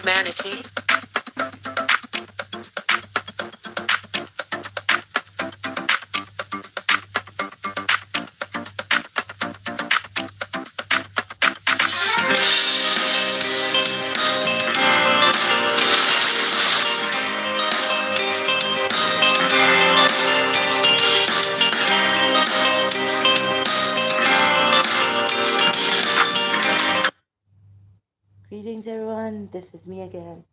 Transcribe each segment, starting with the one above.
humanity. Greetings, everyone. This is me again,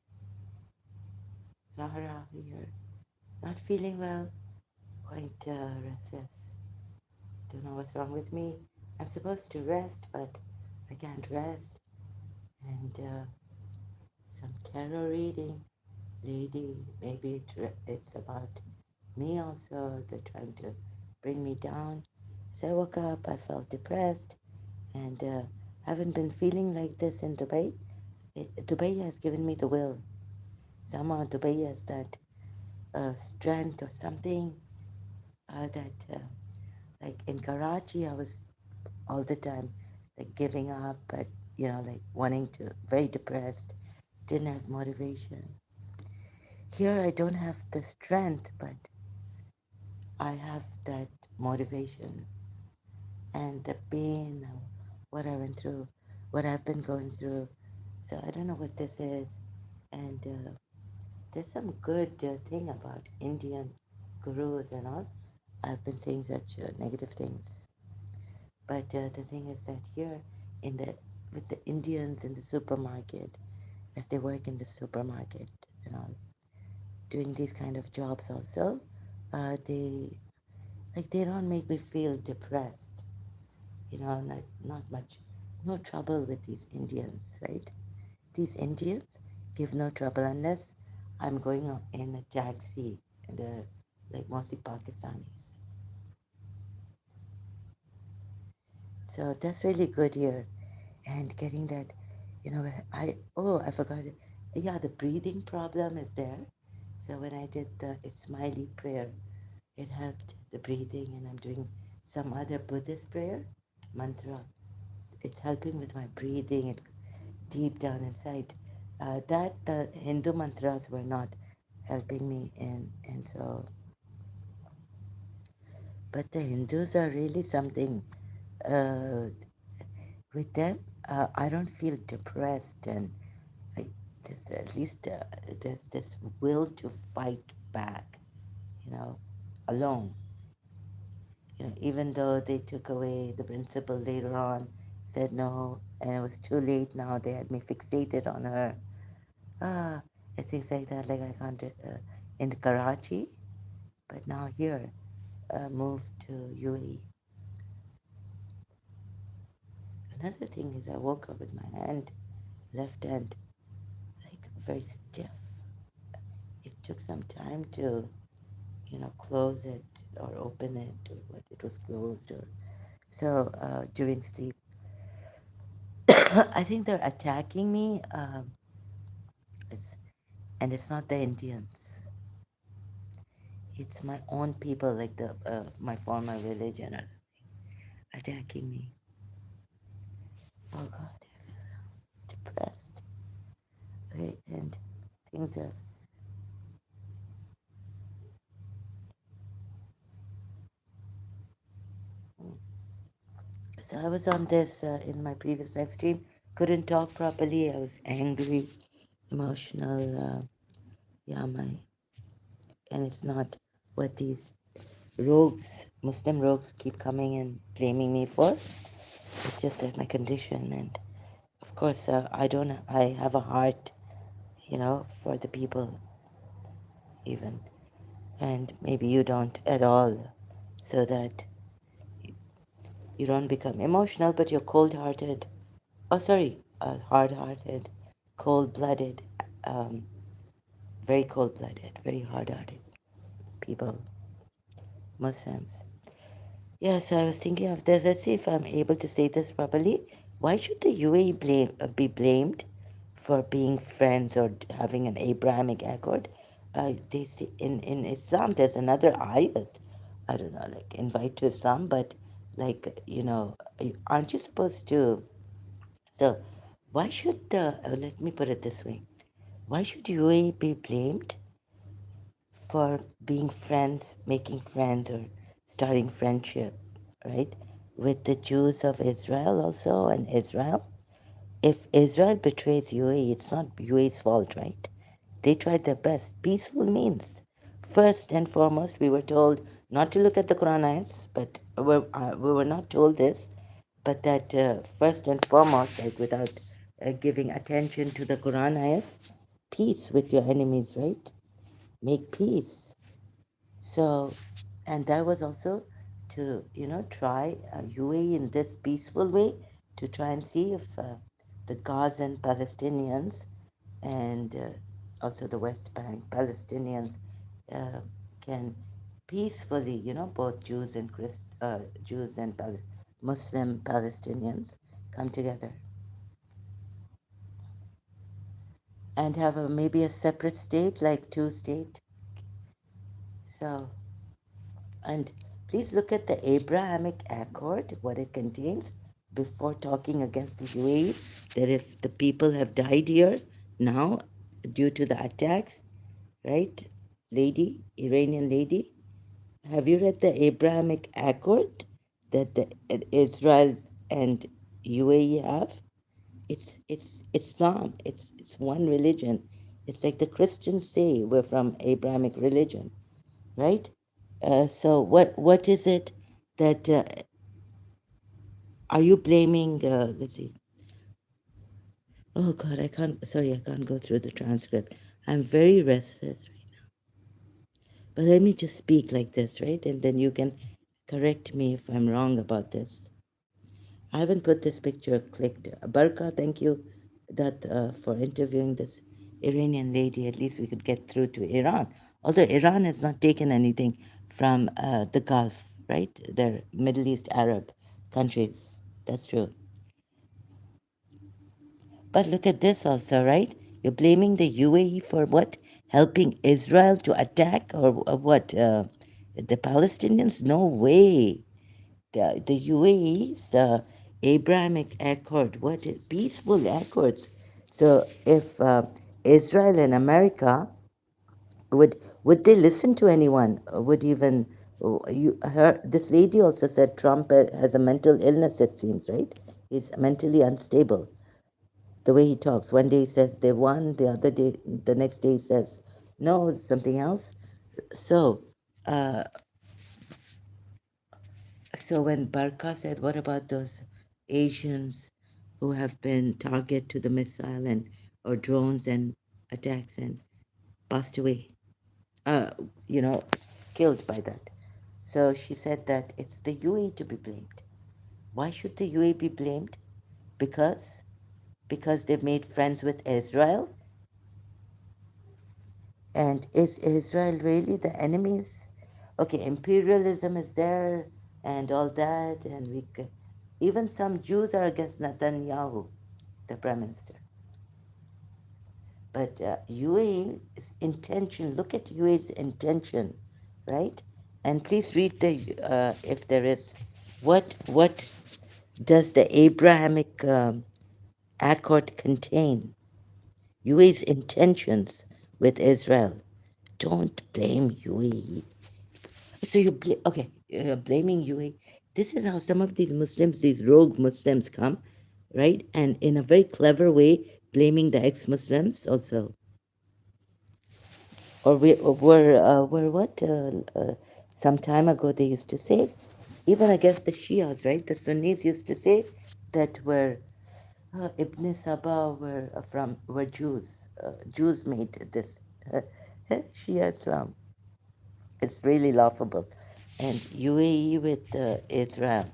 Zahra here. Not feeling well, quite restless. Don't know what's wrong with me. I'm supposed to rest, but I can't rest. And some tarot reading. Lady, maybe it's about me also. They're trying to bring me down. As I woke up, I felt depressed and haven't been feeling like this in Dubai. Dubai has given me the will. Somehow Dubai has that strength or something that like in Karachi I was all the time like giving up, but like wanting to, very depressed, didn't have motivation. Here I don't have the strength, but I have that motivation. And the pain of what I went through, what I've been going through, so I don't know what this is. And there's some good thing about Indian gurus and all. I've been saying such negative things. But the thing is that here in the with the Indians in the supermarket, as they work in the supermarket and all, doing these kind of jobs also, they don't make me feel depressed. Not much, no trouble with these Indians, right? These Indians give no trouble unless I'm going in a taxi, and they're like mostly Pakistanis. So that's really good here. And getting that, I forgot it. Yeah, the breathing problem is there. So when I did the smiley prayer, it helped the breathing, and I'm doing some other Buddhist prayer, mantra. It's helping with my breathing and deep down inside. That the Hindu mantras were not helping me, and so, but the Hindus are really something. Uh, with them, I don't feel depressed, and I, there's at least there's this will to fight back, you know, alone. Even though they took away the principal later on, said no, and it was too late now. They had me fixated on her. Ah, and things like that. Like I can't in Karachi, but now here, moved to UAE. Another thing is I woke up with my hand, left hand, like very stiff. It took some time to, close it or open it, or what it was closed, or so during sleep. I think they're attacking me, it's, and it's not the Indians. It's my own people, like the my former religion, or something, attacking me. Oh God, I feel depressed. Okay, and things have. So I was on this in my previous live stream. Couldn't talk properly. I was angry, emotional. Yeah, and it's not what these rogues, Muslim rogues, keep coming and blaming me for. It's just that my condition, and of course, I don't. I have a heart, for the people, even, and maybe you don't at all, so that you don't become emotional, but you're cold-hearted. Oh, sorry, hard-hearted, cold-blooded, um, very cold-blooded, very hard-hearted people, Muslims. Yeah, so I was thinking of this. Let's see if I'm able to say this properly. Why should the UAE be blamed for being friends or having an Abrahamic accord? They say in Islam, there's another ayat. I don't know, like invite to Islam, but like, aren't you supposed to? So, why should let me put it this way. Why should UAE be blamed for being friends, making friends, or starting friendship, right, with the Jews of Israel also and Israel? If Israel betrays UAE, it's not UAE's fault, right? They tried their best. Peaceful means, first and foremost, we were told not to look at the Quran ayats, but we were not told this, but that first and foremost, like without giving attention to the Quran ayats, peace with your enemies, right? Make peace. So, and that was also to, try UAE in this peaceful way to try and see if the Gazan Palestinians and also the West Bank Palestinians uh, can peacefully, both Jews and Muslim Palestinians come together and have maybe a separate state, like two state. So, and please look at the Abrahamic Accord, what it contains, before talking against the UAE. That if the people have died here now due to the attacks, right, Iranian lady, have you read the Abrahamic Accord that the Israel and UAE have? It's Islam. It's one religion. It's like the Christians say we're from Abrahamic religion, right? So what is it that are you blaming? Let's see. Oh God, I can't. Sorry, I can't go through the transcript. I'm very restless right now. But let me just speak like this, right? And then you can correct me if I'm wrong about this. I haven't put this picture clicked. Barka, thank you that for interviewing this Iranian lady. At least we could get through to Iran. Although Iran has not taken anything from the Gulf, right? They're Middle East Arab countries. That's true. But look at this also, right? You're blaming the UAE for what? Helping Israel to attack or what? The Palestinians? No way. The UAE's Abrahamic Accord, what is peaceful accords. So if Israel and America would they listen to anyone? Would even this lady also said Trump has a mental illness. It seems, right? He's mentally unstable. The way he talks, one day he says they won, the next day he says no, it's something else. So uh, So when Barka said, what about those Asians who have been target to the missile and or drones and attacks and passed away, uh, you know, killed by that? So she said that it's the UAE to be blamed. Why should the UAE be blamed? Because because they've made friends with Israel, and is Israel really the enemies? Okay, imperialism is there and all that, and even some Jews are against Netanyahu, the prime minister. But UAE's intention, look at UAE's intention, right? And please read the, if there is, what does the Abrahamic Accord contain? UAE's intentions with Israel. Don't blame UAE. So okay, you're blaming UAE. This is how some of these Muslims, these rogue Muslims, come, right? And in a very clever way, blaming the ex-Muslims also, or were what? Some time ago they used to say, even against the Shias, right? The Sunnis used to say that Ibn Saba were Jews. Jews made this Shia Islam. It's really laughable. And UAE with Israel.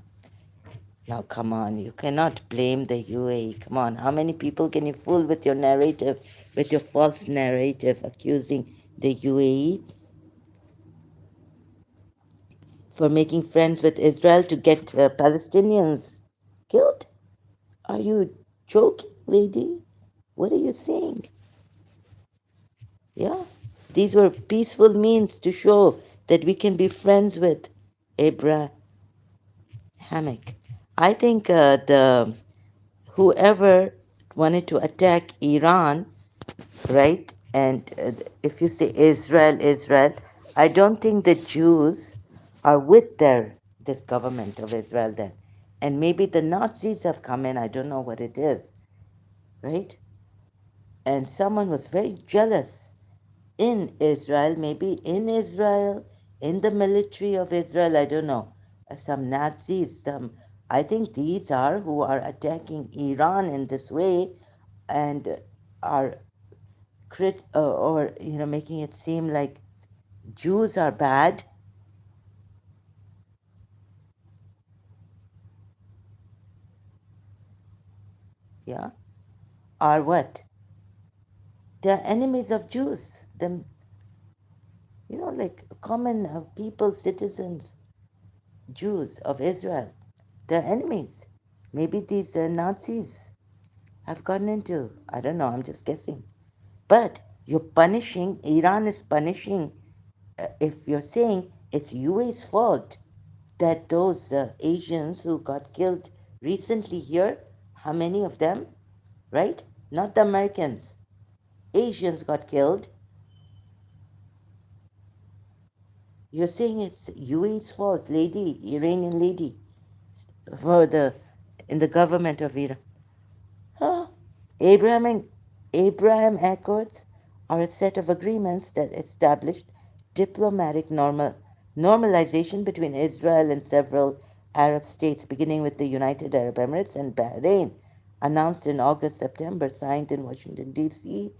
Now, come on, you cannot blame the UAE. Come on, how many people can you fool with your narrative, with your false narrative, accusing the UAE for making friends with Israel to get Palestinians killed? Are you joking, lady? What are you saying? Yeah, these were peaceful means to show that we can be friends with Abrahamic. I think the whoever wanted to attack Iran right? And if you say Israel, Israel, I don't think the Jews are with this government of Israel then. And maybe the Nazis have come in, I don't know what it is, right? And someone was very jealous in Israel, maybe in Israel, in the military of Israel, I don't know, some Nazis, I think these are who are attacking Iran in this way and are or making it seem like Jews are bad. Yeah, are what? They are enemies of Jews. Them, like common people, citizens, Jews of Israel. They're enemies. Maybe these Nazis have gotten into. I don't know. I'm just guessing. But you're punishing. Iran is punishing. If you're saying it's UA's fault that those Asians who got killed recently here, how many of them, right? Not the Americans. Asians got killed. You're saying it's UAE's fault, lady, Iranian lady, for the in the government of Iran. Huh? Abraham Abraham Accords are a set of agreements that established diplomatic normalization between Israel and several Arab states, beginning with the United Arab Emirates and Bahrain, announced in August September, signed in Washington D.C.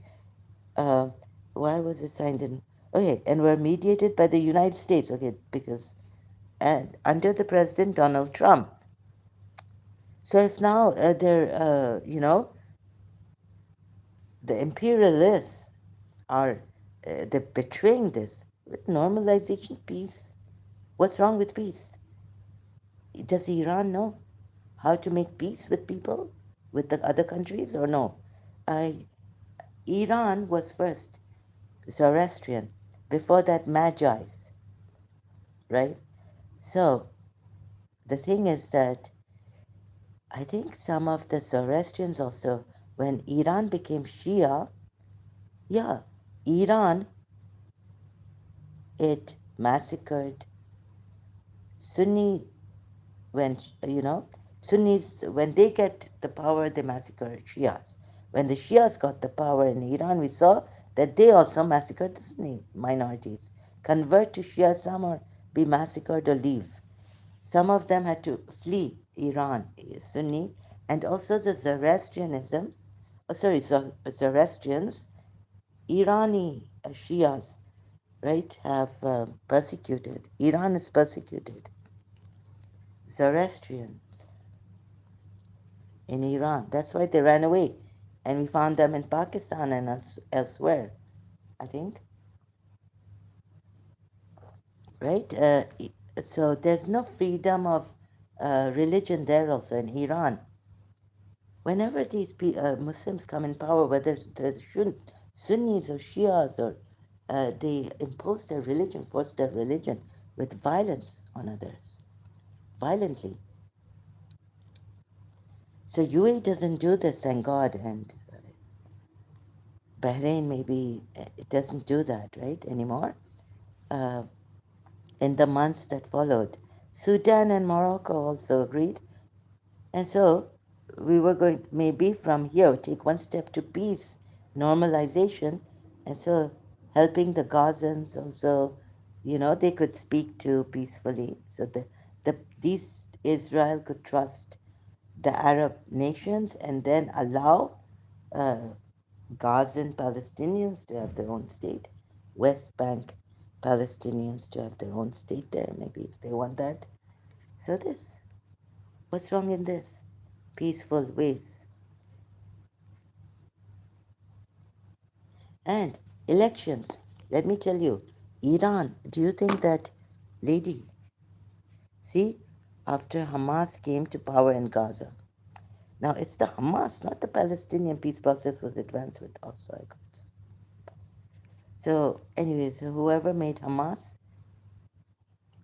Uh, why was it signed in? Okay, and were mediated by the United States. Okay, because and under the President Donald Trump. So if now the imperialists are they're betraying this with normalization, peace. What's wrong with peace? Does Iran know how to make peace with people, with the other countries, or no? Uh, Iran was first Zoroastrian, before that Magi's, right? So the thing is that I think some of the Zoroastrians also, when Iran became Shia, yeah, Iran, it massacred Sunni when, Sunnis, when they get the power, they massacre Shias. When the Shias got the power in Iran, we saw that they also massacred the Sunni minorities. Convert to Shiism or be massacred or leave. Some of them had to flee Iran, Sunni, and also the Zoroastrianism, Zoroastrians, Irani Shias, right, have persecuted. Iran is persecuted Zoroastrians in Iran. That's why they ran away. And we found them in Pakistan and elsewhere, I think, right? So there's no freedom of religion there also in Iran. Whenever these Muslims come in power, whether they're Sunnis or Shias, or they impose their religion, force their religion with violence on others, violently. So UAE doesn't do this, thank God, and Bahrain maybe it doesn't do that, right, anymore. Uh, in the months that followed, Sudan and Morocco also agreed. And so we were going maybe from here take one step to peace, normalization, and so helping the Gazans also, they could speak to peacefully. So these Israel could trust the Arab nations and then allow uh, Gazan Palestinians to have their own state, West Bank Palestinians to have their own state there, maybe if they want that. So what's wrong in this? Peaceful ways. And elections. Let me tell you, Iran, do you think that lady, see, after Hamas came to power in Gaza, now it's the Hamas, not the Palestinian peace process was advanced with Oslo Accords. So, anyways, whoever made Hamas,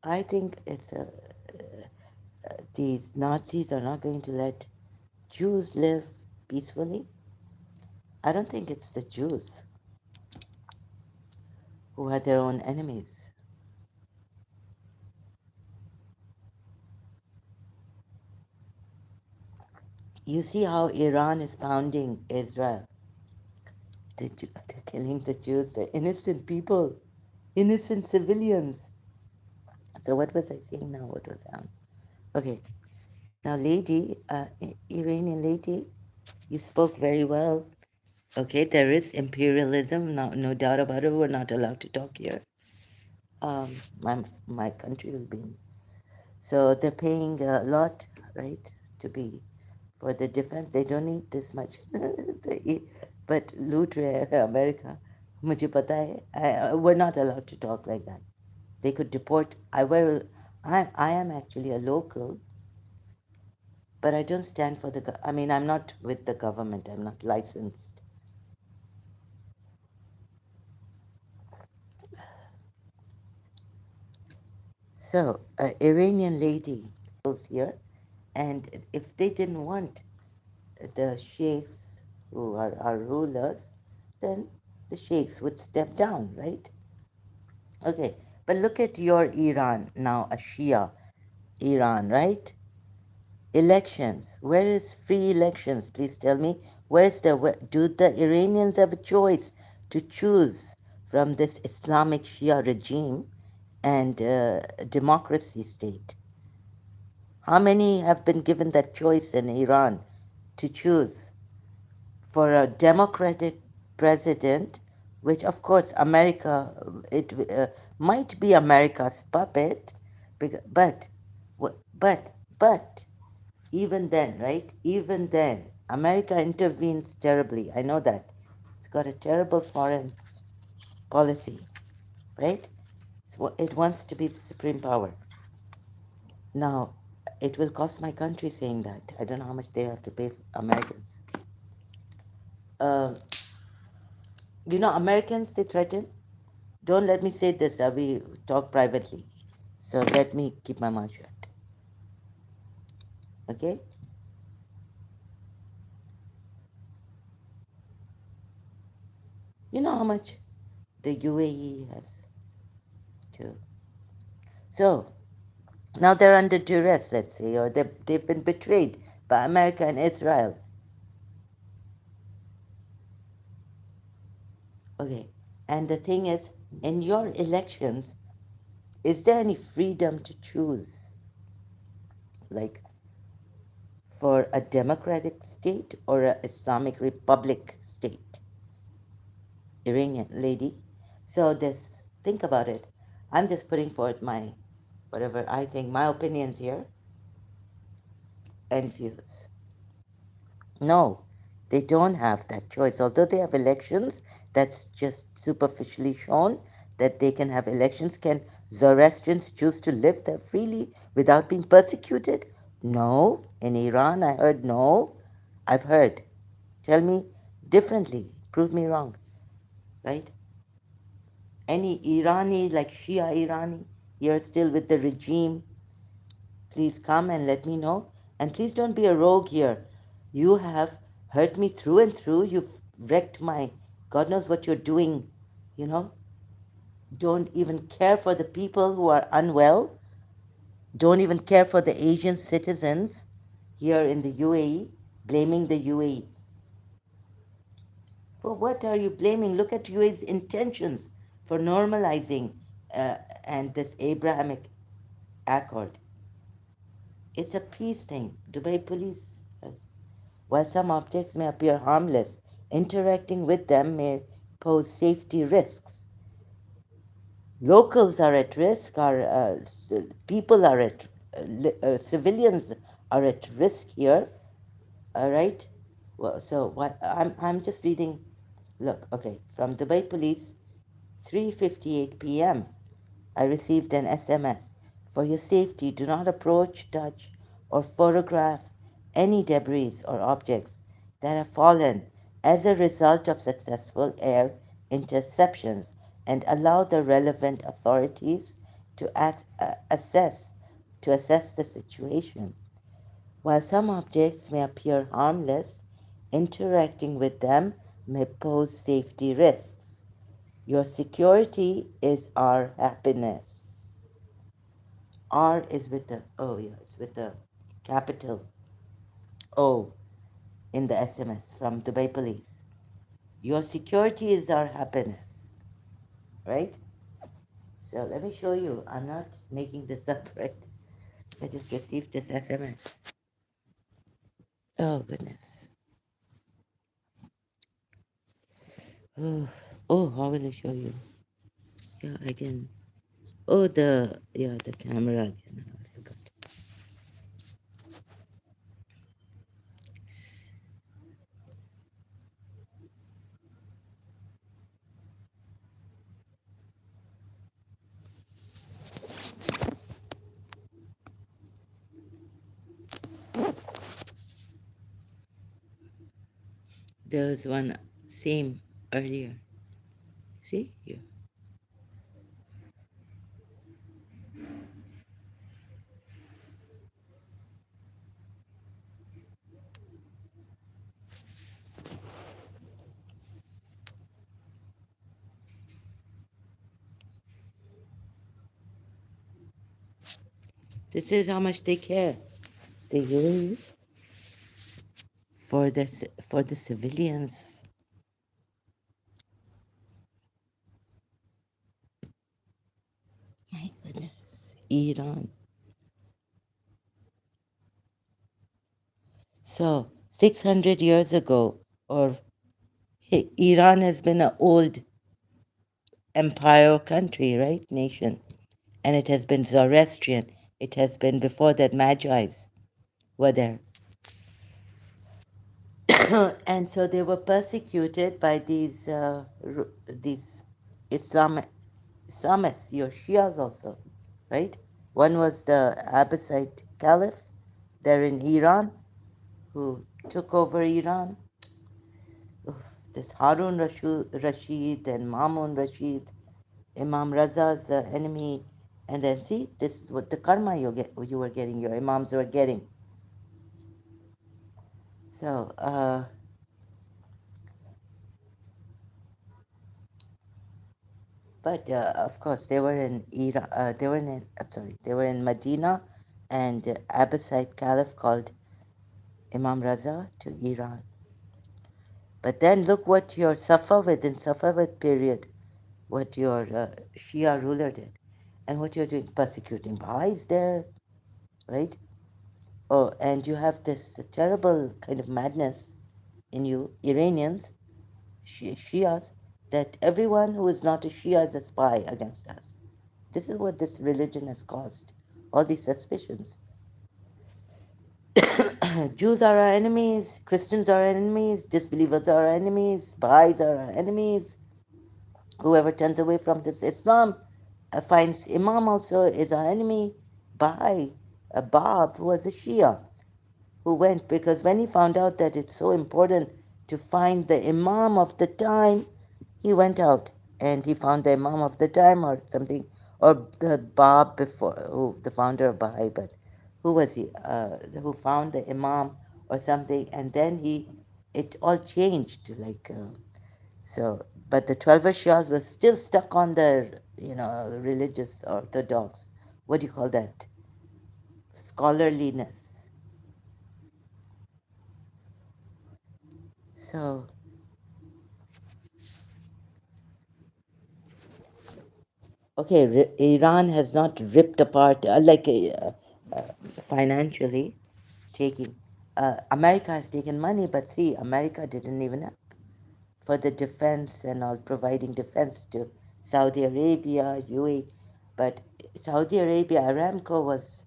I think these Nazis are not going to let Jews live peacefully. I don't think it's the Jews. who are their own enemies. You see how Iran is pounding Israel. They're killing the Jews, the innocent people, innocent civilians. So what was I saying now? What was I on? Okay, now, lady, Iranian lady, you spoke very well. Okay, there is imperialism, no doubt about it. We're not allowed to talk here. My country will be in. So they're paying a lot, right, to be for the defense. They don't need this much. But loot रहे हैं America. मुझे पता है. We're not allowed to talk like that. They could deport. I am actually a local, but I don't stand for the. I mean, I'm not with the government. I'm not licensed. So, Iranian lady was here, and if they didn't want the sheikhs who are our rulers, then the sheikhs would step down, right? Okay, but look at your Iran now, a Shia Iran, right? Elections. Where is free elections? Please tell me. Do the Iranians have a choice to choose from this Islamic Shia regime and democracy state? How many have been given that choice in Iran to choose for a democratic president, which of course America, it might be America's puppet, but, but, even then, right? Even then, America intervenes terribly. I know that. It's got a terrible foreign policy, right? So it wants to be the supreme power. Now, it will cost my country saying that. I don't know how much they have to pay for Americans. Uh, Americans, they threaten. Don't let me say this, we talk privately. So let me keep my mouth shut. Okay? You know how much the UAE has to. So now they're under duress, let's say, or they've been betrayed by America and Israel. Okay. And the thing is, in your elections, is there any freedom to choose? Like for a democratic state or an Islamic Republic state? Iranian lady. So this, think about it. I'm just putting forth my, whatever I think, my opinions here and views. No, they don't have that choice. Although they have elections, that's just superficially shown that they can have elections. Can Zoroastrians choose to live there freely without being persecuted? No. In Iran, I heard no. I've heard. Tell me differently. Prove me wrong. Right? Any Irani, like Shia Irani, you're still with the regime, please come and let me know. And please don't be a rogue here. You have hurt me through and through. You've wrecked my, God knows what you're doing, you know. Don't even care for the people who are unwell. Don't even care for the Asian citizens here in the UAE, blaming the UAE. For what are you blaming? Look at UAE's intentions for normalizing uh, and this Abrahamic Accord. It's a peace thing. Dubai police has. While some objects may appear harmless, interacting with them may pose safety risks. Locals are at risk, people are at, civilians are at risk here, all right? Well, so I'm just reading, look, okay, from Dubai Police, 3:58 p.m. I received an SMS. For your safety, do not approach, touch, or photograph any debris or objects that have fallen as a result of successful air interceptions and allow the relevant authorities to assess the situation. While some objects may appear harmless, interacting with them may pose safety risks. Your security is our happiness. R is with the, oh yeah, it's with the capital O in the SMS from Dubai Police. Your security is our happiness, right? So let me show you. I'm not making this up, right? I just received this SMS. Oh, goodness. Oh, oh, how will I show you? Yeah, I can. Oh, yeah, the camera again. I forgot. There was one same earlier. See? Here. This is how much they care. They use for the civilians. My goodness. Iran. So, 600 years ago, or Iran has been an old empire country, right? Nation. And it has been Zoroastrian. It has been before that Magi's were there. And so they were persecuted by these Islam, Islamists, your Shias also, right? One was the Abbasid Caliph there in Iran who took over Iran. Oof, this Harun Rashid and Mamun Rashid, Imam Raza's enemy. And then see, this is what the karma you were getting, your imams were getting. So, but of course, they were in Iran. They were in. I'm sorry. They were in Medina, and Abbasid Caliph called Imam Raza to Iran. But then look what your Safavid in Safavid period, what your Shia ruler did, and what you're doing, persecuting Baha'is there, right? Oh, and you have this terrible kind of madness in you, Iranians, Shias, that everyone who is not a Shia is a spy against us. This is what this religion has caused. All these suspicions. Jews are our enemies, Christians are our enemies, disbelievers are our enemies, Baha'is are our enemies. Whoever turns away from this Islam finds Imam also is our enemy. Baha'i, Bab was a Shia who went because when he found out that it's so important to find the Imam of the time, he went out and he found the Imam of the time or something, or the Bab before, who the founder of Baha'i, but who was he? Who found the Imam or something, and then it all changed like. So, but the 12 Shias were still stuck on their, religious orthodox, what do you call that? Scholarliness. So, okay, Iran has not ripped apart, financially taking, America has taken money, but see, America didn't even help for the defense and all, providing defense to Saudi Arabia, UAE. But Saudi Arabia, Aramco was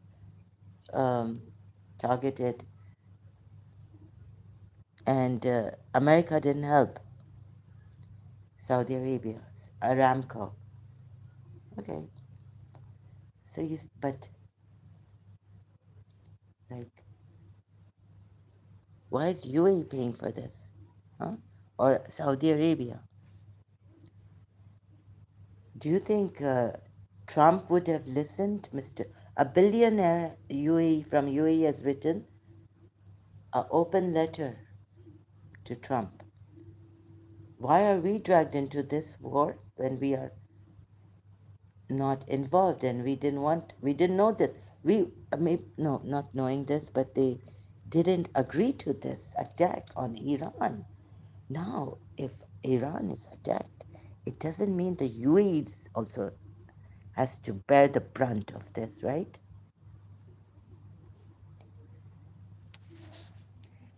um, targeted, and America didn't help Saudi Arabia, Aramco. Okay, so but like, why is UAE paying for this? Huh? Or Saudi Arabia? Do you think Trump would have listened, Mr. A billionaire UAE from UAE has written an open letter to Trump Why are we dragged into this war when we are not involved and we didn't know this? We, no, not knowing this, but they didn't agree to this attack on Iran. Now, if Iran is attacked, it doesn't mean the UAE also has to bear the brunt of this, right?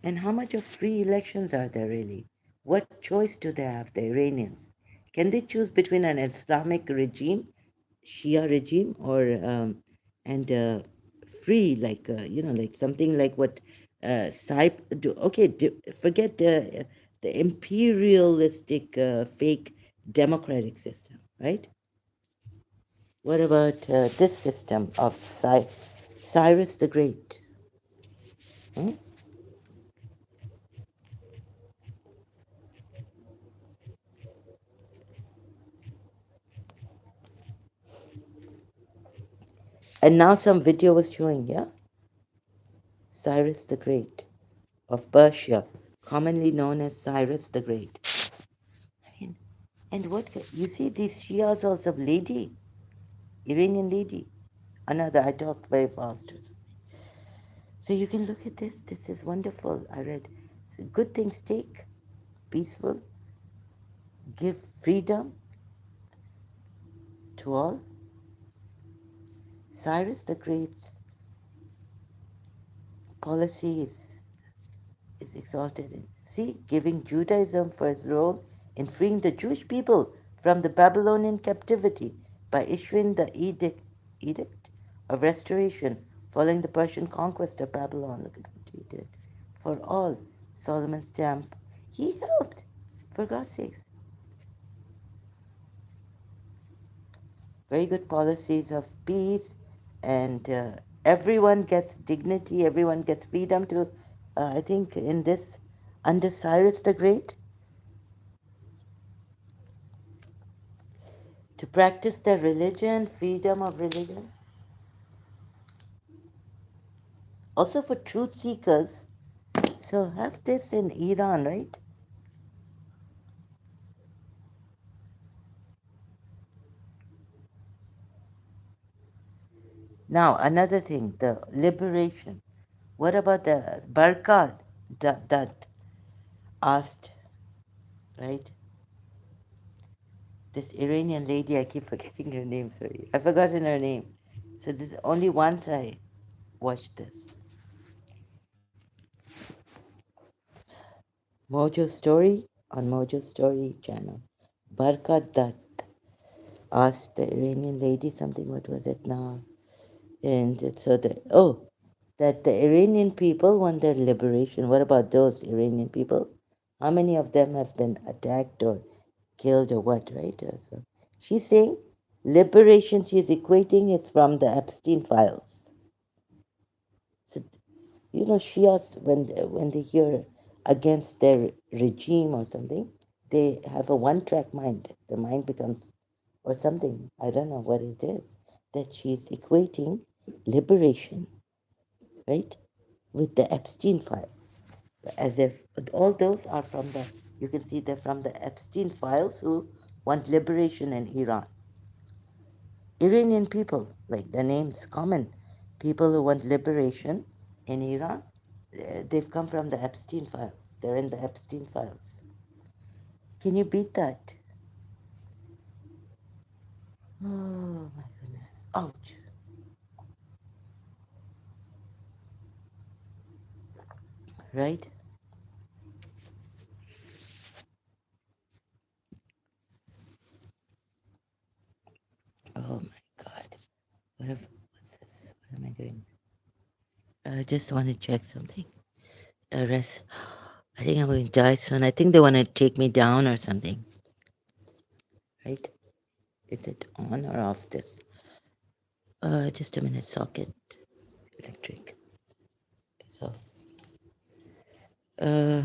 And how much of free elections are there really? What choice do they have, the Iranians? Can they choose between an Islamic regime, Shia regime, or and free, like like something like what do? Okay, forget the imperialistic fake democratic system, right? What about this system of Cyrus the Great? Hmm? And now some video was showing, yeah, Cyrus the Great of Persia, commonly known as Cyrus the Great. I mean, and what you see these Shias also, lady, Iranian lady. Another, I talked very fast. So you can look at this. This is wonderful. I read. So good things take, peaceful, give freedom to all. Cyrus the Great's policies is exalted in. See, giving Judaism for its role in freeing the Jewish people from the Babylonian captivity by issuing the edict of restoration following the Persian conquest of Babylon. Look at what he did. For all, Solomon's stamp. He helped, for God's sakes. Very good policies of peace, and everyone gets dignity, everyone gets freedom to, I think, in this, under Cyrus the Great, to practice their religion, freedom of religion. Also for truth seekers. So have this in Iran, right? Now, another thing, the liberation. What about the Barkat that asked, right? This Iranian lady, I keep forgetting her name, sorry. I've forgotten her name. So this only once I watched this. Mojo Story on Mojo Story channel. Barkat Dutt asked the Iranian lady something, what was it now? And so that the Iranian people want their liberation. What about those Iranian people? How many of them have been attacked or killed or what, right? So she's saying liberation, she's equating it's from the Epstein files. So, Shias, when they hear against their regime or something, they have a one-track mind. The mind becomes, or something, I don't know what it is, that she's equating liberation, right, with the Epstein files. As if all those are from the, you can see they're from the Epstein files who want liberation in Iran. Iranian people, like their name's common, people who want liberation in Iran, they've come from the Epstein files. They're in the Epstein files. Can you beat that? Oh my goodness. Ouch. Right? Oh my God. What's this? What am I doing? I just want to check something. Rest. I think I'm going to die soon. I think they want to take me down or something. Right? Is it on or off this? Just a minute. Socket. Electric. It's off. Uh,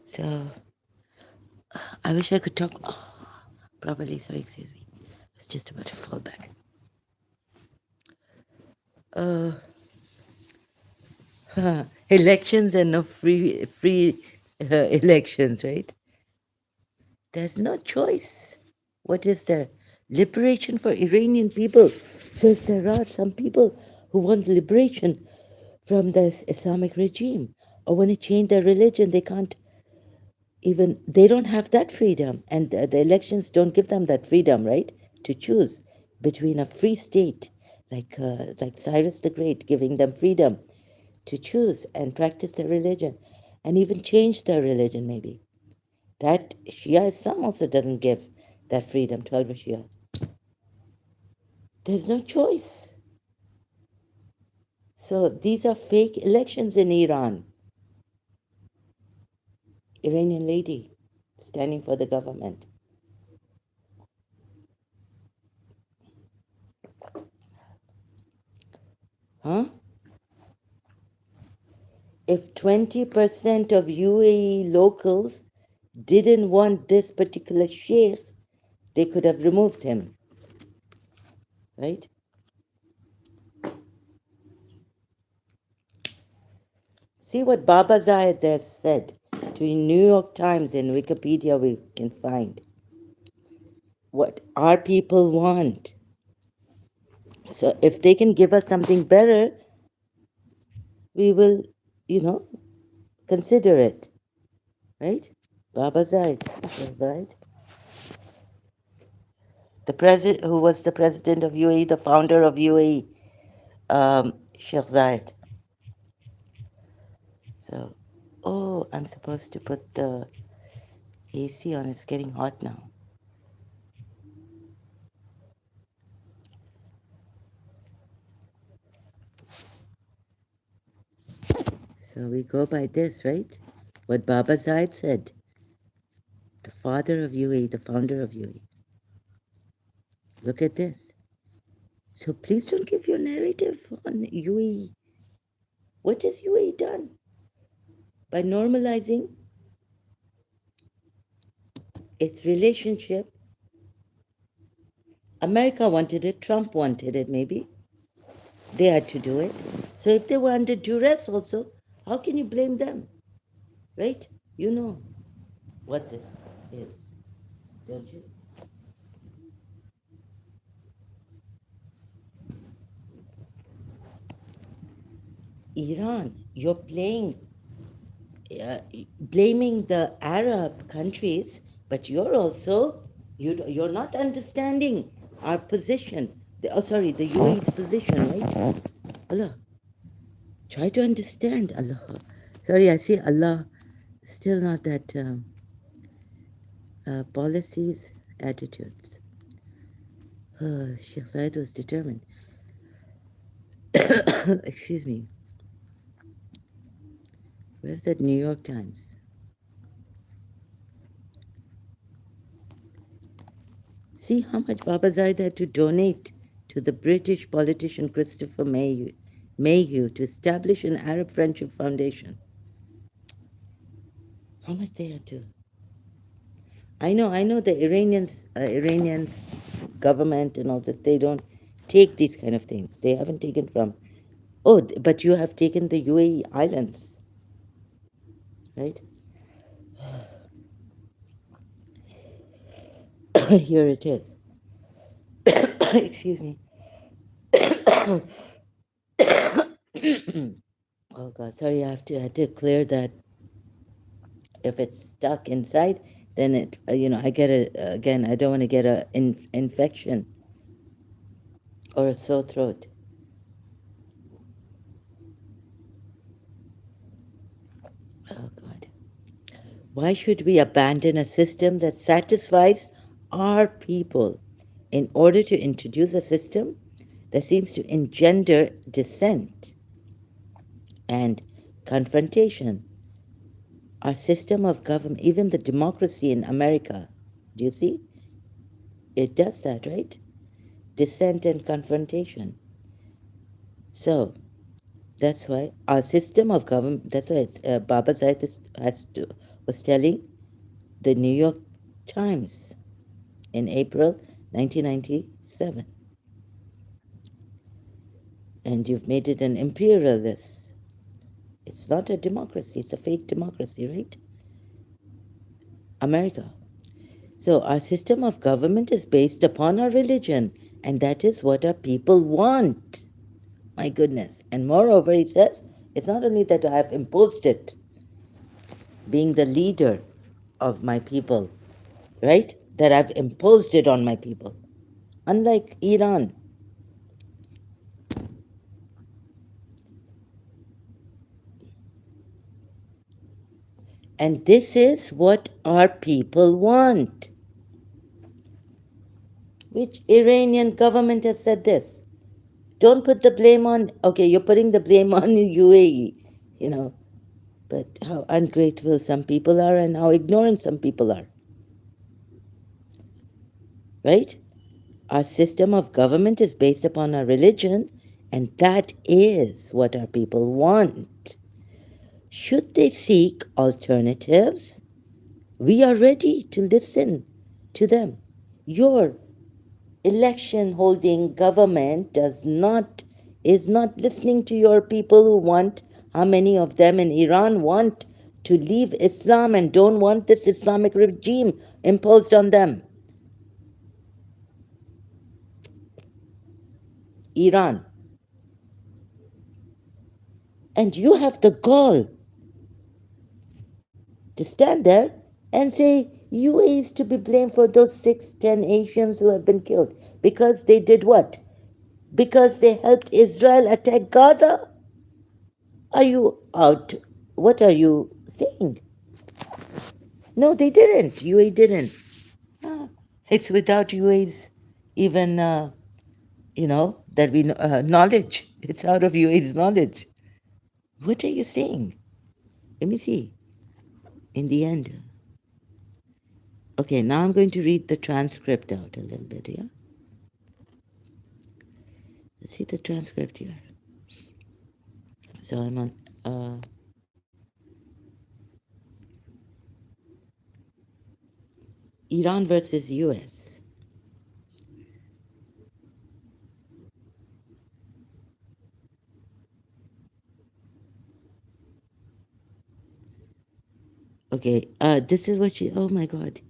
so I wish I could talk properly. Sorry, excuse me. I was just about to fall back. Uh, Elections and no free elections, right? There's no choice. What is there? Liberation for Iranian people. Says there are some people who want liberation from this Islamic regime or want to change their religion. They can't even, they don't have that freedom. And the elections don't give them that freedom, right? To choose between a free state like Cyrus the Great, giving them freedom to choose and practice their religion and even change their religion, maybe. That Shia Islam also doesn't give that freedom, 12 Shia. There's no choice. So these are fake elections in Iran. Iranian lady standing for the government. Huh? If 20% of UAE locals didn't want this particular sheikh, they could have removed him, right? See what Baba Zayed there said to New York Times in Wikipedia we can find. What our people want. So if they can give us something better, we will, you know, consider it, right? Baba Zaid, the president who was the president of UAE, the founder of UAE, Sheikh Zayed. So, oh, I'm supposed to put the AC on. It's getting hot now. So we go by this, right? What Baba Zaid said, the father of UAE, the founder of UAE. Look at this. So please don't give your narrative on UAE. What has UAE done? By normalizing its relationship, America wanted it, Trump wanted it, maybe. They had to do it. So if they were under duress also, how can you blame them? Right? You know what this is, don't you? Iran, you're uh, blaming the Arab countries, but you're also, you're not understanding our position. The UAE's position, right? Allah, try to understand Allah. Sorry, I say Allah, still not that policies, attitudes. Sheikh Zayed was determined. Excuse me. Where's that New York Times? See how much Baba Zayed had to donate to the British politician Christopher Mayhew to establish an Arab Friendship Foundation. How much they had to? I know the Iranians government and all this, they don't take these kind of things. They haven't taken from, oh, but you have taken the UAE islands, right? Here it is. Excuse me. Oh God, sorry, I had to clear that. If it's stuck inside, then I get a, again, I don't want to get a infection or a sore throat. Oh God. Why should we abandon a system that satisfies our people in order to introduce a system that seems to engender dissent and confrontation? Our system of government, even the democracy in America, do you see? It does that, right? Dissent and confrontation. So that's why our system of government, that's why Baba Zayed was telling the New York Times in April 1997. And you've made it an imperialist. It's not a democracy, it's a fake democracy, right? America. So our system of government is based upon our religion, and that is what our people want. My goodness. And moreover, he says, it's not only that I have imposed it, being the leader of my people, right? That I've imposed it on my people. Unlike Iran. And this is what our people want. Which Iranian government has said this? Don't put the blame on, okay, you're putting the blame on UAE, you know, but how ungrateful some people are and how ignorant some people are, right? Our system of government is based upon our religion, and that is what our people want. Should they seek alternatives, we are ready to listen to them. Your election holding government is not listening to your people who want, how many of them in Iran want to leave Islam and don't want this Islamic regime imposed on them. Iran. And you have the gall to stand there and say UAE is to be blamed for those 6, 10 Asians who have been killed because they did what? Because they helped Israel attack Gaza? Are you out? What are you saying? No, they didn't. UAE didn't. Ah, it's without UAE's even, that we knowledge. It's out of UAE's knowledge. What are you saying? Let me see. In the end. Okay, now I'm going to read the transcript out a little bit, yeah? Let's see the transcript here. So I'm on Iran versus US. Okay, this is what she, oh my God.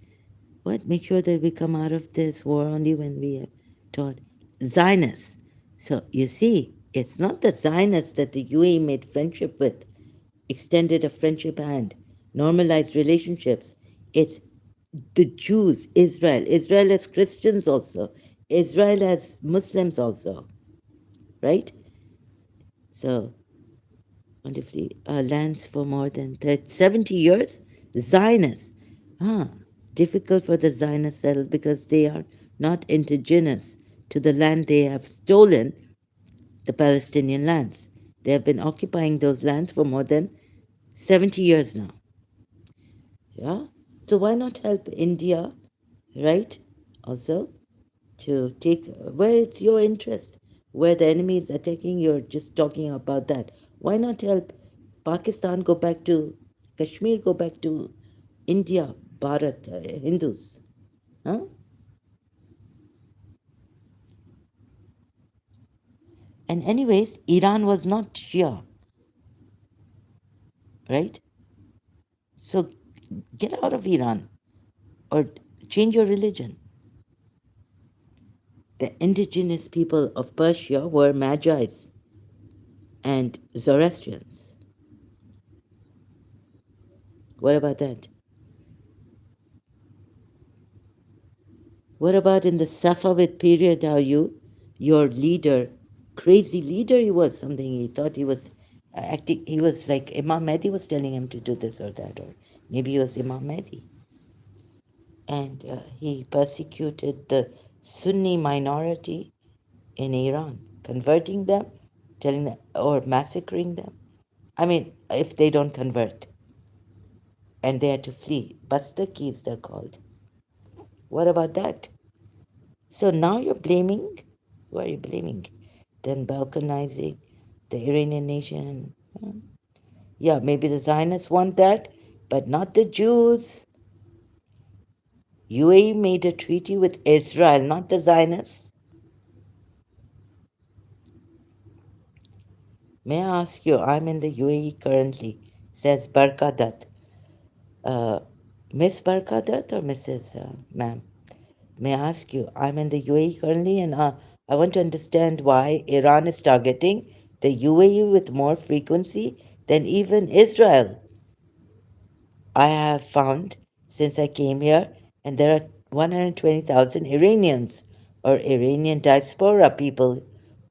What? Make sure that we come out of this war only when we have taught Zionists. So you see, it's not the Zionists that the UAE made friendship with, extended a friendship hand, normalized relationships. It's the Jews, Israel as Christians also, Israel as Muslims also, right? So wonderfully, lands for more than 70 years. Zionists. Ah, difficult for the Zionists settle because they are not indigenous to the land they have stolen, the Palestinian lands. They have been occupying those lands for more than 70 years now. Yeah? So why not help India, right? Also, to take where it's your interest, where the enemy is attacking, you're just talking about that. Why not help Pakistan go back to Kashmir, go back to India, Bharat, Hindus? Huh? And, anyways, Iran was not Shia, right? So get out of Iran or change your religion. The indigenous people of Persia were Magi's and Zoroastrians. What about that? What about in the Safavid period, how your leader, crazy leader he was, something he thought he was acting, he was like Imam Mehdi was telling him to do this or that, or maybe he was Imam Mehdi. And he persecuted the Sunni minority in Iran, converting them, telling them, or massacring them. I mean, if they don't convert and they had to flee, Bastakis they're called. What about that? So now you're blaming, who are you blaming? Then balkanizing the Iranian nation. Yeah, maybe the Zionists want that, but not the Jews. UAE made a treaty with Israel, not the Zionists. May I ask you, I'm in the UAE currently, says Barkadat. Uh, Miss Barkadat or Mrs. Ma'am? May I ask you, I'm in the UAE currently and I want to understand why Iran is targeting the UAE with more frequency than even Israel. I have found since I came here, and there are 120,000 Iranians or Iranian diaspora people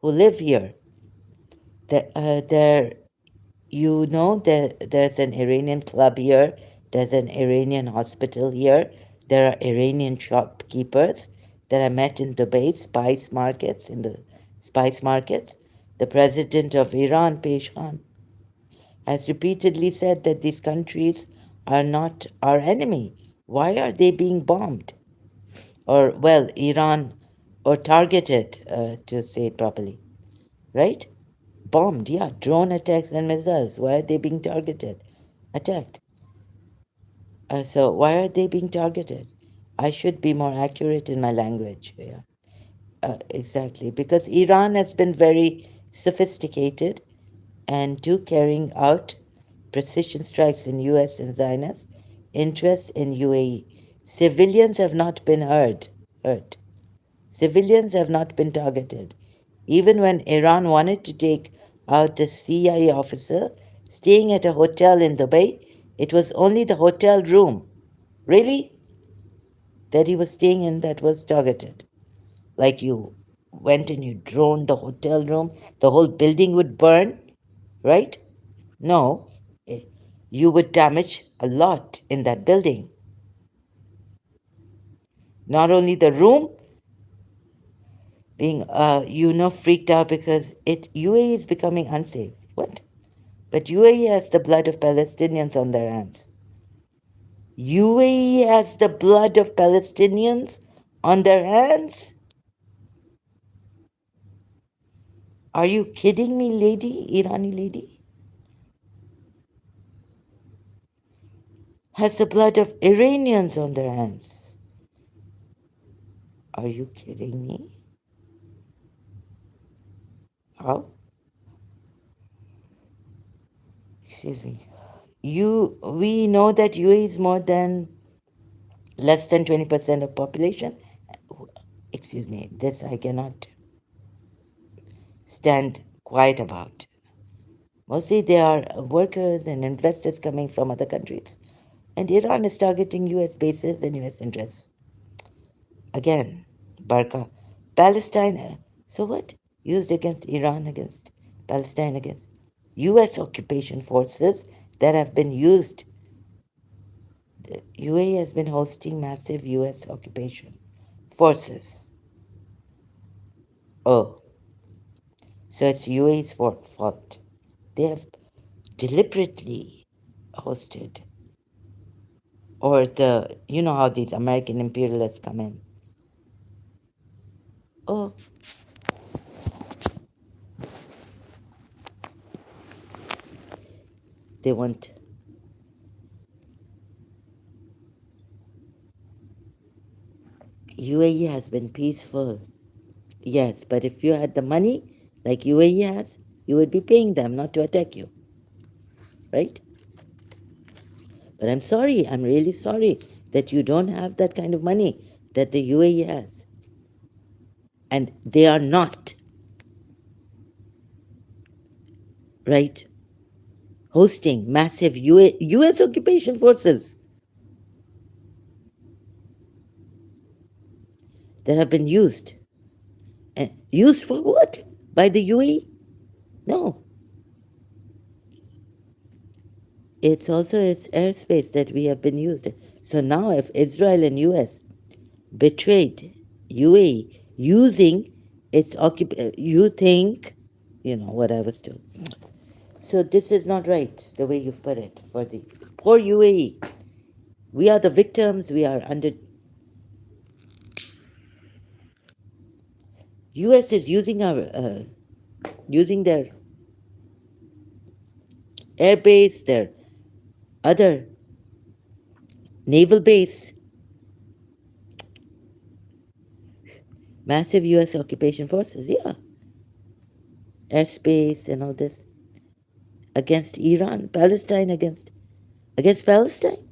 who live here. There, there's an Iranian club here, there's an Iranian hospital here, there are Iranian shopkeepers that I met in Dubai, in the spice markets. The president of Iran, Peshkan, has repeatedly said that these countries are not our enemy. Why are they being bombed? Or, well, Iran, or targeted, to say it properly, right? Bombed, yeah, drone attacks and missiles. Why are they being targeted? Attacked. So, why are they being targeted? I should be more accurate in my language. Yeah, exactly. Because Iran has been very sophisticated and to carrying out precision strikes in US and Zionist interests in UAE. Civilians have not been hurt. Civilians have not been targeted. Even when Iran wanted to take out a CIA officer staying at a hotel in Dubai, it was only the hotel room, really, that he was staying in that was targeted. Like you went and you droned the hotel room, the whole building would burn, right? No, eh, you would damage a lot in that building. Not only the room being, freaked out because UAE is becoming unsafe. What? But UAE has the blood of Palestinians on their hands. UAE has the blood of Palestinians on their hands? Are you kidding me, lady, Irani lady? Has the blood of Iranians on their hands? Are you kidding me? How? Excuse me. We know that UAE is more than less than 20% of population. Excuse me, this I cannot stand quiet about. Mostly they are workers and investors coming from other countries. And Iran is targeting US bases and US interests. Again, Barca. Palestine, so what? Used against Iran, against Palestine, against US occupation forces that have been used. The UAE has been hosting massive US occupation forces. Oh, so it's UAE's fault. They have deliberately hosted, or you know how these American imperialists come in. Oh, they want. UAE has been peaceful. Yes, but if you had the money, like UAE has, you would be paying them not to attack you, right? But I'm sorry, I'm really sorry that you don't have that kind of money that the UAE has. And they are not, right, hosting massive US occupation forces that have been used. And used for what? By the UAE? No. It's also its airspace that we have been used. So now if Israel and US betrayed UAE using you think, what I was doing. So this is not right, the way you've put it, for the poor UAE. We are the victims. We are under. US is using their air base, their other naval base, massive US occupation forces. Yeah, airspace and all this. against Iran, Palestine against Palestine.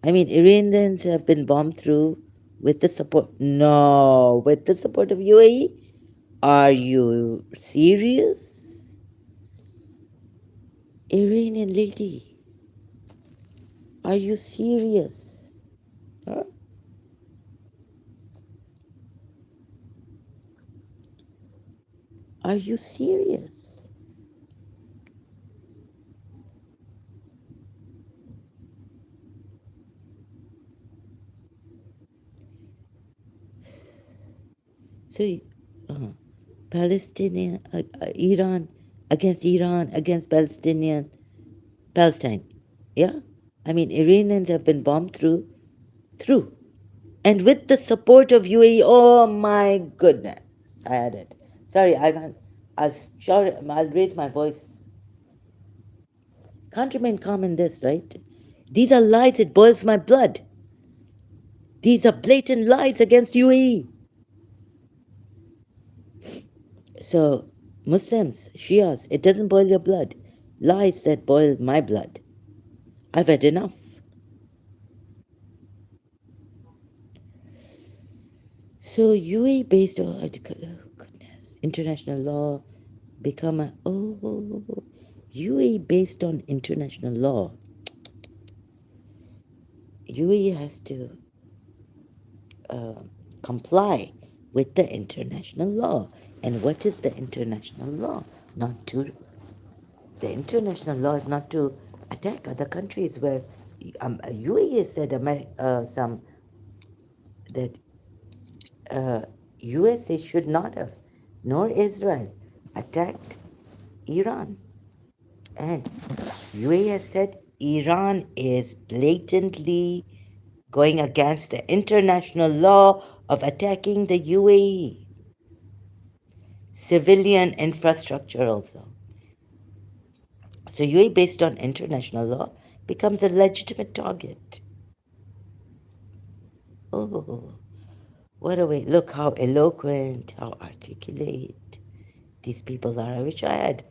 I mean, Iranians have been bombed through with the support. No, with the support of UAE. Are you serious, Iranian lady? Are you serious? Huh? Are you serious? So, uh, Palestinian, Iran against Palestine. Yeah, I mean, Iranians have been bombed through, and with the support of UAE. Oh my goodness, I had it. Sorry, I can't. I'll sure I'll raise my voice. Can't remain calm in this, right? These are lies. It boils my blood. These are blatant lies against UAE. So, Muslims, Shias, it doesn't boil your blood. Lies that boil my blood. I've had enough. So, UAE based on, oh, goodness, international law become a, UAE based on international law. UAE has to uh, comply with the international law. And what is the international law? Not to The international law is not to attack other countries where UAE said some that USA should not have, nor Israel, attacked Iran. And UAE has said Iran is blatantly going against the international law of attacking the UAE civilian infrastructure also. So UAE, based on international law, becomes a legitimate target. Oh, what a way. Look how eloquent, how articulate these people are. I wish I had,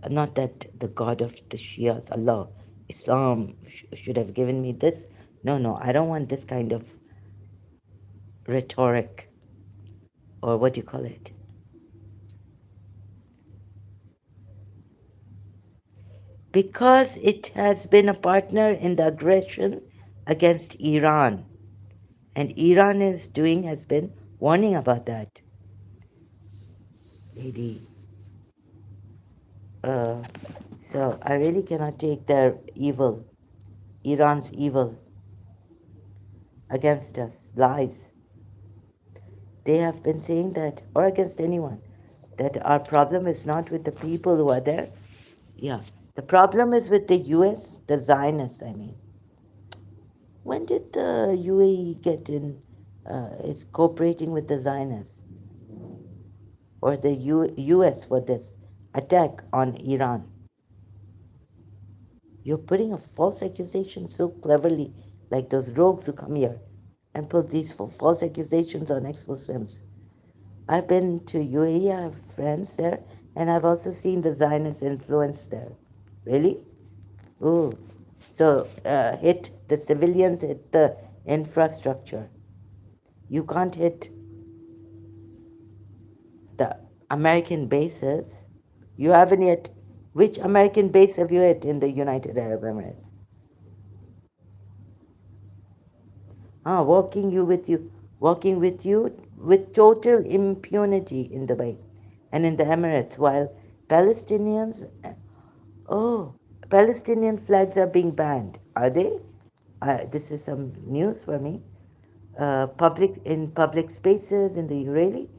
not that the God of the Shias, Allah, Islam, should have given me this. No, no, I don't want this kind of rhetoric, or what do you call it? Because it has been a partner in the aggression against Iran. And Iran has been warning about that. Lady, uh, so I really cannot take their evil, Iran's evil against us, lies. They have been saying that, or against anyone, that our problem is not with the people who are there. Yeah, the problem is with the US, the Zionists, I mean. When did the UAE get in, is cooperating with the Zionists, or the US for this attack on Iran? You're putting a false accusation so cleverly, like those rogues who come here and put these false accusations on ex-Muslims. I've been to UAE, I have friends there, and I've also seen the Zionist influence there. Really? Oh, so hit the civilians, hit the infrastructure. You can't hit the American bases. You haven't yet. Which American base have you hit in the United Arab Emirates? Walking with you with total impunity in Dubai and in the Emirates, while Palestinians, oh, Palestinian flags are being banned. Are they? This is some news for me. Public spaces in the UAE,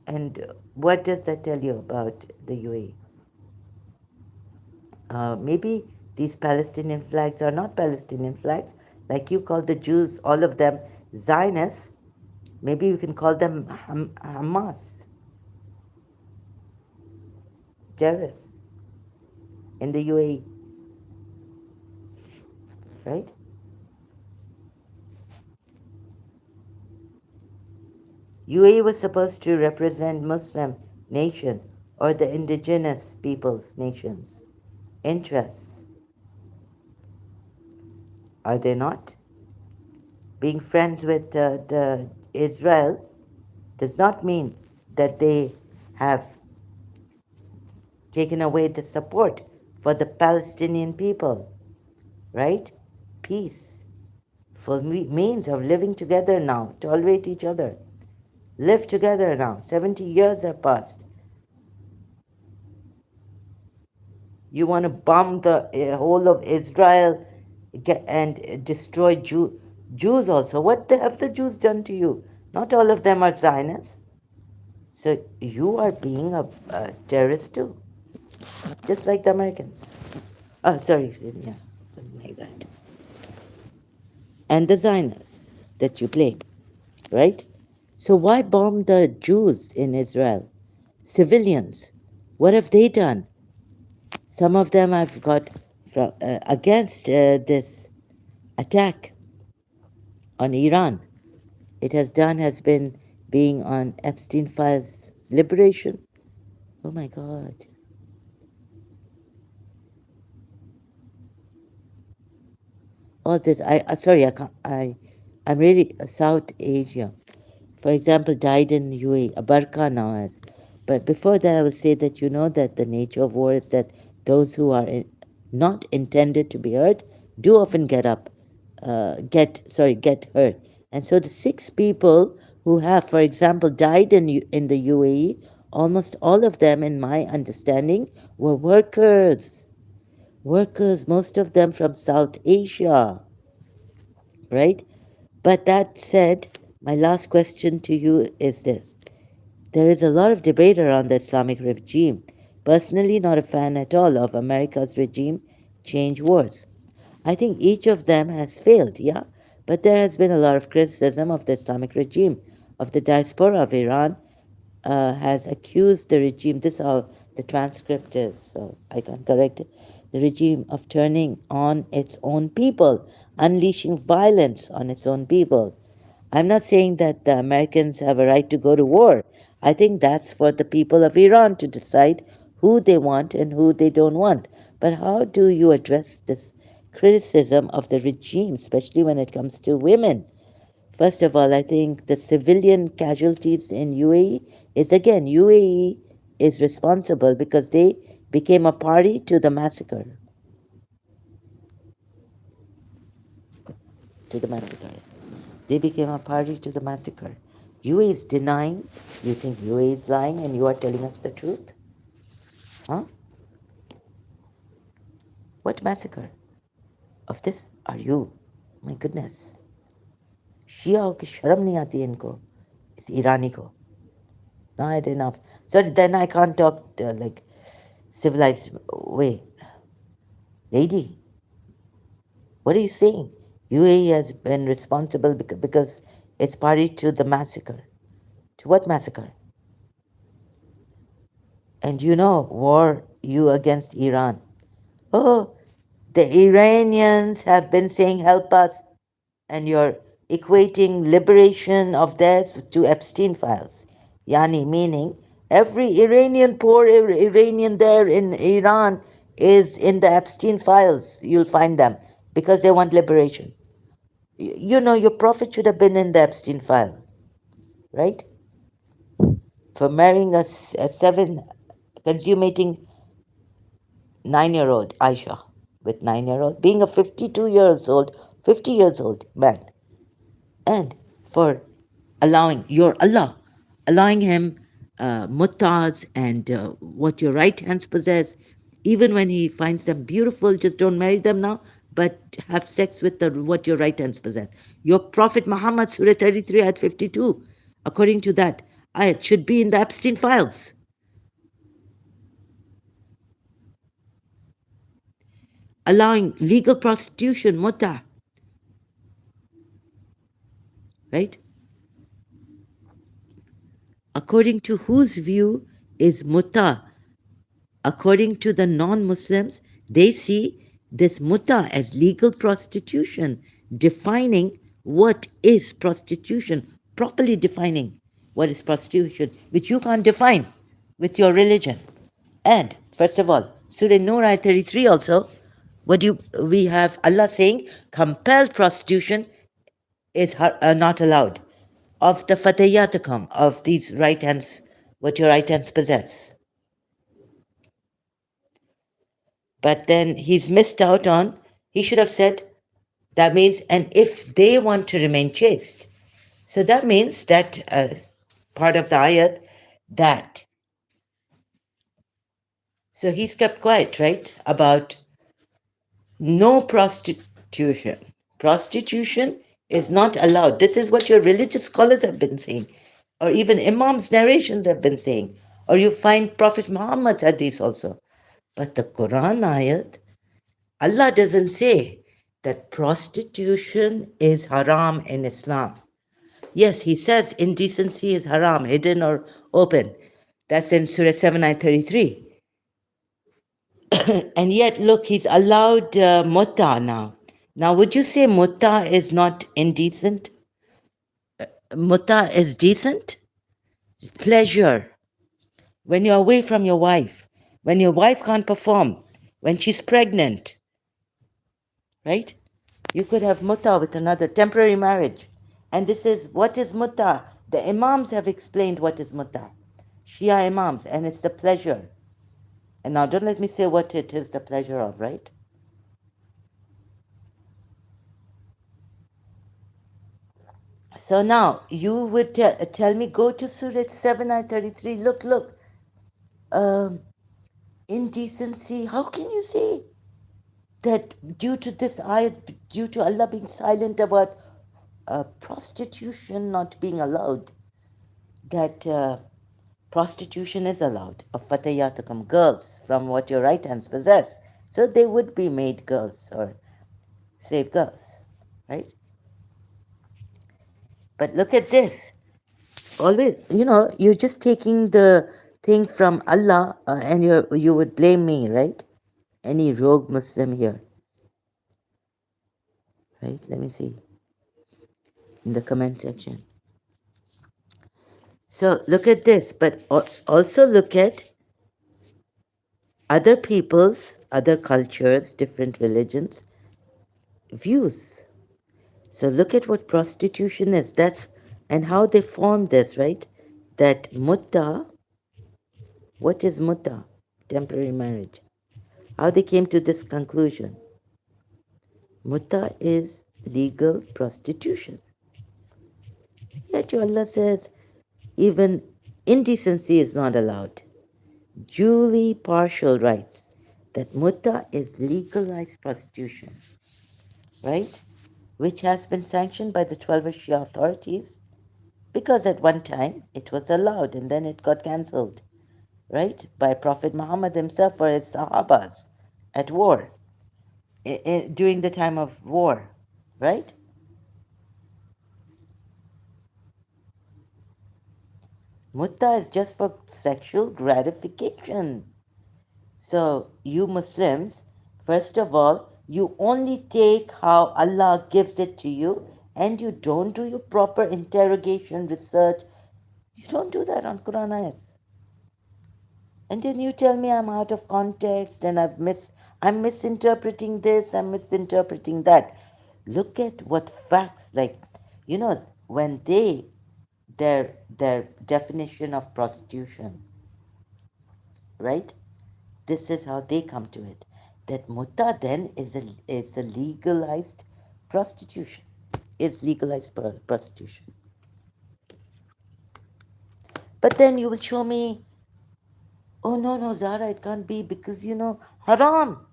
and what does that tell you about the UAE? Maybe these Palestinian flags are not Palestinian flags, like you call the Jews, all of them Zionists. Maybe we can call them Hamas, terrorists in the UAE, right? UAE was supposed to represent Muslim nation or the indigenous peoples, nations' interests, are they not? Being friends with the Israel does not mean that they have taken away the support for the Palestinian people, right? Peace, for means of living together now, tolerate each other, live together now. 70 years have passed. You want to bomb the whole of Israel and destroy Jews also. What have the Jews done to you? Not all of them are Zionists. So you are being a terrorist too, just like the Americans. Oh, sorry, yeah, something like that. And the Zionists that you blame, right? So why bomb the Jews in Israel? Civilians. What have they done? Some of them I've got from, against this attack on Iran. It has been being on Epstein files liberation. Oh my God. All this, sorry, I can't, I'm really South Asia. For example, died in UAE, Barca now has. But before that, I will say that you know that the nature of war is that those who are not intended to be hurt do often get hurt. And so the 6 people who have, for example, died in the UAE, almost all of them, in my understanding, were workers. Workers, most of them from South Asia, right? But that said, my last question to you is this. There is a lot of debate around the Islamic regime. Personally, not a fan at all of America's regime change wars. I think each of them has failed, yeah? But there has been a lot of criticism of the Islamic regime, of the diaspora of Iran, has accused the regime, this is how the transcript is, so I can correct it, the regime of turning on its own people, unleashing violence on its own people. I'm not saying that the Americans have a right to go to war. I think that's for the people of Iran to decide who they want and who they don't want. But how do you address this criticism of the regime, especially when it comes to women? First of all, I think the civilian casualties in UAE is again, UAE is responsible because they became a party to the massacre. To the massacre. They became a party to the massacre. UAE is denying, you think UAE is lying and you are telling us the truth? Huh? What massacre? Of this are you? My goodness. शिया की शर्म नहीं आती इनको, इस ईरानी को. Not enough. So then I can't talk like civilized way. Lady, what are you saying? UAE has been responsible because it's party to the massacre. To what massacre? And you know, war you against Iran. Oh, the Iranians have been saying, help us, and you're equating liberation of theirs to Epstein files. Yani, meaning every Iranian, poor Iranian there in Iran is in the Epstein files. You'll find them because they want liberation. You know, your prophet should have been in the Epstein file, right? For marrying a consummating 9-year-old Aisha with 9-year-old, being a 50 years old man, and for allowing him muttas and what your right hands possess, even when he finds them beautiful, just don't marry them now, but have sex with what your right hands possess. Your Prophet Muhammad, Surah 33, Ayat 52, according to that ayat, should be in the Epstein files. Allowing legal prostitution, mutta, right? According to whose view is mutta? According to the non-Muslims, they see this mutta as legal prostitution, defining what is prostitution, properly defining what is prostitution, which you can't define. with your religion. And first of all, Surah Nur ayat 33 also, we have Allah saying compelled prostitution is not allowed. Of the fatayatakum, of these right hands, what your right hands possess. But then he's missed out on, he should have said, that means, and if they want to remain chaste. So that means that part of the ayat that, so he's kept quiet, right, about no prostitution. Prostitution is not allowed. This is what your religious scholars have been saying, or even Imam's narrations have been saying, or you find Prophet Muhammad's hadith also. But the Quran ayat, Allah doesn't say that prostitution is haram in Islam. Yes, he says indecency is haram, hidden or open. That's in Surah 7, ayat 33. And yet, look, he's allowed mutta now. Now, would you say mutta is not indecent? Mutta is decent? Pleasure. When you're away from your wife, when your wife can't perform, when she's pregnant, right? You could have mutta with another temporary marriage. And this is what is mutta. The Imams have explained what is mutta. Shia Imams, and it's the pleasure. And now don't let me say what it is the pleasure of, right? So now you would tell me, go to Surah 7, ayat 33. Look. Um, indecency. How can you say that due to this ayat, due to Allah being silent about prostitution not being allowed, that prostitution is allowed of fatayatakum, girls from what your right hands possess. So they would be made girls or slave girls, right? But look at this. Always, you're just taking the thing from Allah and you would blame me, right? Any rogue Muslim here, right? Let me see in the comment section. So look at this, but also look at other people's, other cultures, different religions, views. So look at what prostitution is. And how they formed this, right? That mutta, what is mutta? Temporary marriage. How they came to this conclusion. Mutta is legal prostitution. Yet Allah says even indecency is not allowed. Julie Partial writes that mutta is legalized prostitution, right? Which has been sanctioned by the 12 Shia authorities because at one time it was allowed and then it got cancelled, right? By Prophet Muhammad himself for his Sahabas at war, during the time of war, right? Mutta is just for sexual gratification. So, you Muslims, first of all, you only take how Allah gives it to you and you don't do your proper interrogation, research. You don't do that on Quran ayahs. And then you tell me I'm out of context and I'm misinterpreting this, I'm misinterpreting that. Look at what facts, like, when their definition of prostitution, right? This is how they come to it. That mutta then is a legalized prostitution. Is legalized prostitution. But then you will show me, oh no, Zahra, it can't be because haram.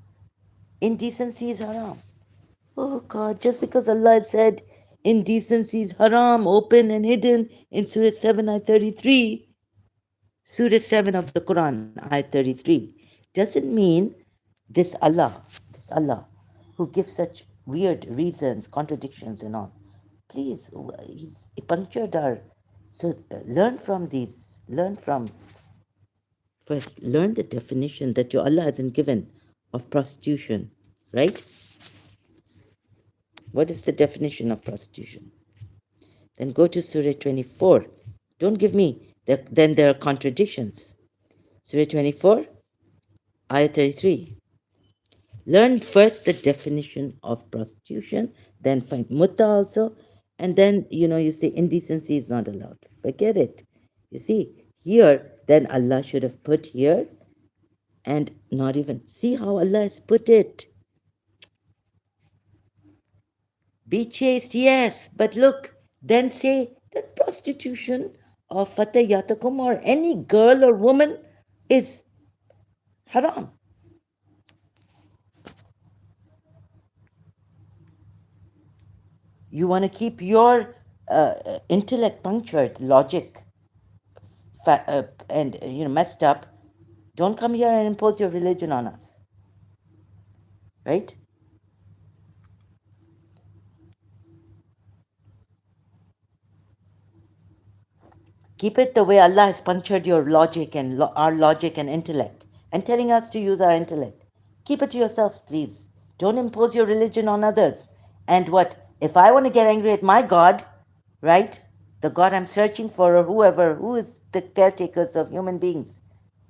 Indecency is haram. Oh God, just because Allah said indecency is haram, open and hidden in Surah 7, ayat 33, Surah 7 of the Quran, ayat 33, doesn't mean this Allah, who gives such weird reasons, contradictions and all. Please, he's punctured our. So learn from these. First, learn the definition that your Allah hasn't given of prostitution, right? What is the definition of prostitution? Then go to Surah 24. Don't give me, then there are contradictions. Surah 24, Ayah 33. Learn first the definition of prostitution, then find mutta also, and then, you say indecency is not allowed. Forget it. You see, here, then Allah should have put here and not even. See how Allah has put it. Be chaste, yes, but look, then say that prostitution or fatayatakum or any girl or woman is haram. You want to keep your intellect punctured, logic, and messed up. Don't come here and impose your religion on us, right? Keep it the way Allah has punctured your logic and our logic and intellect, and telling us to use our intellect. Keep it to yourselves, please. Don't impose your religion on others. And what if I want to get angry at my God, right? The God I'm searching for, or whoever, who is the caretakers of human beings?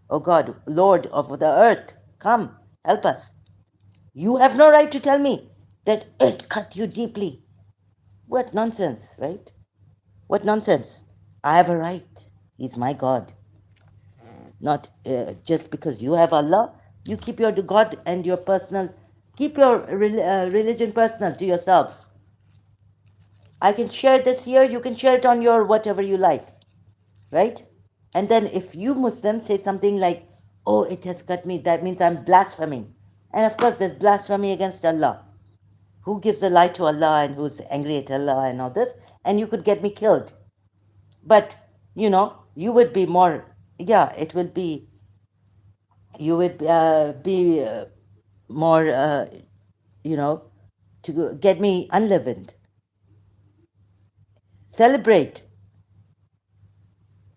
Oh God, Lord of the earth, come, help us. You have no right to tell me that it cut you deeply. What nonsense, right? What nonsense. I have a right. He's my God. Not just because you have Allah, you keep your God and your personal, keep your religion personal to yourselves. I can share this here, you can share it on your whatever you like, right? And then if you Muslims say something like, oh, it has cut me, that means I'm blaspheming. And of course, there's blasphemy against Allah. Who gives a lie to Allah and who's angry at Allah and all this? And you could get me killed. But, you would be more, yeah, it will be, you would be more, you know, to get me unleavened. Celebrate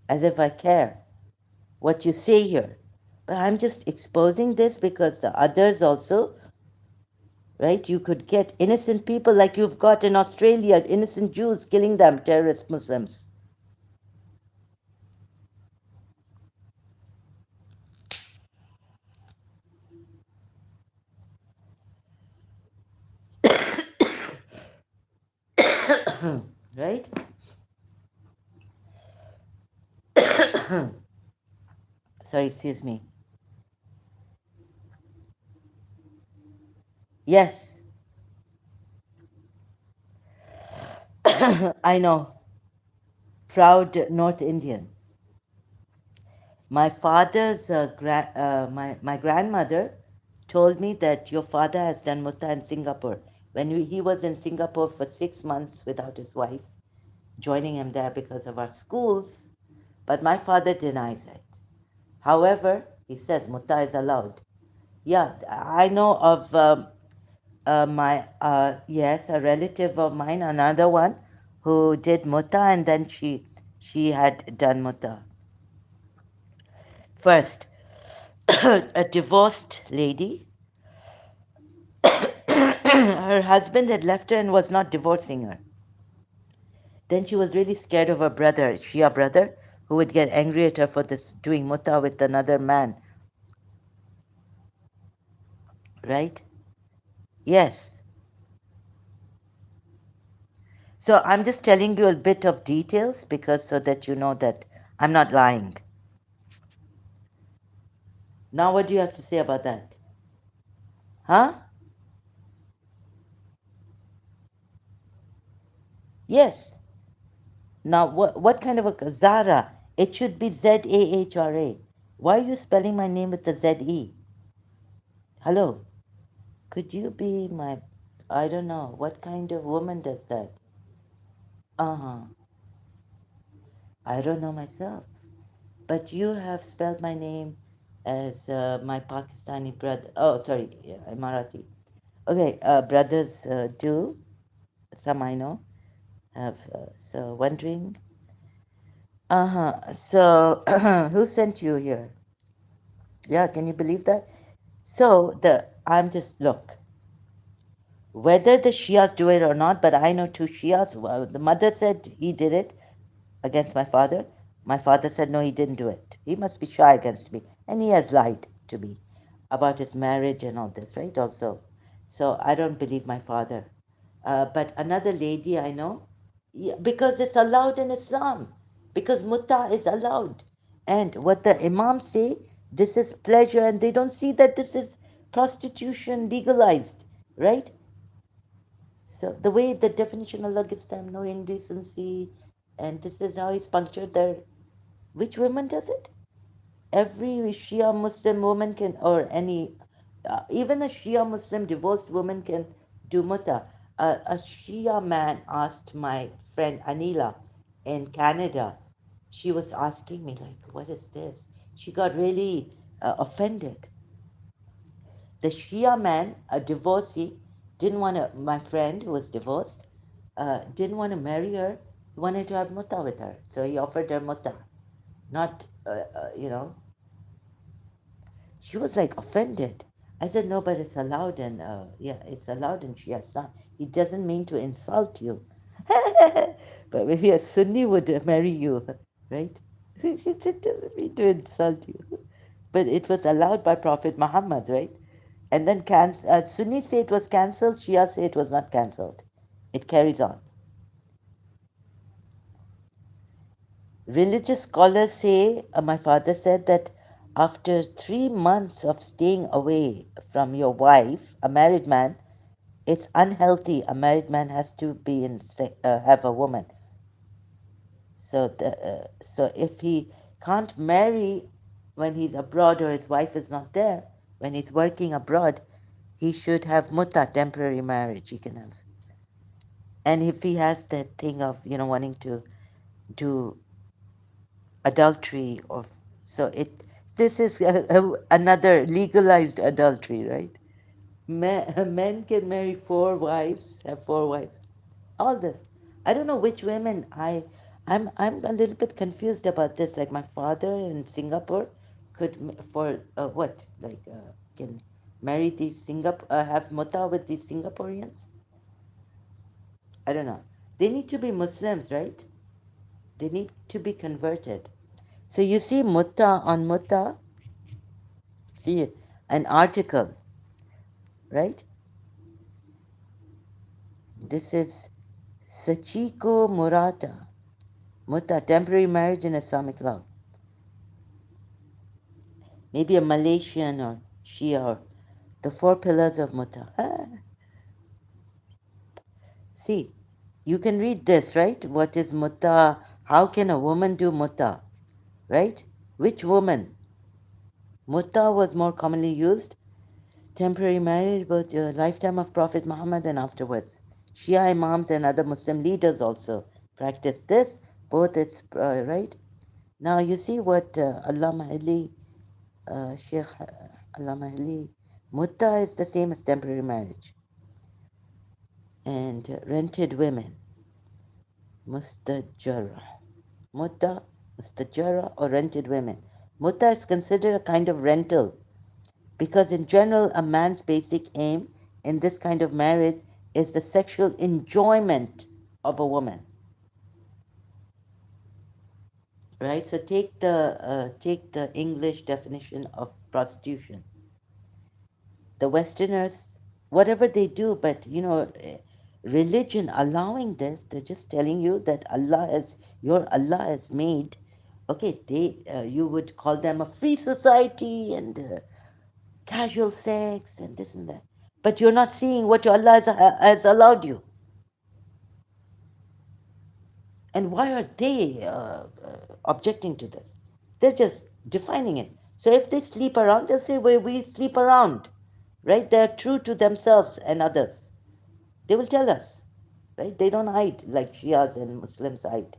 as if I care what you say here. But I'm just exposing this because the others also, right? You could get innocent people like you've got in Australia, innocent Jews killing them, terrorist Muslims. Right? Sorry, excuse me. Yes, I know. Proud North Indian. My father's my grandmother told me that your father has done mutta in Singapore. When he was in Singapore for 6 months without his wife, joining him there because of our schools, but my father denies it. However, he says mutta is allowed. Yeah, I know of my yes, a relative of mine, another one, who did mutta and then she had done mutta. First, a divorced lady. Her husband had left her and was not divorcing her. Then she was really scared of her brother, Shia brother, who would get angry at her for this doing mutta with another man. Right? Yes. So I'm just telling you a bit of details because so that you know that I'm not lying. Now what do you have to say about that? Huh? Yes. Now what kind of a Zahra? It should be Zahra. Why are you spelling my name with the Z-E? Hello? Could you be my, I don't know, what kind of woman does that? Uh-huh. I don't know myself. But you have spelled my name as my Pakistani brother. Oh, sorry, yeah, Emirati. Okay, brothers do. Some I know have. So wondering. Uh-huh. So who sent you here? Yeah, can you believe that? So I'm just, look, whether the Shias do it or not, but I know two Shias. The mother said he did it against my father. My father said, no, he didn't do it. He must be shy against me. And he has lied to me about his marriage and all this, right? Also. So I don't believe my father. But another lady I know, yeah, because it's allowed in Islam, because mutta is allowed. And what the imams say, this is pleasure, and they don't see that this is prostitution legalized, right? So the way the definition Allah gives them, no indecency, and this is how He's punctured their. Which woman does it? Every Shia Muslim woman can, or any, even a Shia Muslim divorced woman can do muta. A Shia man asked my friend Anila in Canada. She was asking me like, "What is this?" She got really offended. The Shia man, a divorcee, didn't want to. My friend who was divorced didn't want to marry her. He wanted to have muta with her, so he offered her muta. Not, you know, she was like offended. I said, no, but it's allowed, and yeah, it's allowed in Shia Islam. He doesn't mean to insult you. But maybe a Sunni would marry you, right? It doesn't mean to insult you. But it was allowed by Prophet Muhammad, right? And then Sunni say it was cancelled, Shia say it was not cancelled. It carries on. Religious scholars say, my father said that after 3 months of staying away from your wife, a married man, it's unhealthy. A married man has to be have a woman. So if he can't marry when he's abroad or his wife is not there, when he's working abroad, he should have mutta, temporary marriage. He can have. And if he has that thing of wanting to do adultery, or so it this is another legalized adultery, right? Men can marry 4 wives, have 4 wives, all this. I don't know which women. I'm a little bit confused about this. Like my father in Singapore could for what, like can marry these have muta with these Singaporeans. I don't know. They need to be Muslims, right? They need to be converted. So you see mutta on mutta, see an article, right? This is Sachiko Murata. Mutta, temporary marriage in Islamic law. Maybe a Malaysian or Shia, or the 4 pillars of mutta. See, you can read this, right? What is mutta? How can a woman do mutta? Right? Which woman? Mutta was more commonly used. Temporary marriage, both the lifetime of Prophet Muhammad and afterwards. Shia Imams and other Muslim leaders also practice this. Both it's right. Now you see what Allama Ali, Sheikh Allama Ali, mutta is the same as temporary marriage. And rented women, mustajara. Mutta, mustajara, or rented women. Mutta is considered a kind of rental because, in general, a man's basic aim in this kind of marriage is the sexual enjoyment of a woman. Right? So take the English definition of prostitution. The Westerners, whatever they do, but religion allowing this, they're just telling you that your Allah has made. Okay, you would call them a free society and casual sex and this and that, but you're not seeing what your Allah has allowed you. And why are they objecting to this? They're just defining it. So if they sleep around, they'll say, well, we sleep around, right? They're true to themselves and others. They will tell us, right? They don't hide like Shias and Muslims hide.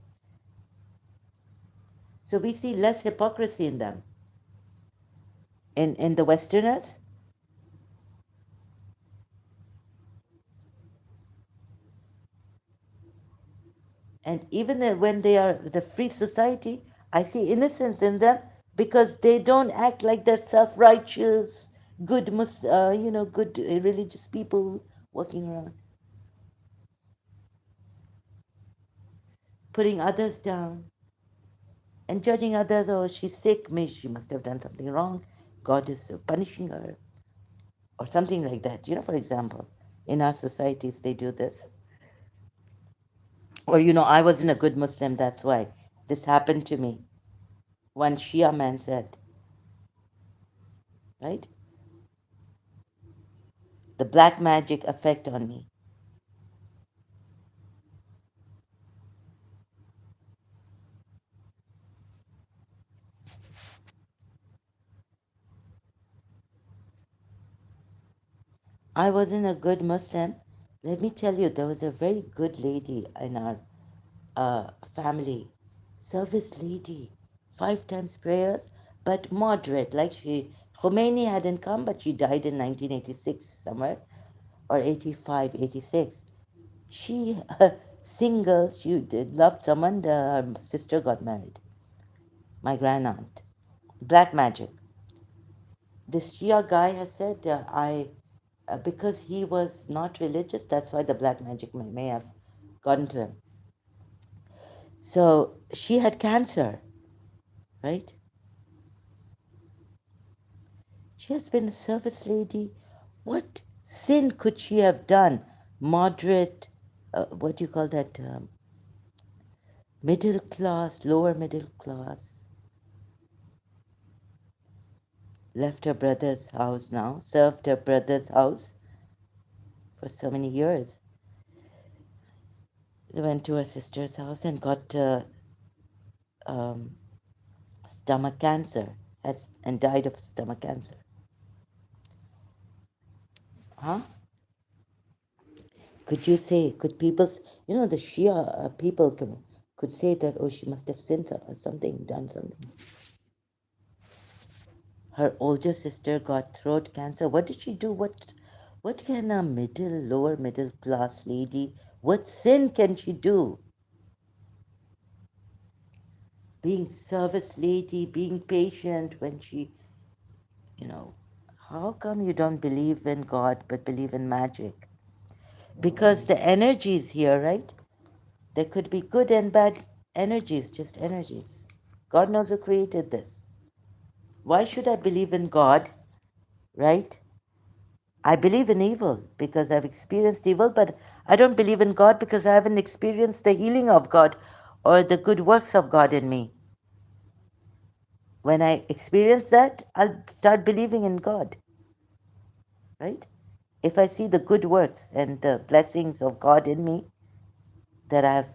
So we see less hypocrisy in them. In the Westerners, and even when they are the free society, I see innocence in them because they don't act like they're self-righteous, good, good religious people walking around, putting others down. and judging others. Oh, she's sick, maybe she must have done something wrong, God is punishing her, or something like that. For example, in our societies they do this. Or, I wasn't a good Muslim, that's why this happened to me. One Shia man said, right? The black magic effect on me. I wasn't a good Muslim. Let me tell you, there was a very good lady in our family, service lady, 5 times prayers, but moderate. Like Khomeini hadn't come, but she died in 1986 somewhere, or 85, 86. She, single, she loved someone, her sister got married, my grandaunt. Black magic. This Shia guy has said, because he was not religious, that's why the black magic may have gotten to him. So she had cancer, right? She has been a service lady. What sin could she have done? Moderate, what do you call that? Middle class, lower middle class. Left her brother's house now, served her brother's house for so many years. Went to her sister's house and got um, stomach cancer, and died of stomach cancer. Huh? Could people, the Shia people could say that, oh, she must have sinned something, done something. Her older sister got throat cancer. What did she do? What can a lower middle class lady, what sin can she do? Being service lady, being patient when she, you know, how come you don't believe in God but believe in magic? Because the energy is here, right? There could be good and bad energies, just energies. God knows who created this. Why should I believe in God, right? I believe in evil because I've experienced evil, but I don't believe in God because I haven't experienced the healing of God or the good works of God in me. When I experience that, I'll start believing in God, right? If I see the good works and the blessings of God in me that I have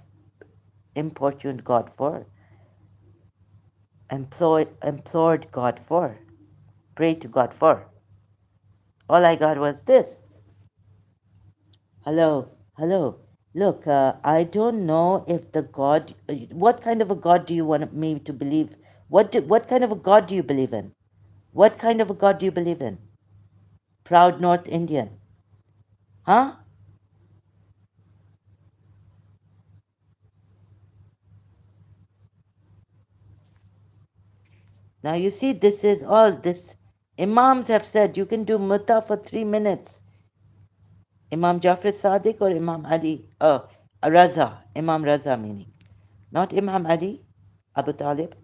importuned God for, implored God for, prayed to God for, all I got was this. Hello, hello. Look, I don't know if the God, what kind of a God do you want me to believe? What kind of a God do you believe in? What kind of a God do you believe in? Proud North Indian. Huh? Now you see, this is all this. Imams have said you can do mutta for 3 minutes. Imam Jafar Sadiq or Imam Ali? Oh, Raza. Imam Raza meaning. Not Imam Ali, Abu Talib.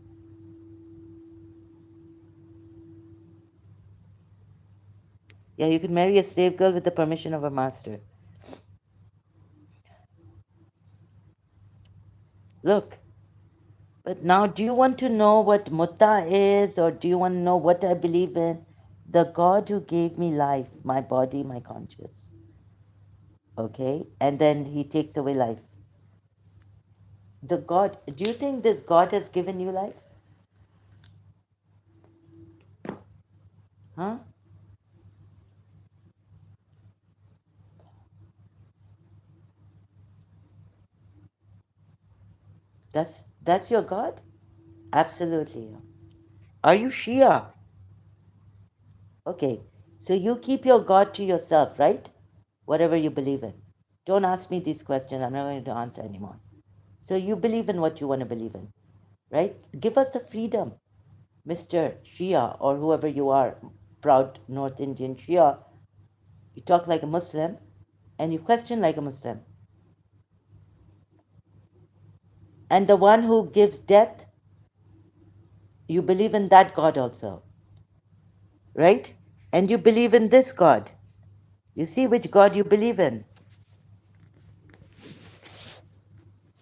Yeah, you can marry a slave girl with the permission of a master. Look, but now do you want to know what mutta is, or do you want to know what I believe in? The God who gave me life, my body, my conscience. Okay? And then he takes away life. The God, do you think this God has given you life? Huh? That's your God? Absolutely. Are you Shia? Okay. So you keep your God to yourself, right? Whatever you believe in. Don't ask me these questions. I'm not going to answer anymore. So you believe in what you want to believe in, right? Give us the freedom, Mr. Shia, or whoever you are, proud North Indian Shia. You talk like a Muslim and you question like a Muslim. And the one who gives death, You believe in that God also, right? And you believe in this God. You see which God you believe in.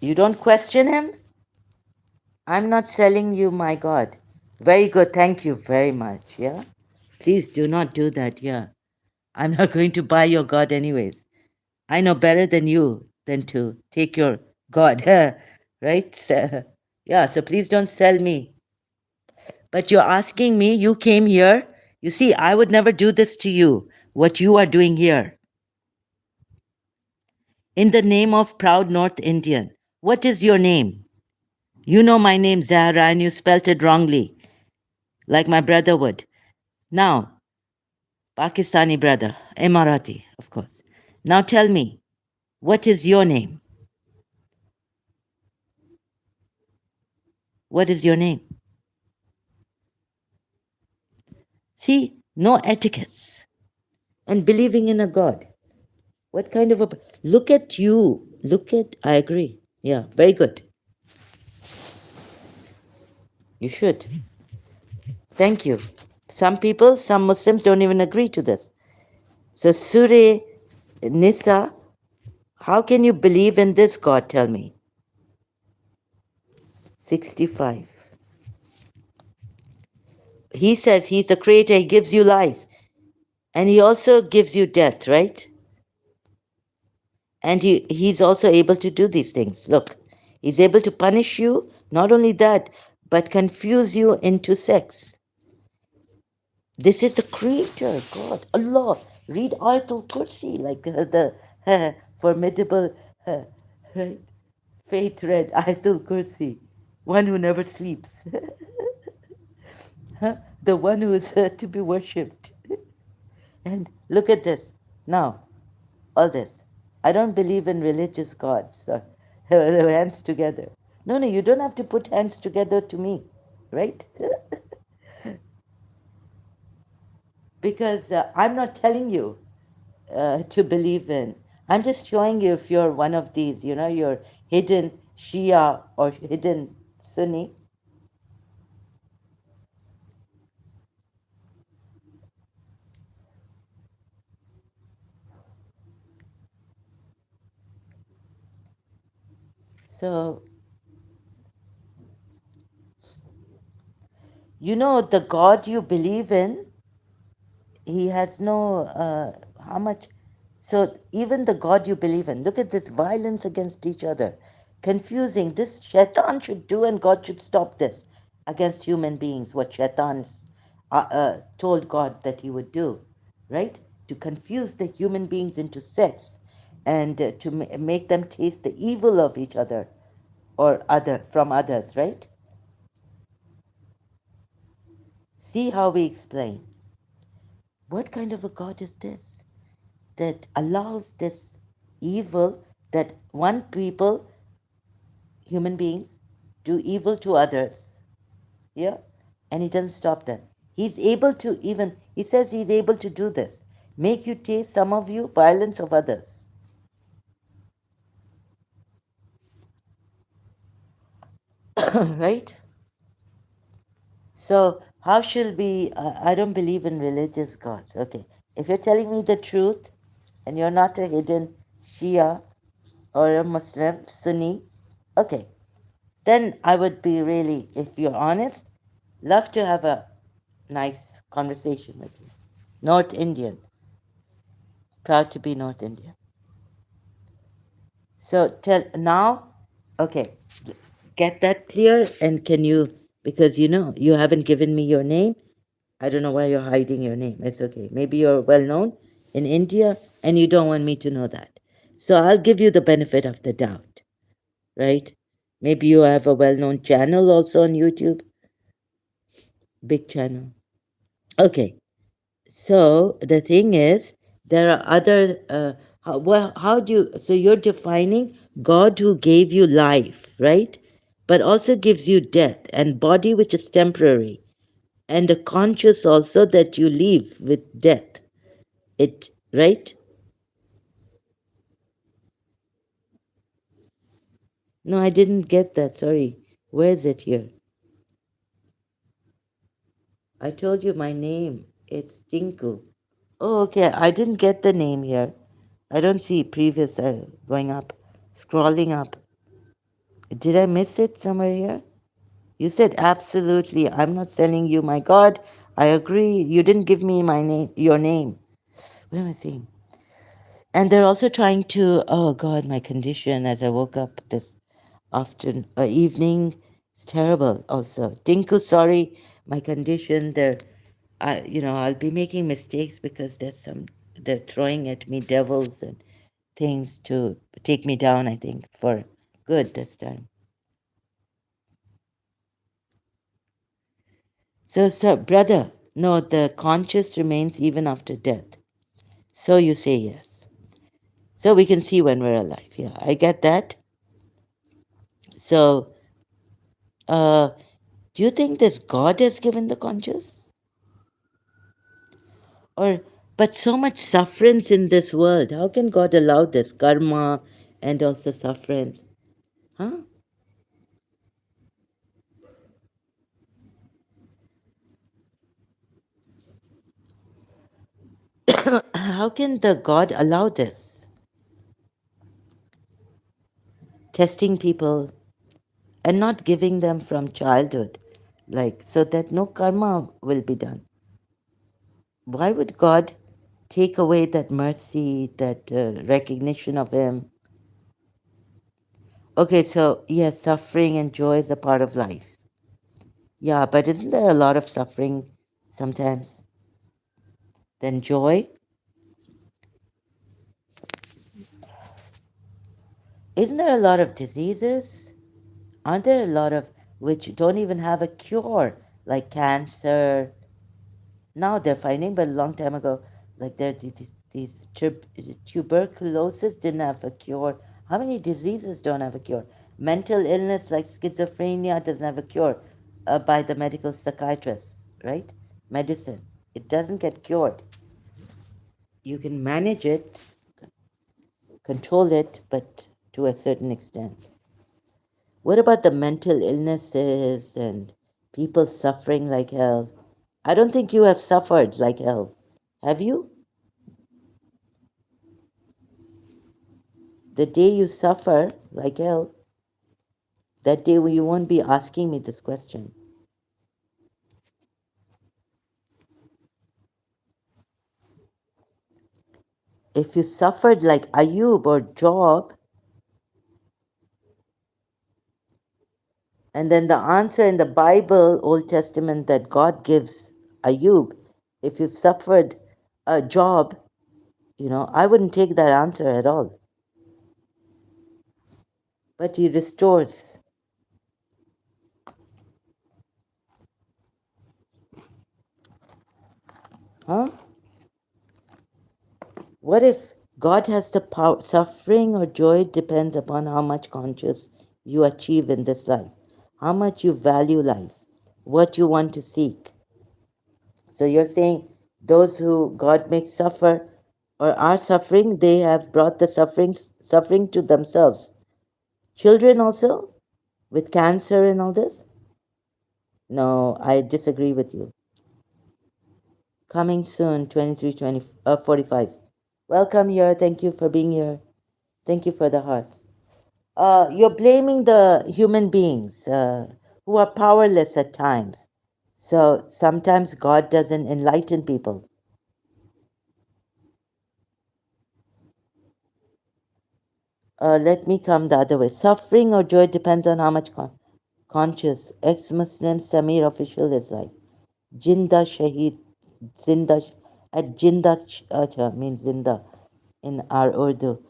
You don't question him? I'm not selling you my God. Very good. Thank you very much. Yeah? Please do not do that. Yeah. I'm not going to buy your God anyways. I know better than you than to take your God. Right? Yeah. So please don't sell me. But you're asking me, you came here. You see, I would never do this to you, what you are doing here. In the name of proud North Indian. What is your name? You know my name, Zahra, and you spelt it wrongly, like my brother would. Now, Pakistani brother, Emirati, of course. Now tell me, what is your name? What is your name? See, no etiquettes. And believing in a God. What kind of a. Look at you. Look at. I agree. Yeah, very good. You should. Thank you. Some people, some Muslims don't even agree to this. So, Surah Nisa, how can you believe in this God? Tell me. 65. He says he's the creator, he gives you life, and he also gives you death, right? And he's also able to do these things. Look, he's able to punish you, not only that, but confuse you into sex. This is the creator, God, Allah. Read Ayatul Kursi, like the formidable, right? Faith read Ayatul Kursi, one who never sleeps, the one who is to be worshipped. And look at this. Now, all this. I don't believe in religious gods or hands together. No, no, you don't have to put hands together to me, right? Because I'm not telling you to believe in. I'm just showing you if you're one of these, you're hidden Shia or hidden Sunni. So, the God you believe in, he has no, how much? So, even the God you believe in, look at this violence against each other. Confusing. This shaitan should do, and God should stop this against human beings, what shaitan told God that he would do, right? To confuse the human beings into sex and to make them taste the evil of each other or other from others, right? See how we explain. What kind of a God is this that allows this evil that one people, human beings, do evil to others? Yeah? And he doesn't stop them. He's able to even, he says he's able to do this. Make you taste, some of you, violence of others. Right? So, how should we? I don't believe in religious gods. Okay. If you're telling me the truth and you're not a hidden Shia or a Muslim, Sunni, okay, then I would be really, if you're honest, love to have a nice conversation with you. North Indian, proud to be North Indian. So tell now, okay, get that clear, and can you, because you haven't given me your name. I don't know why you're hiding your name. It's okay. Maybe you're well known in India and you don't want me to know that. So I'll give you the benefit of the doubt, right? Maybe you have a well known channel also on YouTube, big channel. Okay. So the thing is, there are other. How do you? So you're defining God who gave you life, right? But also gives you death and body which is temporary, and a conscious also that you leave with death. It right? No, I didn't get that. Sorry. Where is it here? I told you my name. It's Tinku. Oh, okay. I didn't get the name here. I don't see previous going up, scrolling up. Did I miss it somewhere here? You said absolutely. I'm not telling you. My God, I agree. You didn't give me my name, your name. What am I saying? And they're also trying to. Oh God, my condition as I woke up this afternoon, evening, it's terrible. Also, Tinku, sorry, my condition. I'll be making mistakes because they're throwing at me devils and things to take me down. I think for good this time. So, brother, no, the conscious remains even after death. So you say yes. So we can see when we're alive. Yeah, I get that. So, uh, do you think this God has given the conscious? Or, but so much sufferance in this world. How can God allow this karma and also sufferance? Huh? How can the God allow this? Testing people and not giving them from childhood, like so that no karma will be done. Why would God take away that mercy, that recognition of Him? Okay, so yes, suffering and joy is a part of life. Yeah, but isn't there a lot of suffering sometimes? Then joy? Isn't there a lot of diseases? Aren't there a lot of which don't even have a cure, like cancer? Now they're finding, but a long time ago, like there tuberculosis didn't have a cure. How many diseases don't have a cure? Mental illness like schizophrenia doesn't have a cure by the medical psychiatrists, right? Medicine. It doesn't get cured. You can manage it, control it, but to a certain extent. What about the mental illnesses and people suffering like hell? I don't think you have suffered like hell. Have you? The day you suffer like hell, that day you won't be asking me this question. If you suffered like Ayub or Job, and then the answer in the Bible, Old Testament, that God gives Ayub, if you've suffered a Job, I wouldn't take that answer at all. But He restores. Huh? What if God has the power? Suffering or joy depends upon how much conscious you achieve in this life, how much you value life, what you want to seek. So you're saying those who God makes suffer or are suffering, they have brought the suffering to themselves. Children also with cancer and all this? No, I disagree with you. Coming soon, 45. Welcome here. Thank you for being here. Thank you for the hearts. You're blaming the human beings who are powerless at times. So sometimes God doesn't enlighten people. Let me come the other way. Suffering or joy depends on how much conscious. Ex-Muslim Samir official is like Jinda Shaheed. Zinda at Jinda means Zinda in our Urdu.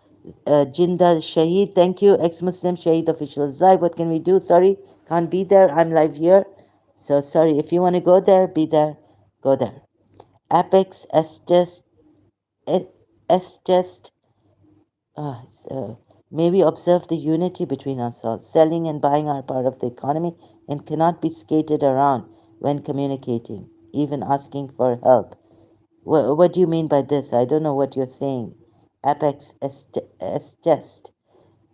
Jinda Shaheed, thank you. Ex-Muslim Shaheed official is live. What can we do? Sorry, can't be there. I'm live here. So sorry. If you want to go there, be there. Go there. Apex S test maybe observe the unity between us all. Selling and buying are part of the economy and cannot be skated around when communicating, even asking for help. What do you mean by this? I don't know what you're saying. Apex test.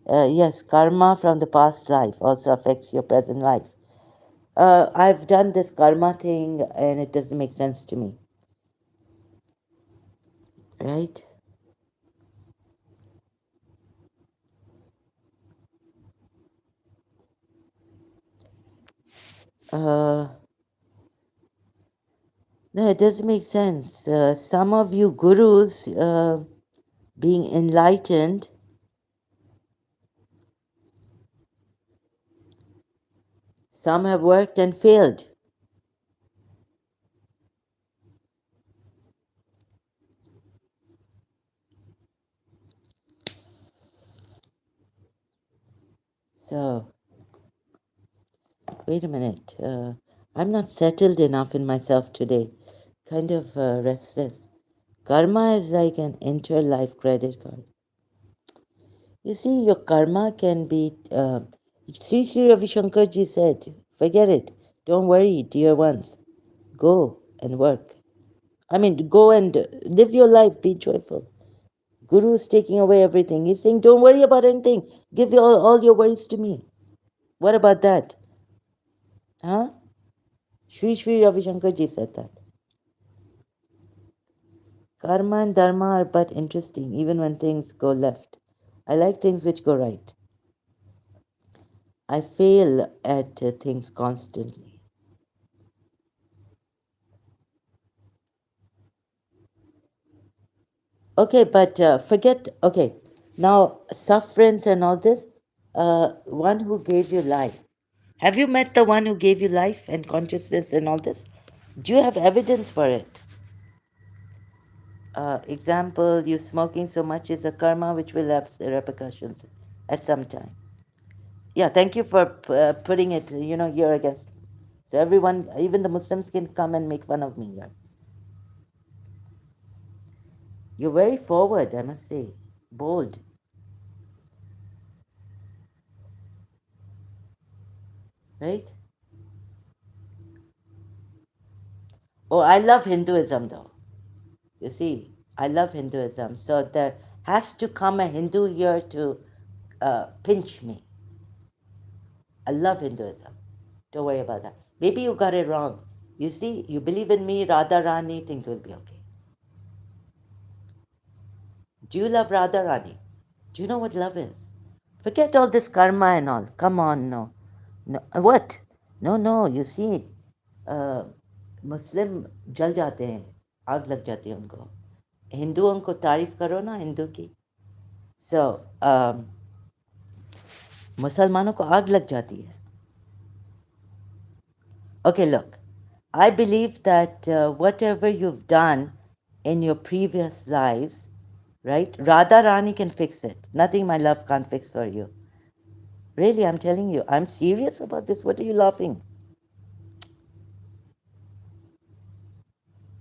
Yes, karma from the past life also affects your present life. I've done this karma thing and it doesn't make sense to me, right? Uh, no, it doesn't make sense. Some of you gurus being enlightened, some have worked and failed. So, wait a minute. I'm not settled enough in myself today. Kind of restless. Karma is like an inter-life credit card. You see, your karma can be. Sri Ravi Shankarji said, forget it. Don't worry, dear ones. Go and work. I mean, go and live your life. Be joyful. Guru is taking away everything. He's saying, don't worry about anything. Give all your worries to me. What about that? Huh? Sri Ravi Shankarji said that. Karma and dharma are but interesting, even when things go left. I like things which go right. I fail at things constantly. Okay, but forget. Okay, now sufferance and all this. One who gave you life. Have you met the one who gave you life and consciousness and all this? Do you have evidence for it? Example, you smoking so much is a karma which will have repercussions at some time. Yeah, thank you for putting it, here against. So everyone, even the Muslims can come and make fun of me here. You're very forward, I must say. Bold, right? Oh, I love Hinduism though. You see, I love Hinduism. So there has to come a Hindu here to pinch me. I love Hinduism. Don't worry about that. Maybe you got it wrong. You see, you believe in me, Radha Rani, things will be okay. Do you love Radha Rani? Do you know what love is? Forget all this karma and all. Come on, no. No, what? No, no, you see, मुस्लिम जल जाते हैं, आग लग जाती है उनको. हिंदुओं को तारीफ करो ना हिंदू की. So, मुसलमानों को आग लग जाती है. Okay, look, I believe that whatever you've done in your previous lives, right? Radha Rani can fix it. Nothing my love can't fix for you. Really, I'm telling you, I'm serious about this. What are you laughing?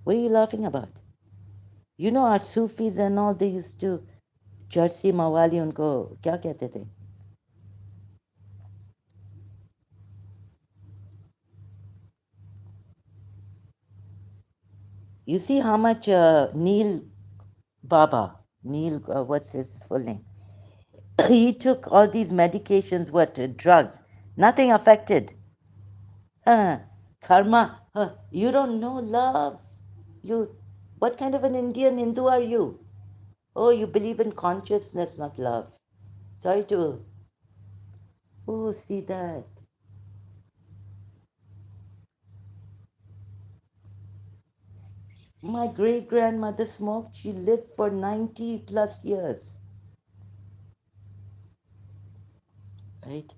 What are you laughing about? You know our Sufis and all, they used to चरसी मवाली उनको क्या कहते थे? You see how much Neil Baba, Neil, what's his full name? He took all these medications, drugs. Nothing affected. Karma, you don't know love. You, what kind of an Indian Hindu are you? Oh, you believe in consciousness, not love. Sorry to. Oh, see that. My great grandmother smoked. She lived for 90 plus years. Right?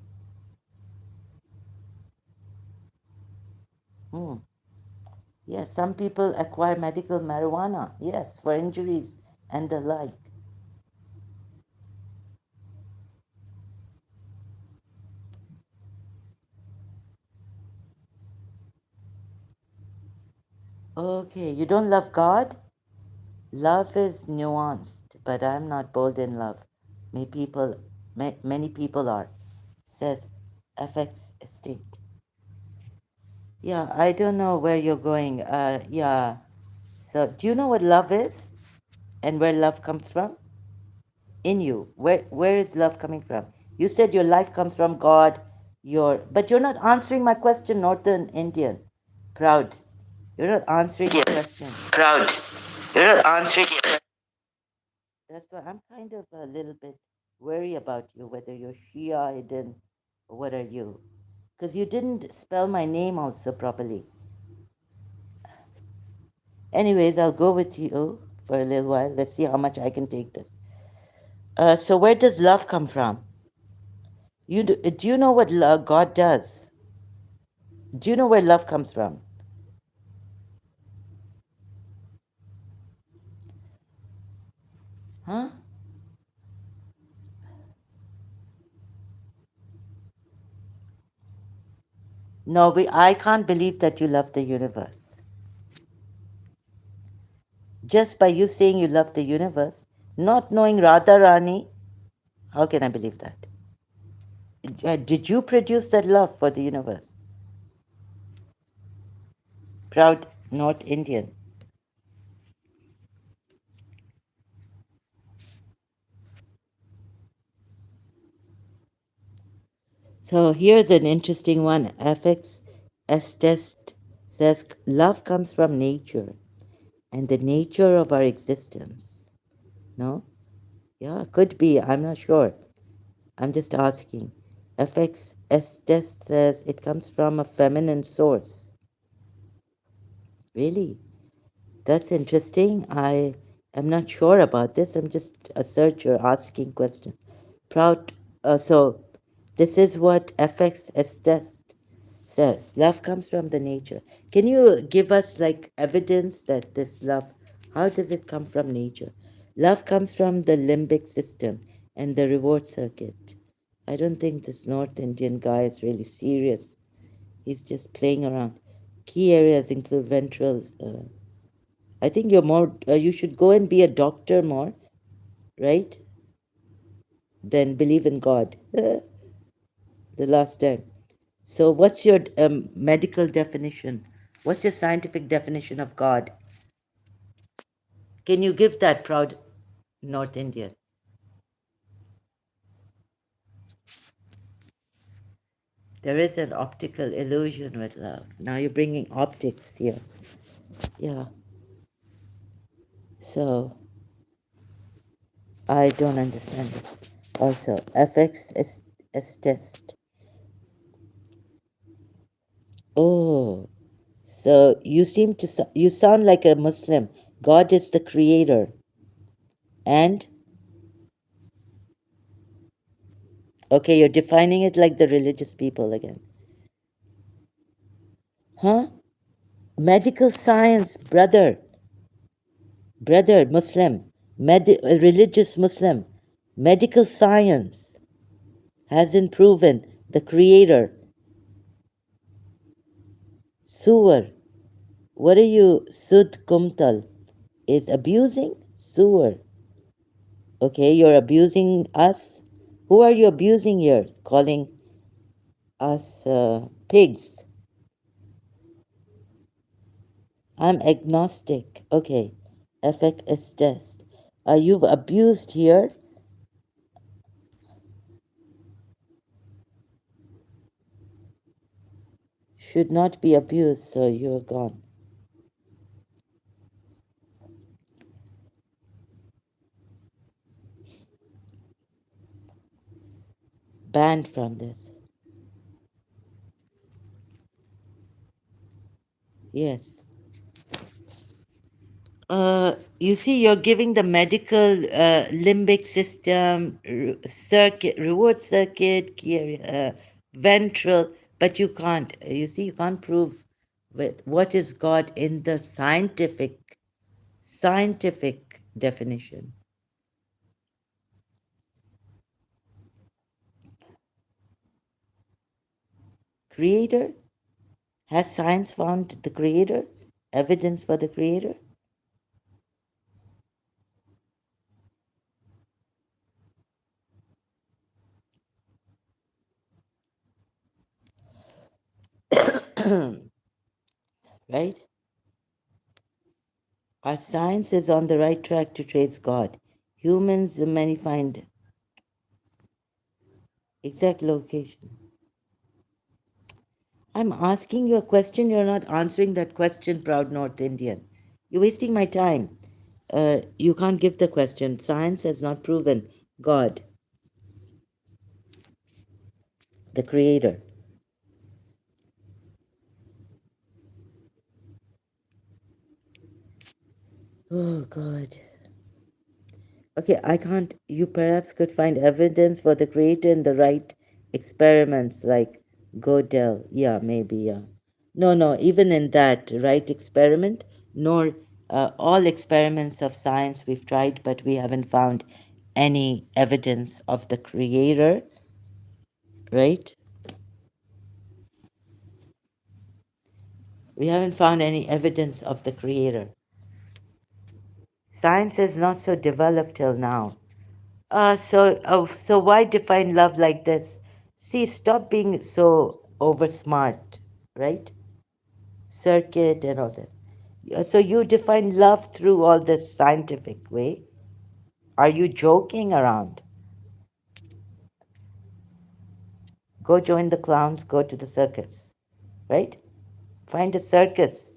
Hmm. Yes, some people acquire medical marijuana. Yes, for injuries and the like. Okay, you don't love God? Love is nuanced, but I'm not bold in love. Many people are, says FX Estate. Yeah, I don't know where you're going. Yeah. So, do you know what love is and where love comes from? In you. Where is love coming from? You said your life comes from God. but you're not answering my question, Northern Indian. Proud. You're not answering the question. Proud. You're not answering the question. That's why I'm kind of a little bit worried about you, whether you're Shia, hidden, or what are you? Because you didn't spell my name also properly. Anyways, I'll go with you for a little while. Let's see how much I can take this. So where does love come from? Do you know what God does? Do you know where love comes from? Huh? No, I can't believe that you love the universe. Just by you saying you love the universe, not knowing Radharani, how can I believe that? Did you produce that love for the universe? Proud North Indian. So here's an interesting one. FX Estest says love comes from nature and the nature of our existence. No? Yeah, could be. I'm not sure. I'm just asking. FX Estest says it comes from a feminine source. Really? That's interesting. I am not sure about this. I'm just a searcher asking questions. Proud. So this is what FX test says. Love comes from the nature. Can you give us like evidence that this love, how does it come from nature? Love comes from the limbic system and the reward circuit. I don't think this North Indian guy is really serious. He's just playing around. Key areas include ventral. I think you're more. You should go and be a doctor more, right? Than believe in God. The last time. So, what's your medical definition? What's your scientific definition of God? Can you give that, proud North Indian? There is an optical illusion with love. Now you're bringing optics here. Yeah. So, I don't understand this. Also, FX is test. Oh, so you seem to you sound like a Muslim. God is the creator, and okay, you're defining it like the religious people again, huh? Medical science, brother, Muslim, religious Muslim, medical science hasn't proven the creator. Sewer, what are you? Sud Kumtal is abusing sewer. Okay, you're abusing us. Who are you abusing here? Calling us pigs. I'm agnostic. Okay. Effect is test. You've abused here. Should not be abused, so you're gone. Banned from this. Yes. You see, you're giving the medical limbic system, circuit, reward circuit, ventral, but you can't. You see, you can't prove what is God in the scientific definition. Creator? Has science found the creator? Evidence for the creator? Right? Our science is on the right track to trace God. Humans, many find exact location. I'm asking you a question. You're not answering that question, proud North Indian. You're wasting my time. You can't give the question. Science has not proven God, the creator. Oh, God. Okay, I can't. You perhaps could find evidence for the creator in the right experiments, like Godel. Yeah, maybe, yeah. No, no, even in that right experiment, nor all experiments of science we've tried, but we haven't found any evidence of the creator, right? We haven't found any evidence of the creator. Science is not so developed till now. So why define love like this? See, stop being so over smart, right? Circuit and all that. So you define love through all this scientific way. Are you joking around? Go join the clowns, go to the circus, right? Find a circus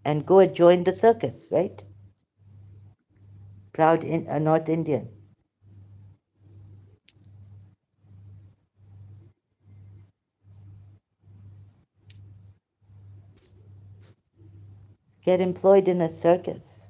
and go and join the circus, right? Proud in North Indian. Get employed in a circus.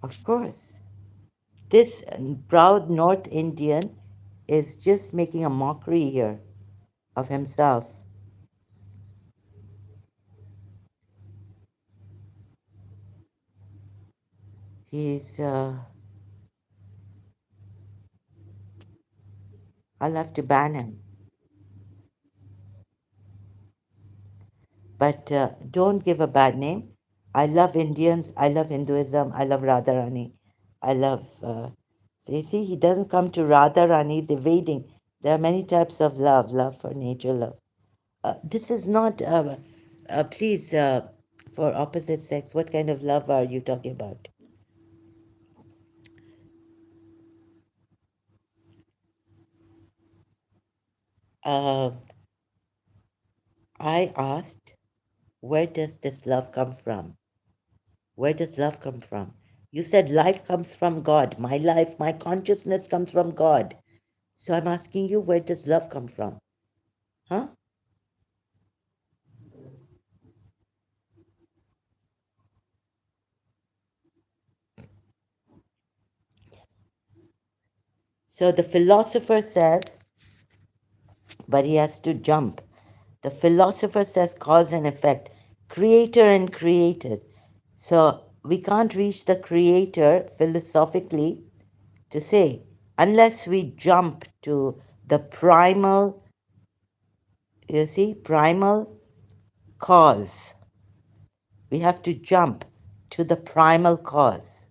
Of course. This proud North Indian is just making a mockery here of himself. He's, I'll have to ban him. But don't give a bad name. I love Indians. I love Hinduism. I love Radharani. I love. So you see, he doesn't come to Radharani. He's evading. There are many types of love. Love for nature. Love. This is not. Please, for opposite sex, what kind of love are you talking about? Uh, I asked, where does this love come from? Where does love come from? You said life comes from God. My life, my consciousness comes from God. So I'm asking you, where does love come from? Huh? So the philosopher says, but he has to jump. The philosopher says cause and effect, creator and created. So we can't reach the creator philosophically to say, unless we jump to the primal, you see, primal cause. We have to jump to the primal cause.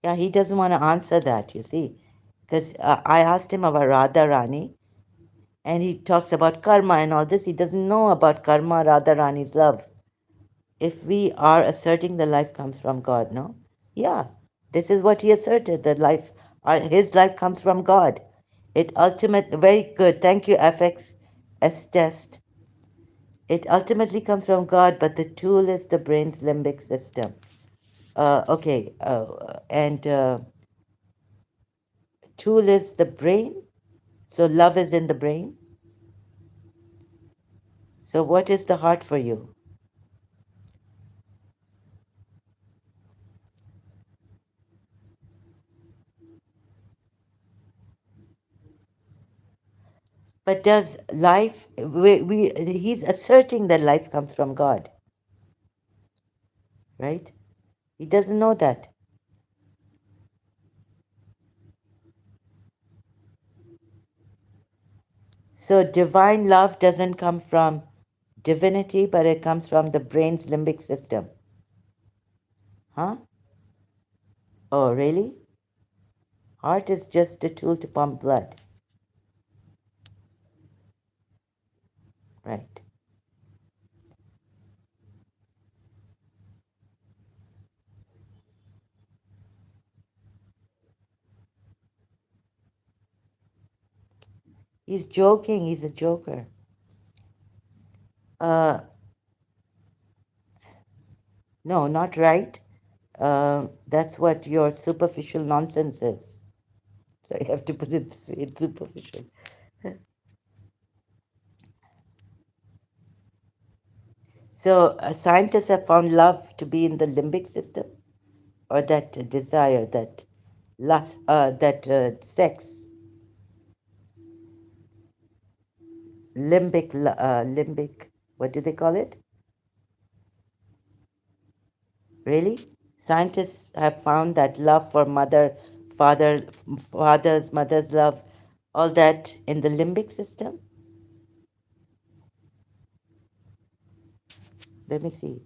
Yeah, he doesn't want to answer that, you see. Because I asked him about Radharani, and he talks about karma and all this. He doesn't know about karma, Radharani's love. If we are asserting the life comes from God, no? Yeah, this is what he asserted, that life, his life comes from God. It ultimate, very good. Thank you, FX S test. It ultimately comes from God, but the tool is the brain's limbic system. Okay, and tool is the brain. So love is in the brain. So what is the heart for you? But does life, he's asserting that life comes from God, right? He doesn't know that. So divine love doesn't come from divinity, but it comes from the brain's limbic system. Huh? Oh, really? Heart is just a tool to pump blood. Right. He's joking. He's a joker. Uh, no, not right. That's what your superficial nonsense is. So you have to put it this way, it's superficial. So scientists have found love to be in the limbic system, or that desire, that lust, that sex, limbic. What do they call it? Really? Scientists have found that love for mother's love, all that in the limbic system. Let me see.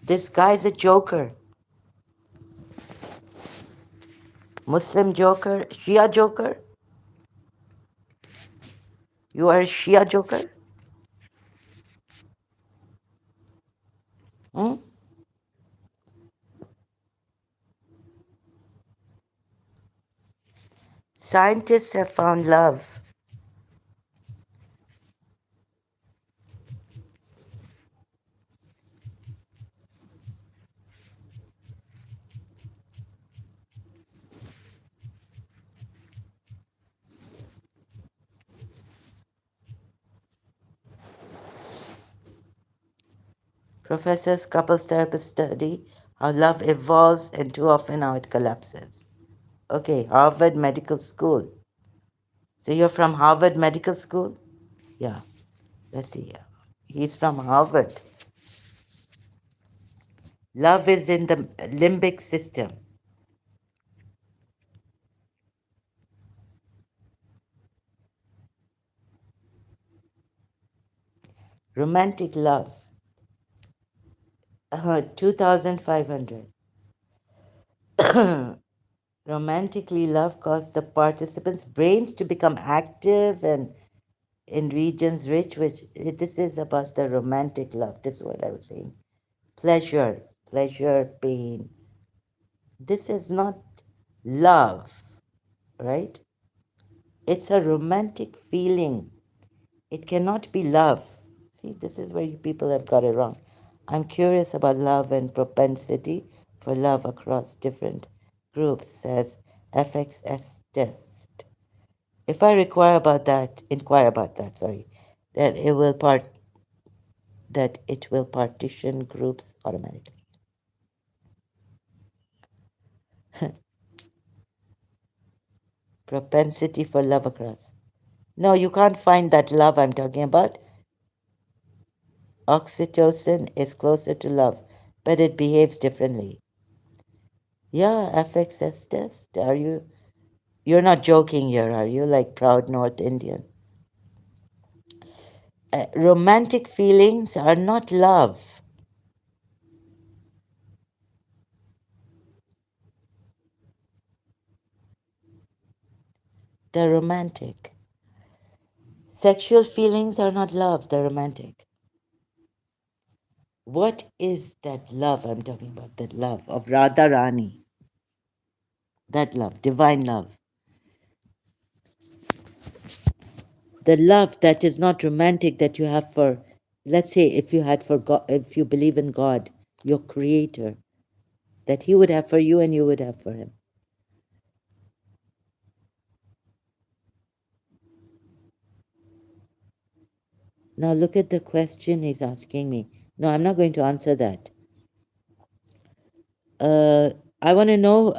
This guy's a joker. Muslim joker, Shia joker. You are a Shia joker? Hmm? Scientists have found love. Professors, couples therapists study how love evolves and too often how it collapses. Okay, Harvard Medical School. So you're from Harvard Medical School? Yeah, let's see. He's from Harvard. Love is in the limbic system. Romantic love. 2,500. Romantically, love caused the participants' brains to become active and in regions rich with. This is about the romantic love. This is what I was saying. Pleasure, pain. This is not love, right? It's a romantic feeling. It cannot be love. See, this is where you people have got it wrong. I'm curious about love and propensity for love across different groups, says FXS test. If I inquire about that, sorry, that it will partition groups automatically. Propensity for love across. No, you can't find that love I'm talking about. Oxytocin is closer to love, but it behaves differently. Yeah, FXS test. You're not joking here, are you? Like proud North Indian. Romantic feelings are not love. They're romantic. Sexual feelings are not love, they're romantic. What is that love I'm talking about? That love of Radharani. That love, divine love. The love that is not romantic that you have for, let's say, if you had for God, if you believe in God, your creator, that he would have for you and you would have for him. Now look at the question he's asking me. No, I'm not going to answer that. Uh, I want to know,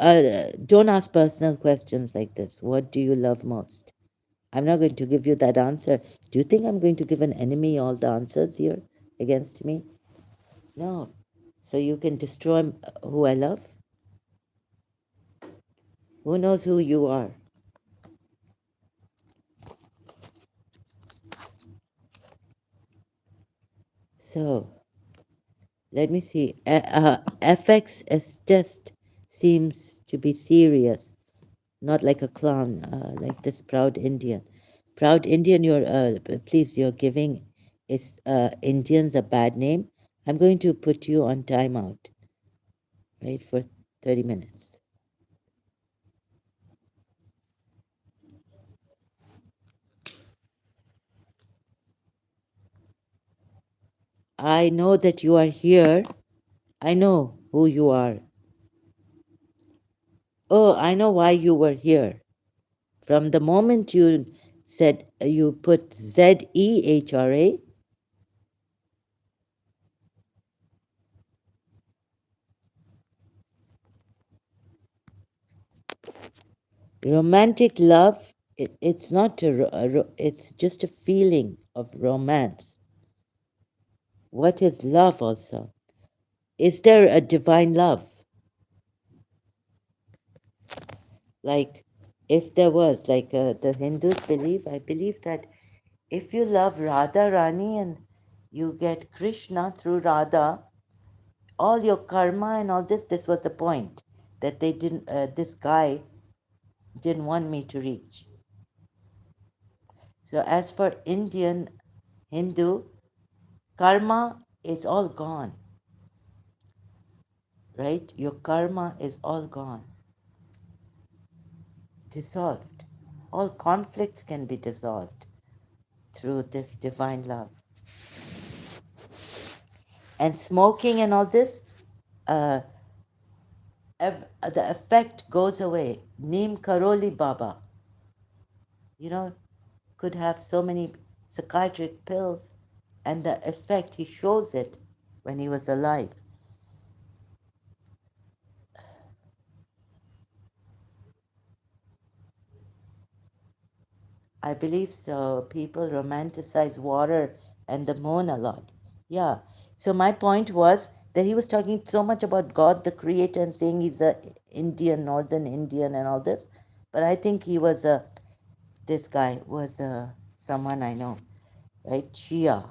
don't ask personal questions like this. What do you love most? I'm not going to give you that answer. Do you think I'm going to give an enemy all the answers here against me? No. So you can destroy who I love? Who knows who you are? So let me see. FX is just seems to be serious. not like a clown, like this proud Indian. Proud Indian, please, you're giving Indians a bad name. I'm going to put you on timeout, right, for 30 minutes. I know that you are here. I know who you are. Oh, I know why you were here. From the moment you said you put Zehra, romantic love, it's not it's just a feeling of romance. What is love also? Is there a divine love? Like, if there was, like the Hindus believe, I believe that if you love Radha Rani and you get Krishna through Radha, all your karma and all this was the point that they didn't, this guy didn't want me to reach. So, as for Indian Hindu, karma is all gone, right? Your karma is all gone, dissolved. All conflicts can be dissolved through this divine love. And smoking and all this, uh, the effect goes away. Neem Karoli Baba, you know, could have so many psychiatric pills, and the effect, he shows it when he was alive. I believe so. People romanticize water and the moon a lot. Yeah. So my point was that he was talking so much about God, the creator, and saying he's a Indian, Northern Indian, and all this. But I think he was this guy was someone I know, right? Shia.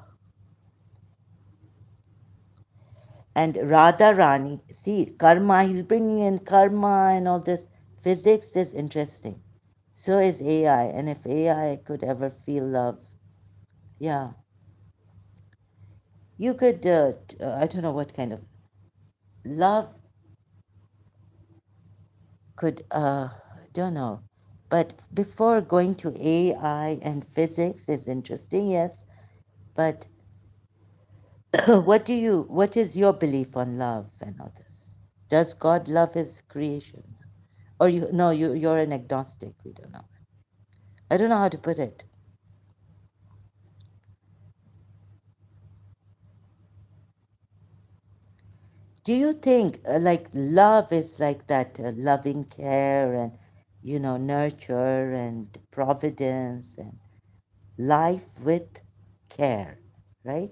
And Radha Rani, see, karma, he's bringing in karma and all this. Physics is interesting. So is AI. And if AI could ever feel love, yeah, you could, I don't know what kind of love could, don't know. But before going to AI and physics is interesting, yes. But what is your belief on love and all this? Does God love his creation? Or no, you're an agnostic. We don't know. I don't know how to put it. Do you think like love is like that loving care and nurture and providence and life with care, right?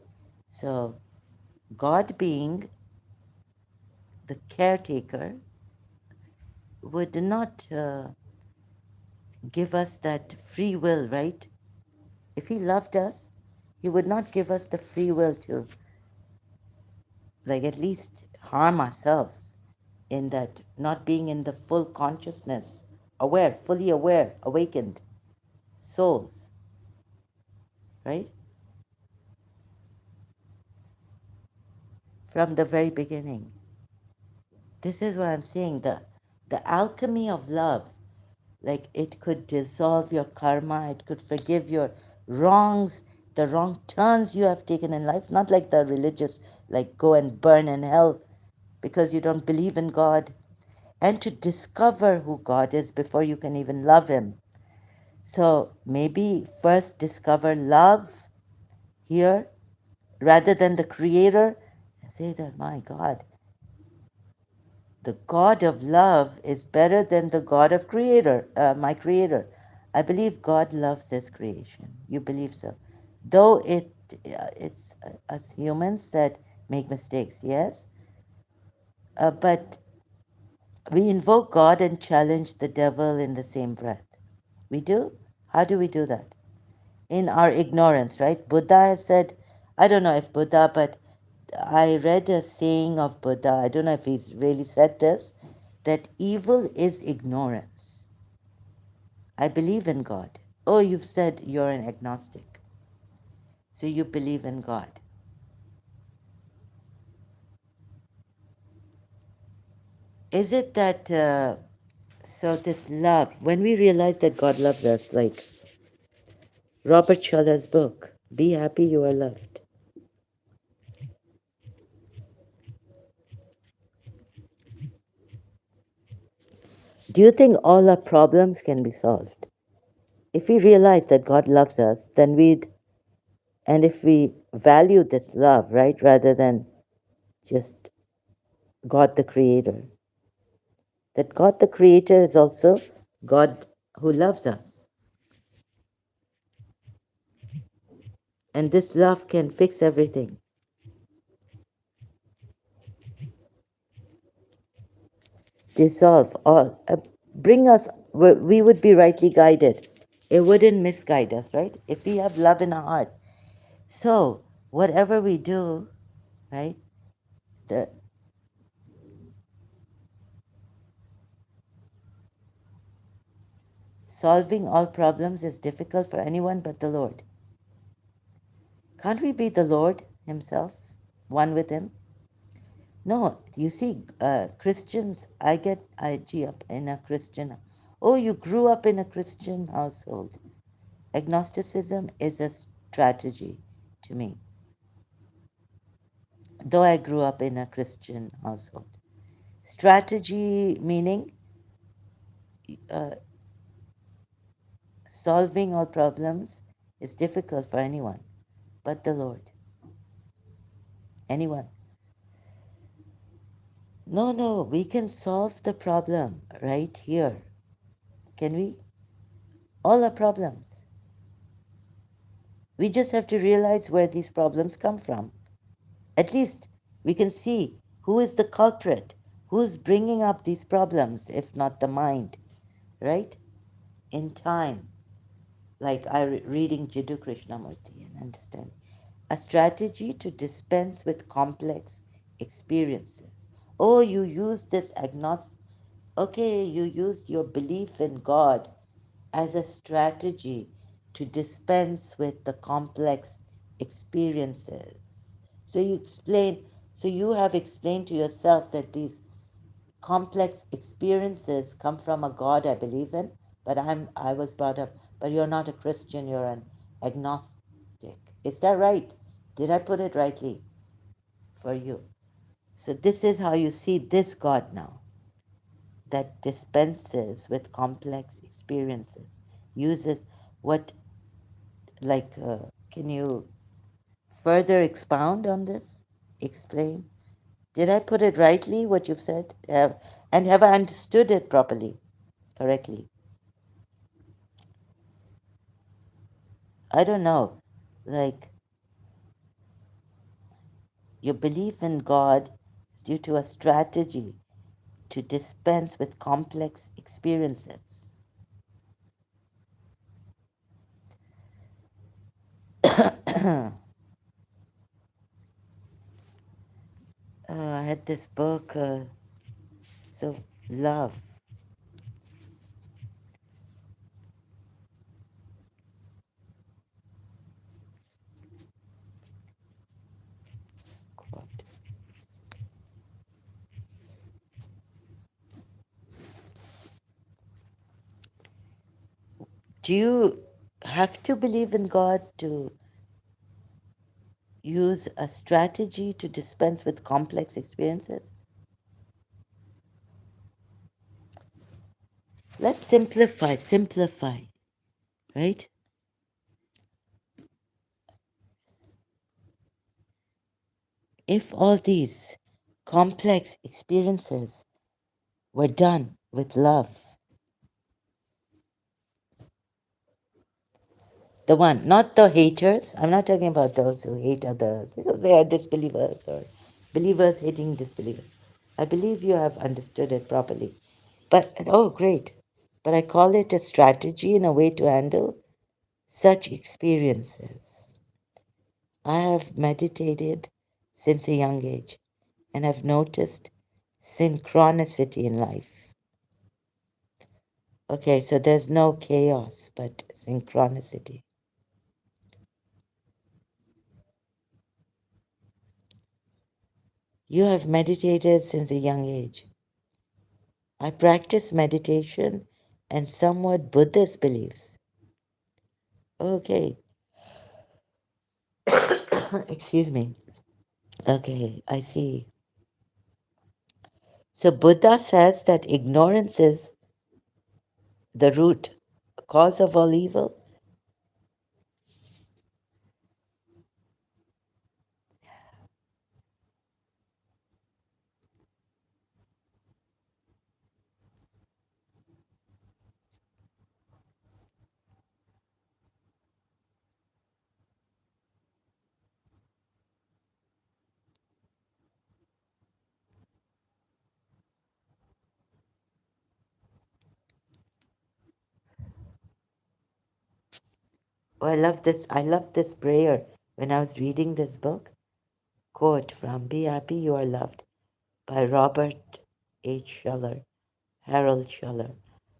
So God being the caretaker would not give us that free will, right? If he loved us, he would not give us the free will to like at least harm ourselves in that not being in the full consciousness, aware, fully aware, awakened souls, right? From the very beginning. This is what I'm saying. The alchemy of love, like it could dissolve your karma, it could forgive your wrongs, the wrong turns you have taken in life, not like the religious, like go and burn in hell because you don't believe in God, and to discover who God is before you can even love him. So maybe first discover love here rather than the creator and say that, my God, the God of love is better than the God of my creator. I believe God loves his creation. You believe so? Though it's us humans that make mistakes, yes? But we invoke God and challenge the devil in the same breath. We do? How do we do that? In our ignorance, right? Buddha has said, I don't know if Buddha, but I read a saying of Buddha, I don't know if he's really said this, that evil is ignorance. I believe in God. Oh, you've said you're an agnostic. So you believe in God. Is it that, so this love, when we realize that God loves us, like Robert Shuller's book, Be Happy You Are Loved. Do you think all our problems can be solved? If we realize that God loves us, then and if we value this love, right, rather than just God the Creator, that God the Creator is also God who loves us. And this love can fix everything. Dissolve all, bring us, we would be rightly guided. It wouldn't misguide us, right? If we have love in our heart. So, whatever we do, right, the solving all problems is difficult for anyone but the Lord. Can't we be the Lord Himself, one with Him? No, you see, Christians, I grew up in a Christian. Oh, you grew up in a Christian household. Agnosticism is a strategy to me, though I grew up in a Christian household. Strategy meaning uh, solving all problems is difficult for anyone but the Lord. Anyone. No, no, we can solve the problem right here. Can we? All our problems. We just have to realize where these problems come from. At least we can see who is the culprit, who's bringing up these problems, if not the mind, right? In time, like reading Jiddu Krishnamurti and understanding. A strategy to dispense with complex experiences. Oh, you use this agnostic. Okay, you used your belief in God as a strategy to dispense with the complex experiences. So you have explained to yourself that these complex experiences come from a God I believe in, but I was brought up, but you're not a Christian, you're an agnostic. Is that right? Did I put it rightly for you? So this is how you see this God now, that dispenses with complex experiences, uses what, like, can you further expound on this? Explain. Did I put it rightly, what you've said? And have I understood it properly, correctly? I don't know. Like, your belief in God is due to a strategy to dispense with complex experiences. I had this book, so love. Quote. Do you have to believe in God to use a strategy to dispense with complex experiences? Let's simplify, right? If all these complex experiences were done with love, the one, not the haters, I'm not talking about those who hate others because they are disbelievers or believers hating disbelievers. I believe you have understood it properly. But, oh, great. But I call it a strategy and a way to handle such experiences. I have meditated since a young age and have noticed synchronicity in life. Okay, so there's no chaos, but synchronicity. You have meditated since a young age. I practice meditation and somewhat Buddhist beliefs. Okay, excuse me. Okay, I see. So Buddha says that ignorance is the root cause of all evil. Oh, I love this. I love this prayer when I was reading this book. Quote from Be Happy You Are Loved by Robert H. Schuller, Harold Schuller.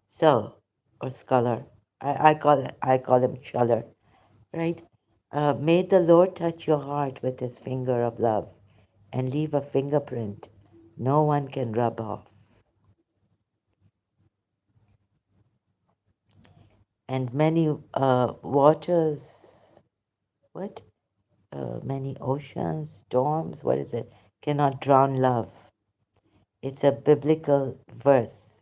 So, or Scholar. I call him Schuller, right? May the Lord touch your heart with his finger of love and leave a fingerprint no one can rub off. And many waters, what? Many oceans, storms, what is it? Cannot drown love. It's a biblical verse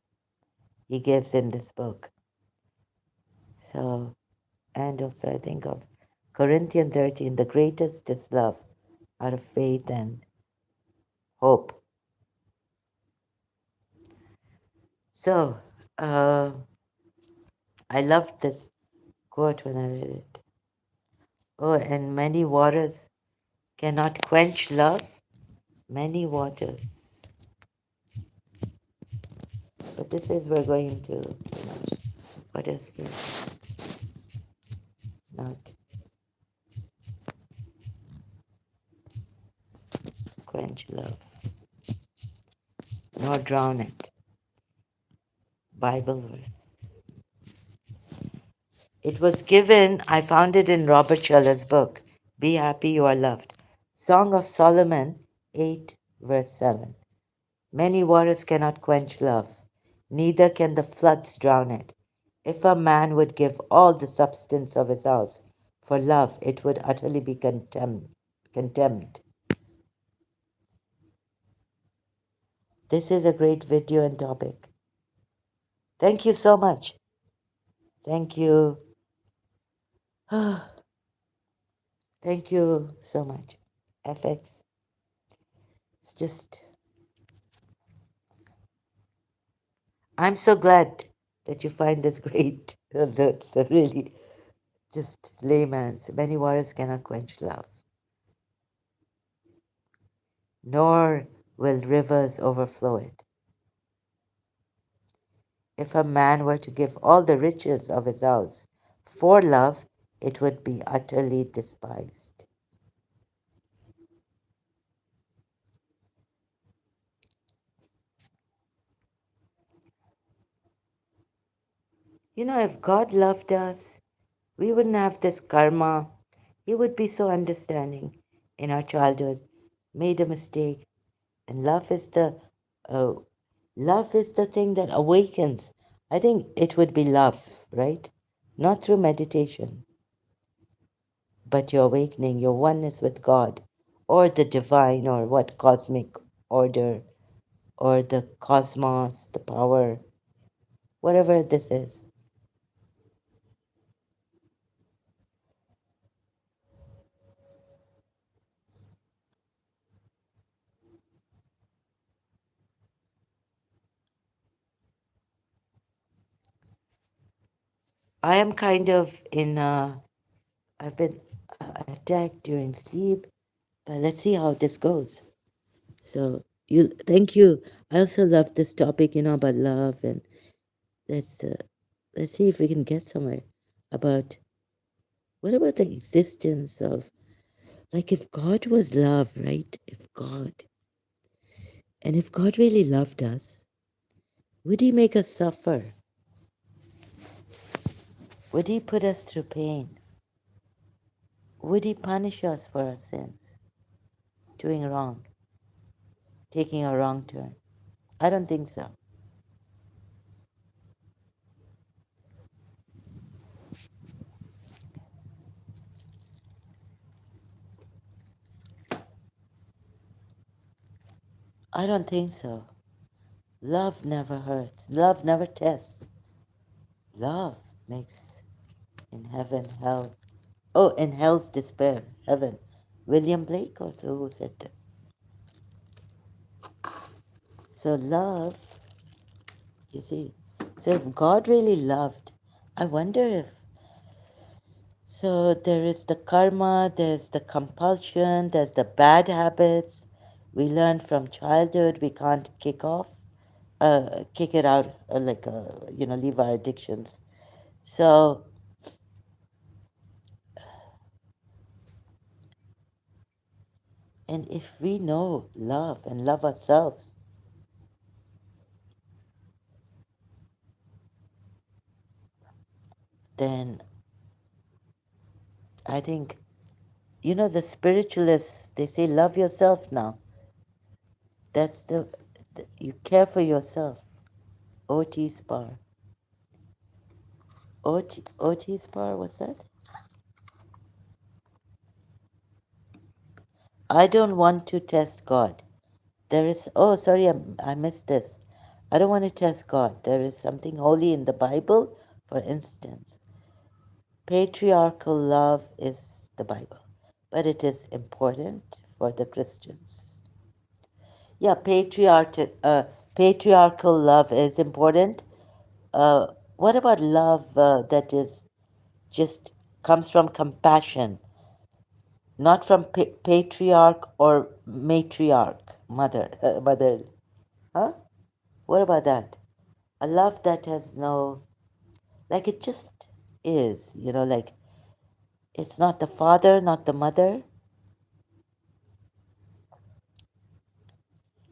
he gives in this book. So, and also I think of Corinthians 13, the greatest is love out of faith and hope. So, uh, I loved this quote when I read it. Oh, and many waters cannot quench love. Many waters. But this is we're going to too much. What else can not quench love, nor drown it? Bible verse. It was given, I found it in Robert Schuller's book, Be Happy You Are Loved. Song of Solomon 8, verse 7. Many waters cannot quench love, neither can the floods drown it. If a man would give all the substance of his house for love, it would utterly be contemned. This is a great video and topic. Thank you so much. Thank you. Thank you so much. FX. It's just, I'm so glad that you find this great. That's a really just layman's. Many waters cannot quench love, nor will rivers overflow it. If a man were to give all the riches of his house for love, it would be utterly despised. You know, if God loved us, we wouldn't have this karma. He would be so understanding in our childhood, made a mistake, and uh, love is the thing that awakens. I think it would be love, right? Not through meditation, but your awakening, your oneness with God, or the divine, or what cosmic order, or the cosmos, the power, whatever this is. I am kind of in. I've been attacked during sleep, but let's see how this goes. So you, thank you. I also love this topic, about love, and let's uh, let's see if we can get somewhere about what about the existence of, like, if God was love, right? If God really loved us, would He make us suffer? Would He put us through pain? Would He punish us for our sins, doing wrong, taking a wrong turn? I don't think so. I don't think so. Love never hurts. Love never tests. Love makes in heaven hell. Oh, in hell's despair, heaven. William Blake also who said this. So love, you see. So if God really loved, I wonder if so there is the karma, there's the compulsion, there's the bad habits we learn from childhood we can't kick it out, leave our addictions. So, and if we know love and love ourselves, then I think, the spiritualists, they say, love yourself now. That's you care for yourself. OT Spar. OT Spar, what's that? I don't want to test God. Oh, sorry, I missed this. I don't want to test God. There is something holy in the Bible, for instance. Patriarchal love is the Bible, but it is important for the Christians. Yeah, patriarchal love is important. What about love that is just comes from compassion, not from patriarch or matriarch, mother? Huh? What about that? A love that has no, like it just is, like it's not the father, not the mother.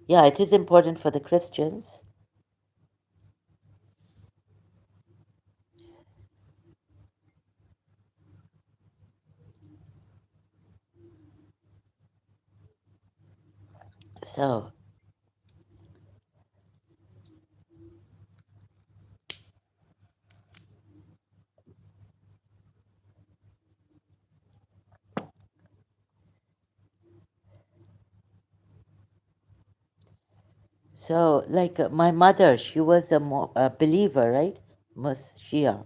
Yeah, it is important for the Christians. So, like my mother, she was a believer, right? Shia.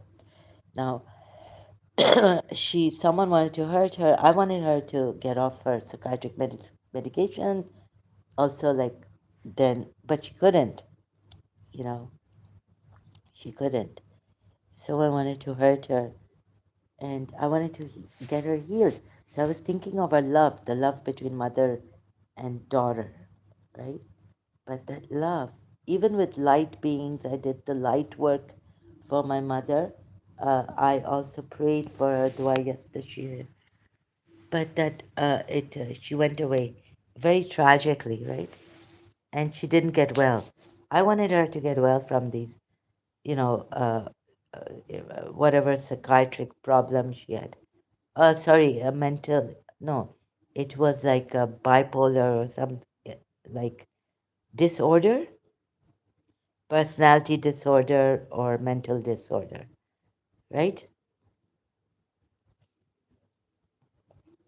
Now, someone wanted to hurt her. I wanted her to get off her psychiatric medication. Also, like, but she couldn't, you know, she couldn't. So I wanted to hurt her and I wanted to get her healed. So I was thinking of our love, the love between mother and daughter, right? But that love, even with light beings, I did the light work for my mother. I also prayed for her dua yesterday, but that she went away very tragically, right? And she didn't get well. I wanted her to get well from these, you know, whatever psychiatric problem she had. Sorry, a mental, no, it was like a bipolar or some like disorder, personality disorder or mental disorder, right?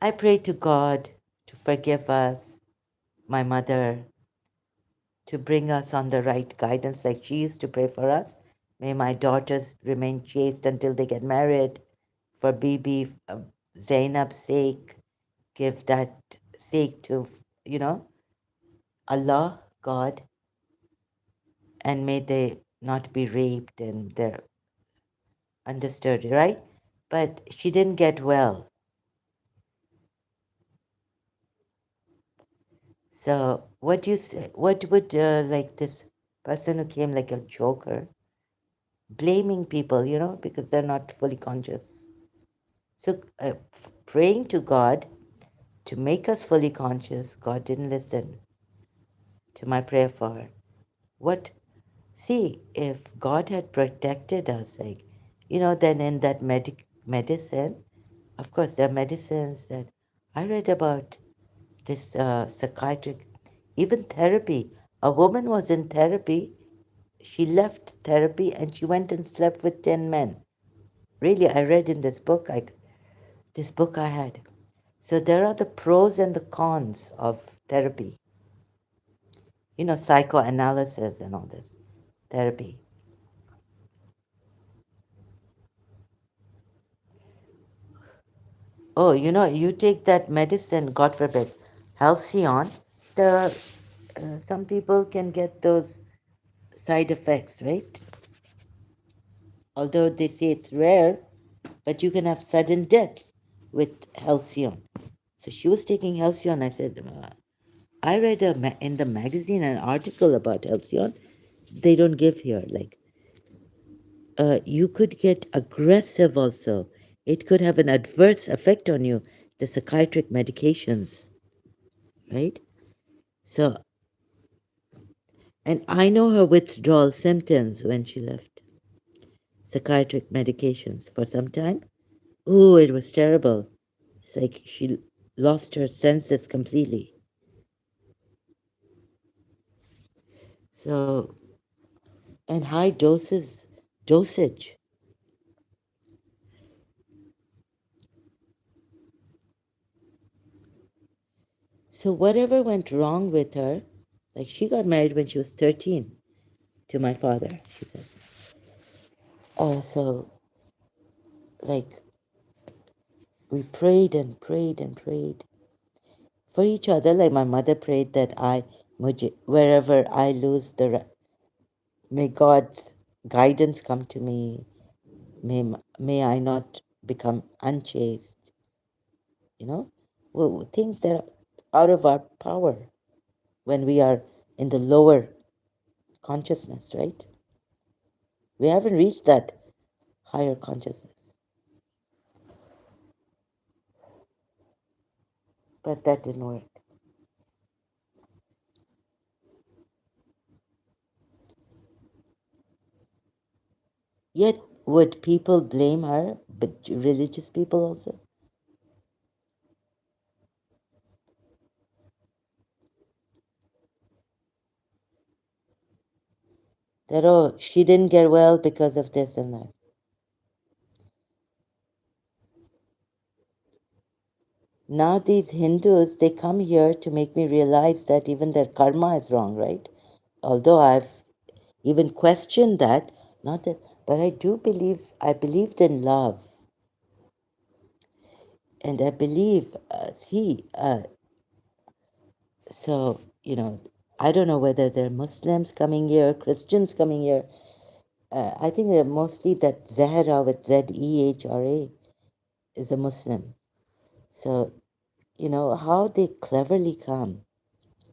I pray to God to forgive us, my mother, to bring us on the right guidance like she used to pray for us. May my daughters remain chaste until they get married. For Bibi, Zainab's sake, give that sake to, you know, Allah, God, and may they not be raped and they're understood, right? But she didn't get well. So what do you say? What would like this person who came like a joker, blaming people, because they're not fully conscious. So praying to God to make us fully conscious, God didn't listen to my prayer for her. What? See, if God had protected us, like Then in that medicine, of course, there are medicines that I read about this psychiatric, even therapy. A woman was in therapy. She left therapy and she went and slept with 10 men. Really, I read in this book I had. So there are the pros and the cons of therapy. Psychoanalysis and all this therapy. Oh, you take that medicine, God forbid, Halcyon. There are some people can get those side effects, right? Although they say it's rare, but you can have sudden deaths with Halcyon. So she was taking Halcyon. I said, I read in the magazine an article about Halcyon. They don't give here. Like, you could get aggressive also. It could have an adverse effect on you, the psychiatric medications, right? So, and I know her withdrawal symptoms when she left psychiatric medications for some time. Ooh, it was terrible. It's like she lost her senses completely. So, and high dosage. So, whatever went wrong with her, like she got married when she was 13 to my father, she said. So, like, we prayed and prayed and prayed for each other. Like, my mother prayed that wherever I lose may God's guidance come to me. May I not become unchaste. You know, things that are out of our power when we are in the lower consciousness, right? We haven't reached that higher consciousness. But that didn't work. Yet, would people blame her, but religious people also? That, oh, she didn't get well because of this and that. Now, these Hindus, they come here to make me realize that even their karma is wrong, right? Although I've even questioned that, not that, but I believed in love. And I believe, so, I don't know whether they're Muslims coming here, Christians coming here. I think they're mostly that Zahra with Zehra is a Muslim. So, how they cleverly come,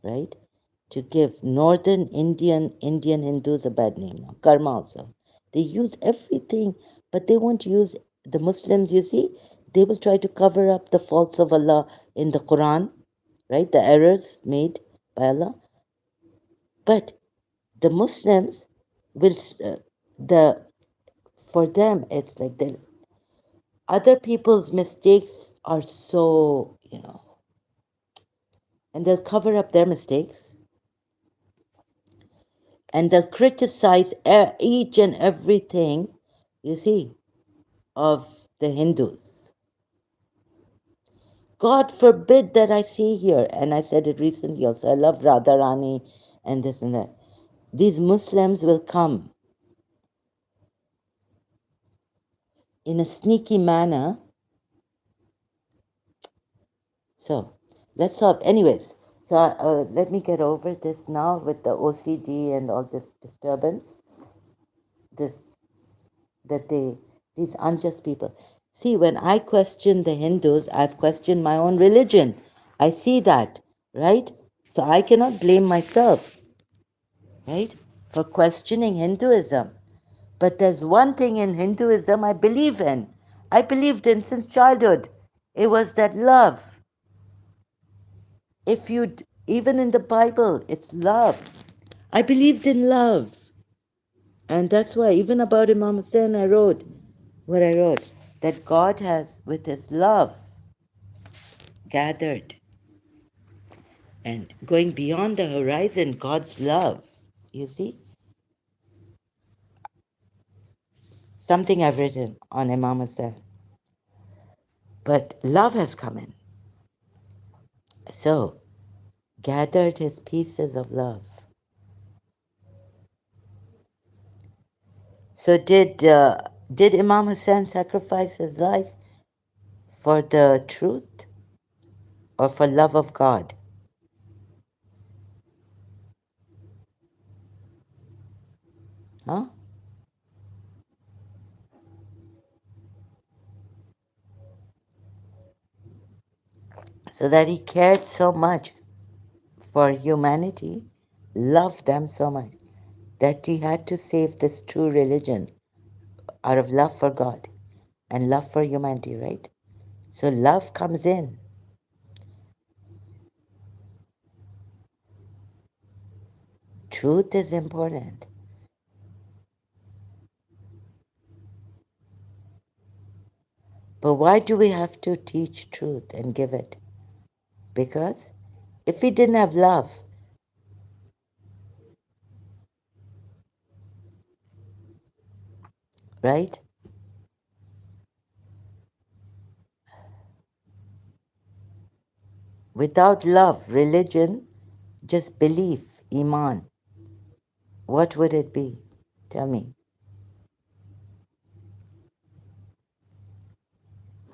right, to give northern Indian Hindus a bad name now, karma also. They use everything, but they won't use the Muslims, you see, they will try to cover up the faults of Allah in the Quran, right? The errors made by Allah. But the Muslims will, the for them, it's like the other people's mistakes are so, and they'll cover up their mistakes and they'll criticize each and everything, you see, of the Hindus. God forbid that I see here, and I said it recently also, I love Radharani and this and that. These Muslims will come in a sneaky manner. So let's solve. Anyways, so let me get over this now with the OCD and all this disturbance. This that these unjust people. See, when I question the Hindus, I've questioned my own religion. I see that, right? So I cannot blame myself, right, for questioning Hinduism. But there's one thing in Hinduism I believe in. I believed in since childhood. It was that love. If you, even in the Bible, it's love. I believed in love. And that's why, even about Imam Hussein, I wrote, what I wrote, that God has, with his love, gathered and going beyond the horizon, God's love. You see? Something I've written on Imam Hussain. But love has come in. So, gathered his pieces of love. So did Imam Hussain sacrifice his life for the truth or for love of God? Huh? So that he cared so much for humanity, loved them so much, that he had to save this true religion out of love for God and love for humanity, right? So love comes in. Truth is important. But why do we have to teach truth and give it? Because if we didn't have love, right? Without love, religion, just belief, iman, what would it be? Tell me.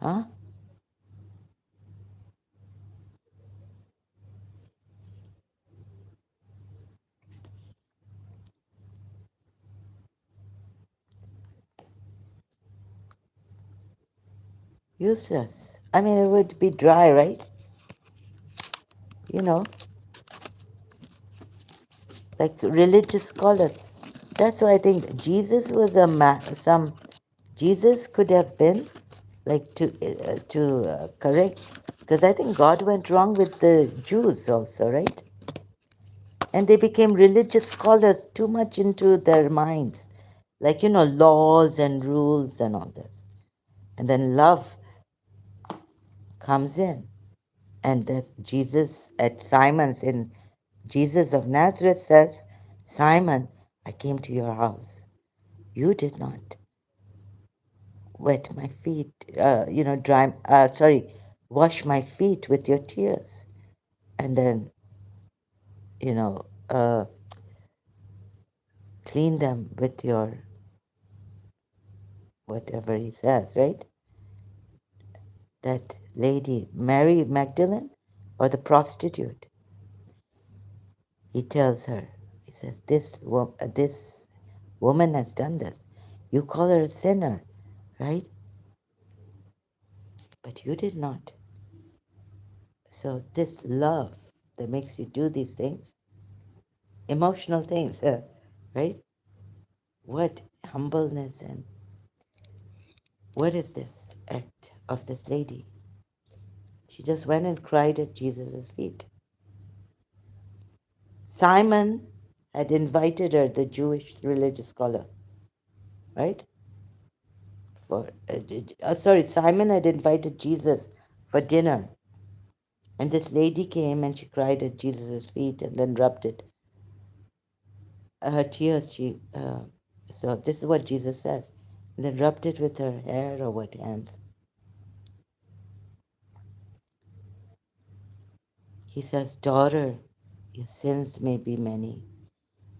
Huh? Useless. I mean, it would be dry, right? You know, like religious scholar. That's why I think Jesus was a Jesus could have been like to correct, because I think God went wrong with the Jews also, right? And they became religious scholars too much into their minds, like laws and rules and all this. And then love comes in, and that Jesus at Simon's in Jesus of Nazareth says, Simon, I came to your house. You did not wet my feet, wash my feet with your tears. And then, you know, uh, clean them with your whatever he says, right? That lady, Mary Magdalene, or the prostitute, he tells her, he says, this woman has done this. You call her a sinner, right? But you did not. So this love that makes you do these things, emotional things, right? What humbleness, and what is this act of this lady? She just went and cried at Jesus' feet. Simon had invited her, the Jewish religious scholar, right? Simon had invited Jesus for dinner. And this lady came and she cried at Jesus' feet and then rubbed it. Her tears, so this is what Jesus says. And then rubbed it with her hair or what hands. He says, daughter, your sins may be many,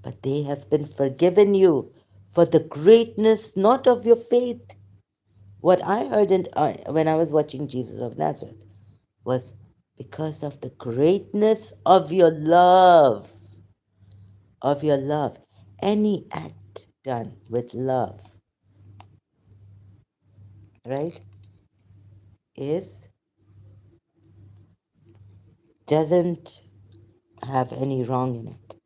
but they have been forgiven you for the greatness not of your faith. What I heard when I was watching Jesus of Nazareth was because of the greatness of your love, of your love. Any act done with love, right, is doesn't have any wrong in it.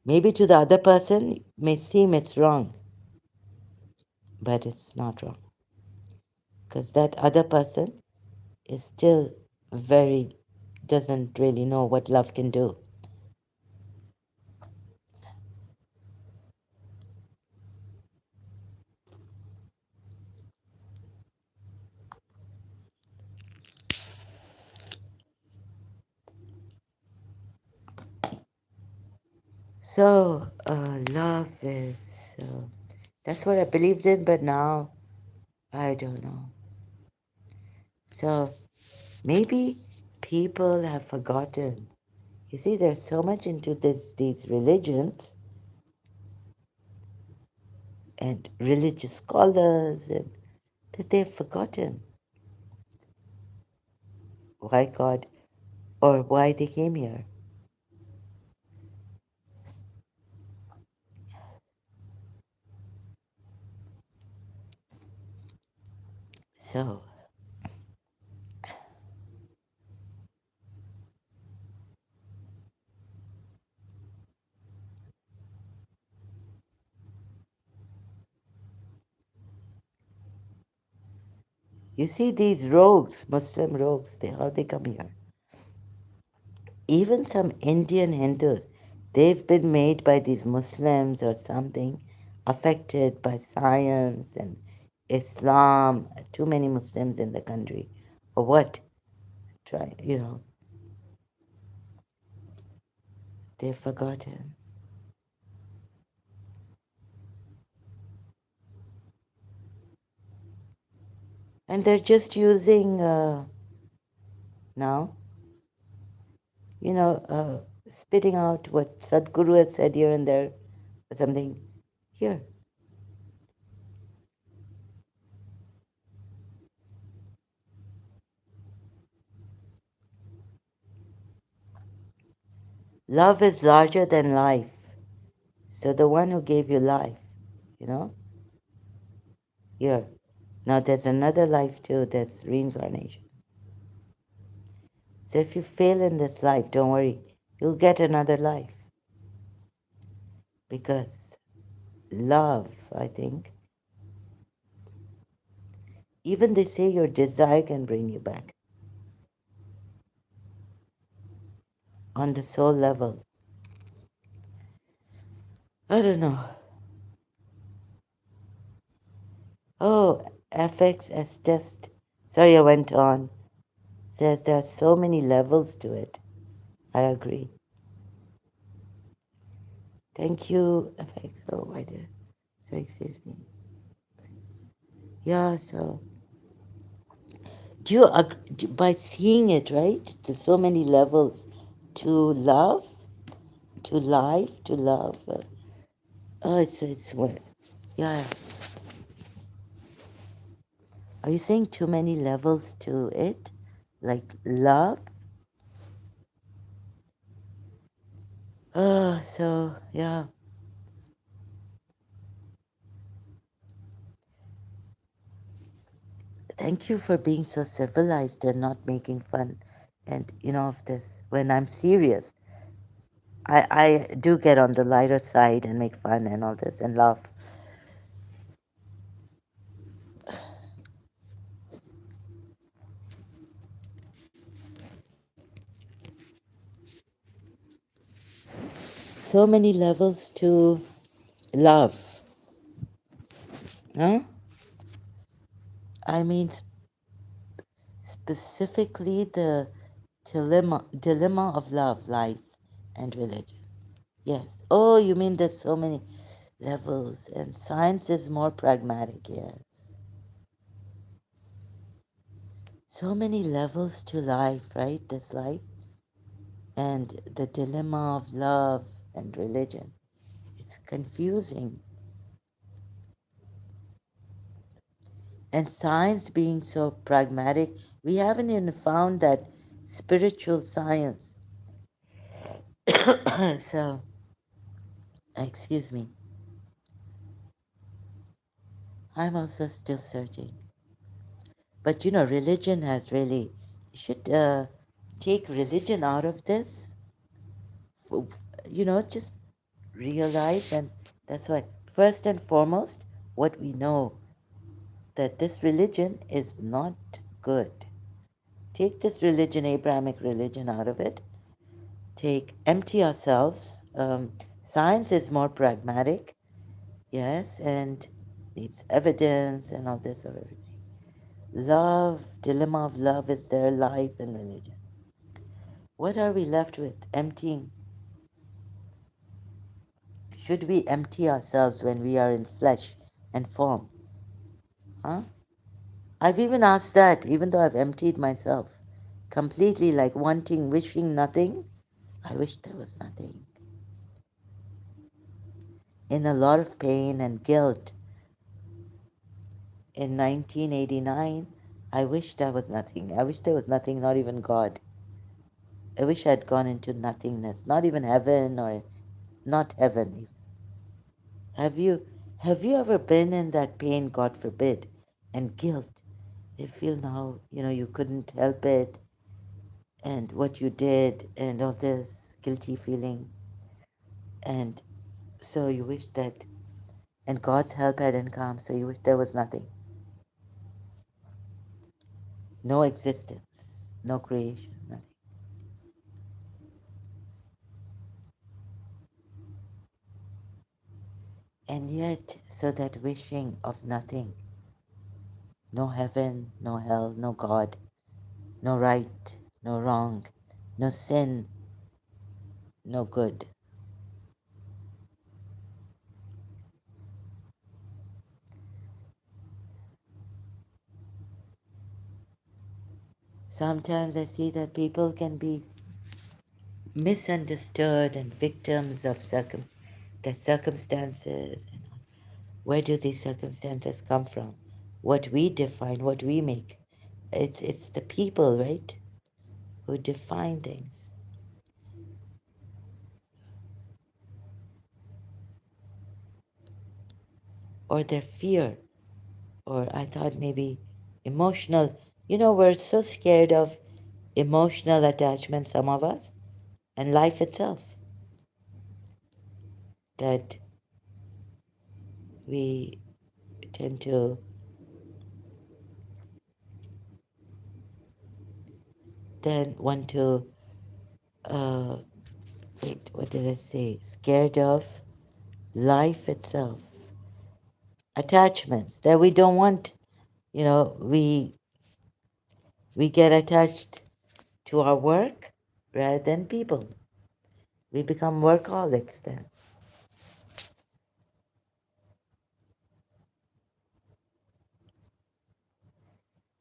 Maybe to the other person may seem it's wrong, but it's not wrong, because that other person is still very doesn't really know what love can do. So, love is, uh, that's what I believed in, but now I don't know. So, maybe people have forgotten. You see, there's so much into these religions and religious scholars and that they've forgotten why God or why they came here. So, you see these rogues, Muslim rogues, how they come here. Even some Indian Hindus, they've been made by these Muslims or something, affected by science and Islam. Too many Muslims in the country, or what? Try, they've forgotten, and they're just using now, spitting out what Sadhguru has said here and there, or something. Here, love is larger than life. So the one who gave you life, you know, here. Now there's another life too, there's reincarnation. So if you fail in this life, don't worry, you'll get another life. Because love, I think, even they say your desire can bring you back on the soul level. I don't know. Oh, FXS test. Sorry, I went on. Says there are so many levels to it. I agree. Thank you, FX. Oh, why did? So excuse me. Yeah. So do you by seeing it, right? There's so many levels to love, to life, to love. Oh, it's what? Yeah. Are you saying too many levels to it, like love? So yeah. Thank you for being so civilized and not making fun, and of this when I'm serious. I do get on the lighter side and make fun and all this and laugh. So many levels to love, huh? I mean, specifically the dilemma of love, life, and religion. Yes. Oh, you mean there's so many levels, and science is more pragmatic, yes. So many levels to life, right? This life, and the dilemma of love and religion. It's confusing. And science being so pragmatic, we haven't even found that spiritual science. So, excuse me, I'm also still searching. But religion has really, you should take religion out of this. For, just realize, and that's why, first and foremost, what we know that this religion is not good. Take this religion, Abrahamic religion, out of it. Empty ourselves. Science is more pragmatic, yes, and needs evidence and all this of everything. Love, dilemma of love is their life and religion. What are we left with? Emptying. Should we empty ourselves when we are in flesh and form? Huh? I've even asked that, even though I've emptied myself completely, like wanting, wishing nothing. I wish there was nothing. In a lot of pain and guilt, in 1989, I wished there was nothing. I wish there was nothing, not even God. I wish I had gone into nothingness, not even heaven or not heaven even. Have you have you ever been in that pain, God forbid, and guilt? You feel now, you couldn't help it and what you did and all this guilty feeling. And so you wish that, and God's help hadn't come, so you wish there was nothing. No existence, no creation, nothing. And yet, so that wishing of nothing, no heaven, no hell, no God, no right, no wrong, no sin, no good. Sometimes I see that people can be misunderstood and victims of their circumstances. Where do these circumstances come from? What we define, what we make. It's the people, right, who define things. Or their fear, or I thought maybe emotional. We're so scared of emotional attachment, some of us, and life itself, that we tend to then want to, uh, wait, what did I say? Scared of life itself. Attachments that we don't want. We get attached to our work rather than people. We become workaholics then.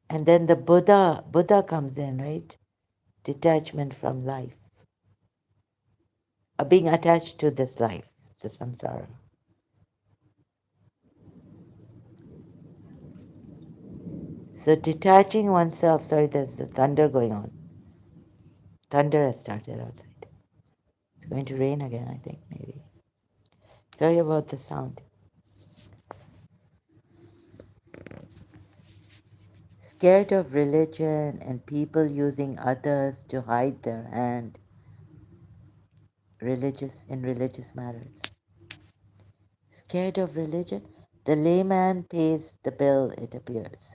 And then the Buddha comes in, right? Detachment from life. Being attached to this life, the samsara. So detaching oneself, sorry, there's a thunder going on. Thunder has started outside. It's going to rain again, I think, maybe. Sorry about the sound. Scared of religion and people using others to hide their hand in religious matters. Scared of religion? The layman pays the bill, it appears.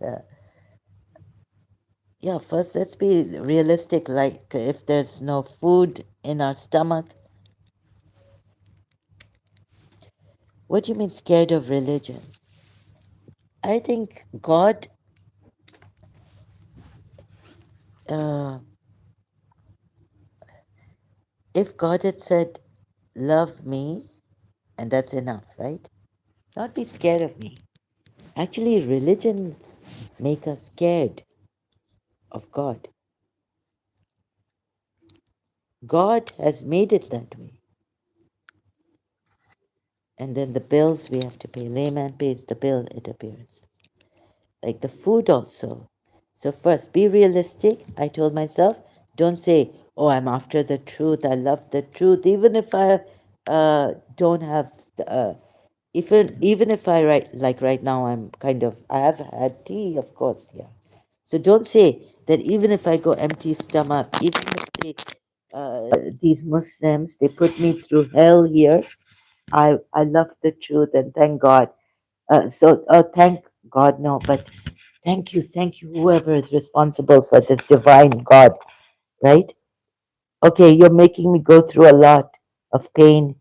Yeah, first let's be realistic. Like, if there's no food in our stomach, what do you mean scared of religion? I think God, uh, if God had said, love me, and that's enough, right? Not be scared of me. Actually, religions make us scared of God. God has made it that way. And then the bills we have to pay. Layman pays the bill, it appears. Like the food also. So first, be realistic. I told myself, don't say, oh, I'm after the truth. I love the truth. Even if I don't have, even if I like right now, I have had tea, of course, yeah. So don't say that even if I go empty stomach, even if these Muslims, they put me through hell here, I love the truth and thank God. Thank God, no, but thank you, whoever is responsible for this divine God, right? Okay, you're making me go through a lot of pain.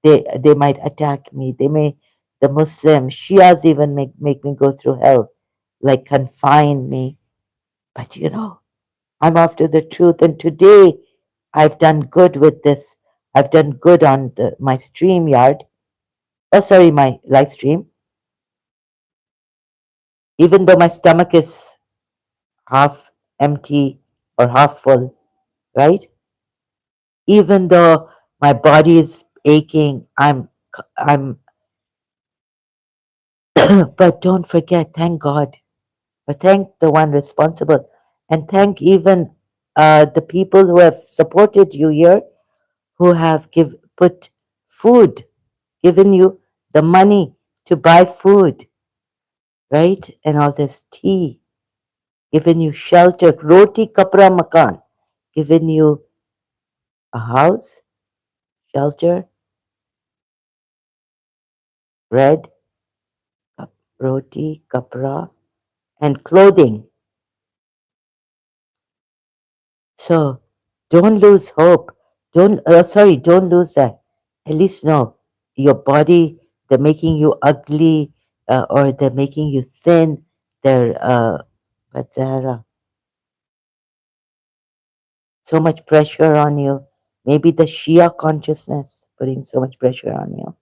They might attack me. The Muslims, Shias even make me go through hell, like confine me. But I'm after the truth, and today I've done good with this. I've done good on my StreamYard. Oh, sorry, my live stream. Even though my stomach is half empty or half full, right? Even though my body is aching, I'm, but don't forget, thank God, or thank the one responsible, and thank even the people who have supported you here, who have put food, given you the money to buy food, right? And all this tea, given you shelter, roti kapra makan, given you a house, shelter, bread, roti, kapra, and clothing. So don't lose hope. Don't lose that. At least know your body, they're making you ugly, or they're making you thin. But Zahra, so much pressure on you. Maybe the Shia consciousness putting so much pressure on you.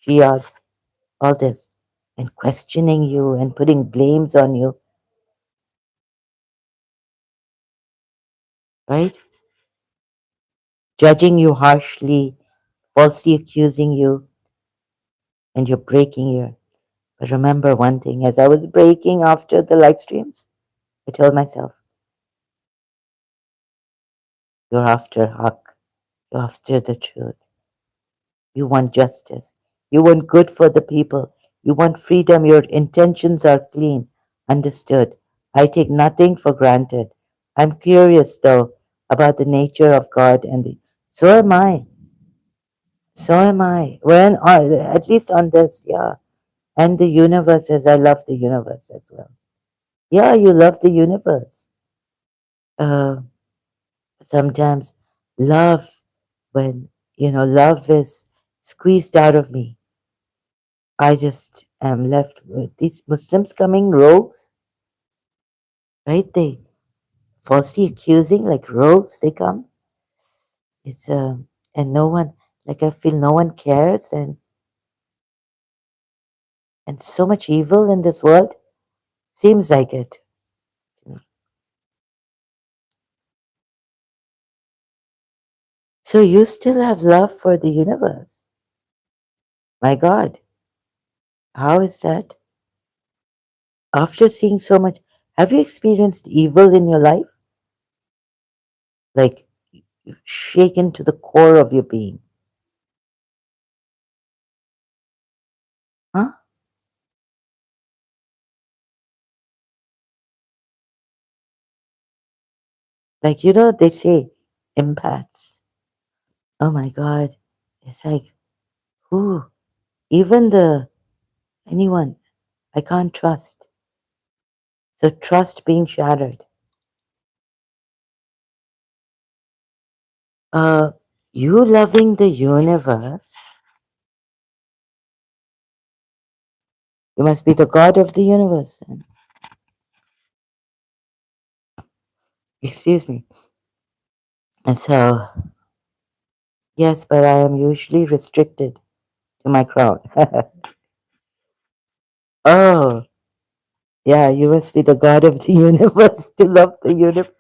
Shias, all this, and questioning you and putting blames on you, right? Judging you harshly, falsely accusing you, and you're breaking your. But remember one thing, as I was breaking after the live streams, I told myself, you're after haq, you're after the truth. You want justice. You want good for the people. You want freedom. Your intentions are clean. Understood. I take nothing for granted. I'm curious, though, about the nature of God and the. So am I. So am I. When, at least on this, yeah. And the universe, as I love the universe as well. Yeah, you love the universe. Uh, Sometimes love, when, love is squeezed out of me, I just am left with these Muslims coming rogues, right? They falsely accusing like rogues. They come. It's and no one, like, I feel no one cares, and so much evil in this world. Seems like it. So you still have love for the universe. My God, how is that? After seeing so much, have you experienced evil in your life? Like, shaken to the core of your being? Huh? Like, they say empaths. Oh my God. It's like, who? Even anyone I can't trust. So trust being shattered. Uh, you loving the universe, you must be the God of the universe. Excuse me. And so, yes, but I am usually restricted to my crown. Oh, yeah, you must be the God of the universe to love the universe,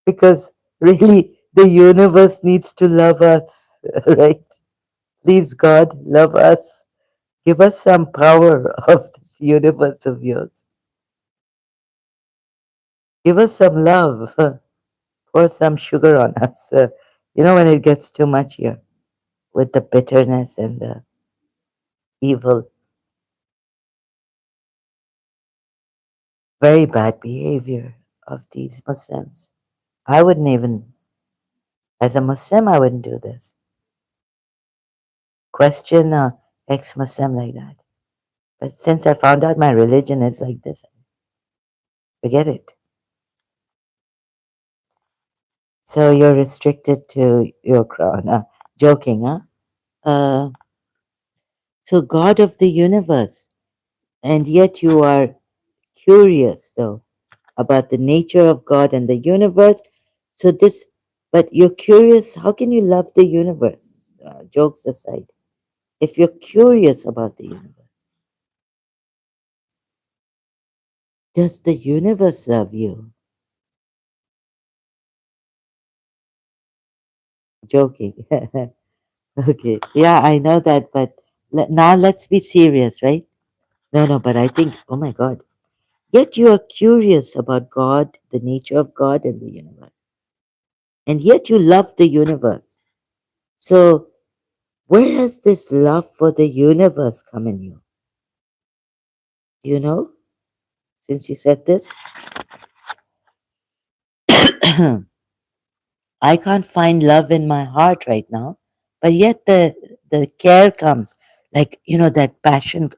because really the universe needs to love us, right? Please, God, love us. Give us some power of this universe of yours. Give us some love. Pour some sugar on us. When it gets too much here with the bitterness and the evil, very bad behavior of these Muslims. I wouldn't even, as a Muslim, I wouldn't do this. Question a ex-Muslim like that. But since I found out my religion is like this, forget it. So you're restricted to your crown. Joking, huh? Uh, so God of the universe, and yet you are curious, though, about the nature of God and the universe. So but you're curious. How can you love the universe? Jokes aside, if you're curious about the universe, does the universe love you? Joking. Okay. Yeah, I know that, but now let's be serious, right? No, no, but I think, oh my God. Yet you are curious about God, the nature of God and the universe. And yet you love the universe. So, where has this love for the universe come in you? Do you know? Since you said this, I can't find love in my heart right now, but yet the care comes, like that passion.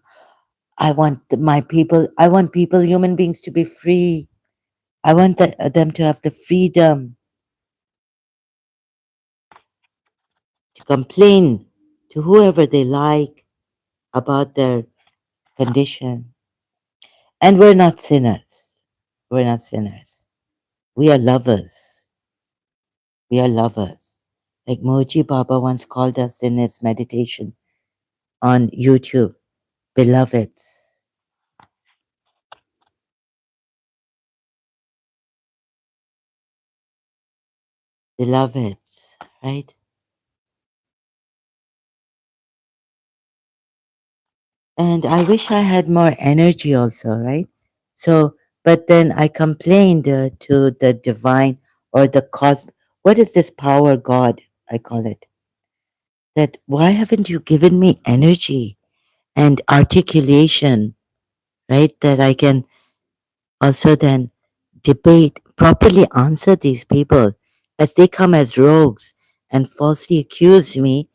I want people, human beings, to be free. I want them to have the freedom to complain to whoever they like about their condition. And we're not sinners. We're not sinners. We are lovers. We are lovers. Like Moji Baba once called us in his meditation on YouTube, beloveds. Beloveds, right? And I wish I had more energy also, right? So, but then I complained to the divine or the cosmos. What is this power, God? I call it. That why haven't you given me energy and articulation, right? That I can also then debate, properly answer these people as they come as rogues and falsely accuse me,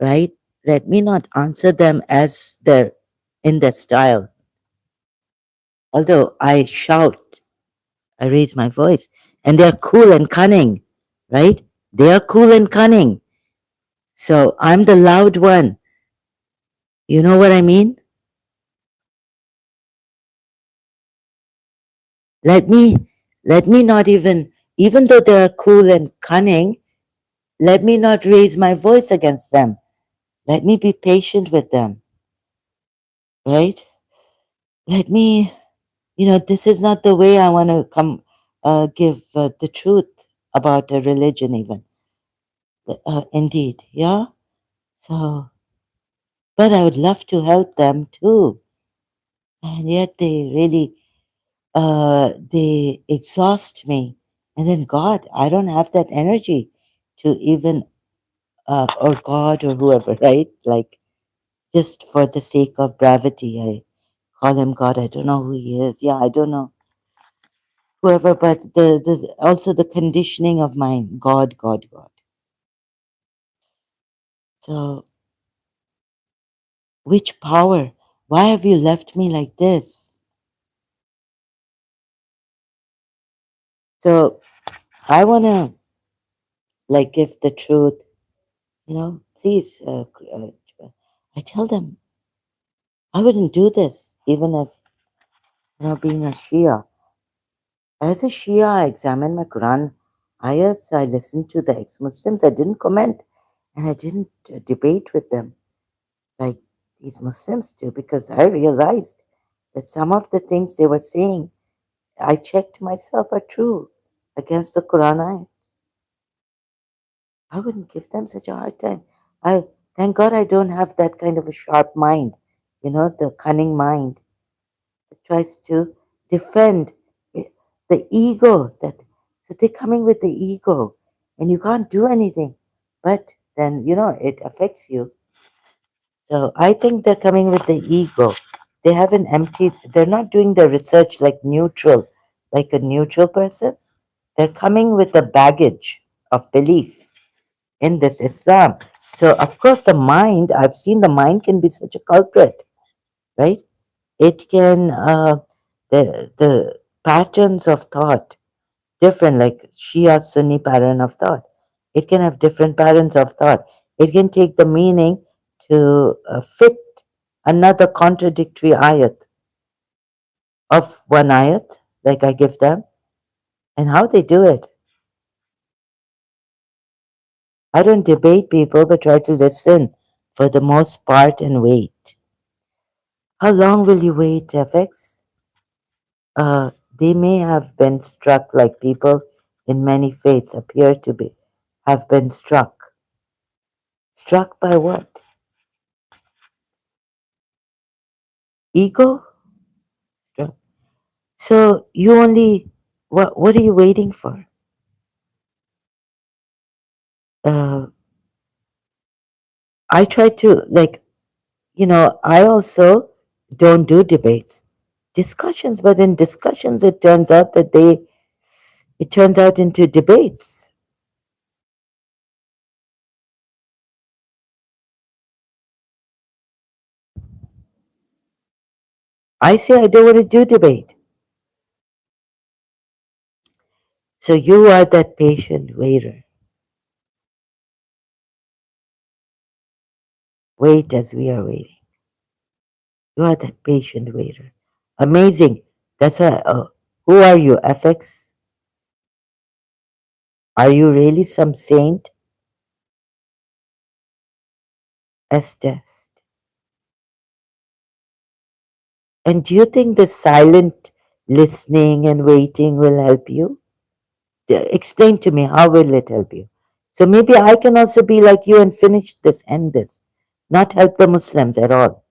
right? Let me not answer them as their in their style. Although I shout, I raise my voice, and they're cool and cunning, right? They are cool and cunning. So I'm the loud one. You know what I mean? Let me let me not even though they are cool and cunning, let me not raise my voice against them. Let me be patient with them, right? Let me, this is not the way I want to come give the truth about a religion, even. Indeed, yeah. So, but I would love to help them too, and yet they really they exhaust me. And then God, I don't have that energy to even or God or whoever, right? Like just for the sake of brevity, I call him God. I don't know who he is. Yeah, I don't know whoever, but the also the conditioning of mind, God, God, God. So which power? Why have you left me like this? So I wanna like give the truth, please. I tell them I wouldn't do this even if being a Shia. As a Shia, I examine my Quran ayahs. I listen to the ex-Muslims. I didn't comment and I didn't debate with them like these Muslims do because I realized that some of the things they were saying, I checked myself, are true against the Quran ayahs. I wouldn't give them such a hard time. I thank God I don't have that kind of a sharp mind, the cunning mind that tries to defend the ego. That so they're coming with the ego, and you can't do anything. But then it affects you. So I think they're coming with the ego. They haven't emptied. They're not doing the research like a neutral person. They're coming with the baggage of belief in this Islam. So of course the mind, I've seen the mind can be such a culprit, right? It can the patterns of thought different, like Shia Sunni pattern of thought. It can have different patterns of thought. It can take the meaning to fit another contradictory ayat of one ayat, like I give them, and how they do it. I don't debate people, but try to listen for the most part and wait. How long will you wait, FX? They may have been struck like people in many faiths appear to be have been struck. Struck by what? Ego? Struck. So you only what are you waiting for? Uh, I try to I also don't do debates, discussions, but in discussions it turns out into debates. I say I don't want to do debate. So you are that patient waiter. Wait as we are waiting. You are that patient waiter. Amazing. That's why. Who are you, FX? Are you really some saint? Estes. And do you think the silent listening and waiting will help you? Explain to me, how will it help you? So maybe I can also be like you and finish this, end this, not help the Muslims at all.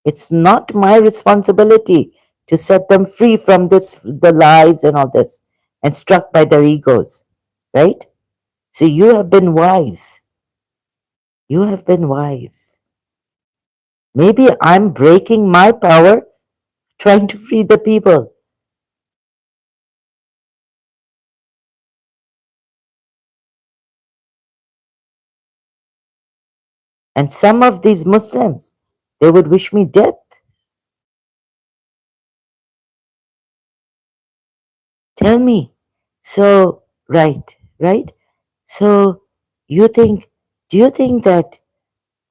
It's not my responsibility to set them free from the lies and all this, and struck by their egos, right? So you have been wise. You have been wise. Maybe I'm breaking my power trying to free the people. And some of these Muslims, they would wish me death. Tell me. So, right. So, you think, do you think that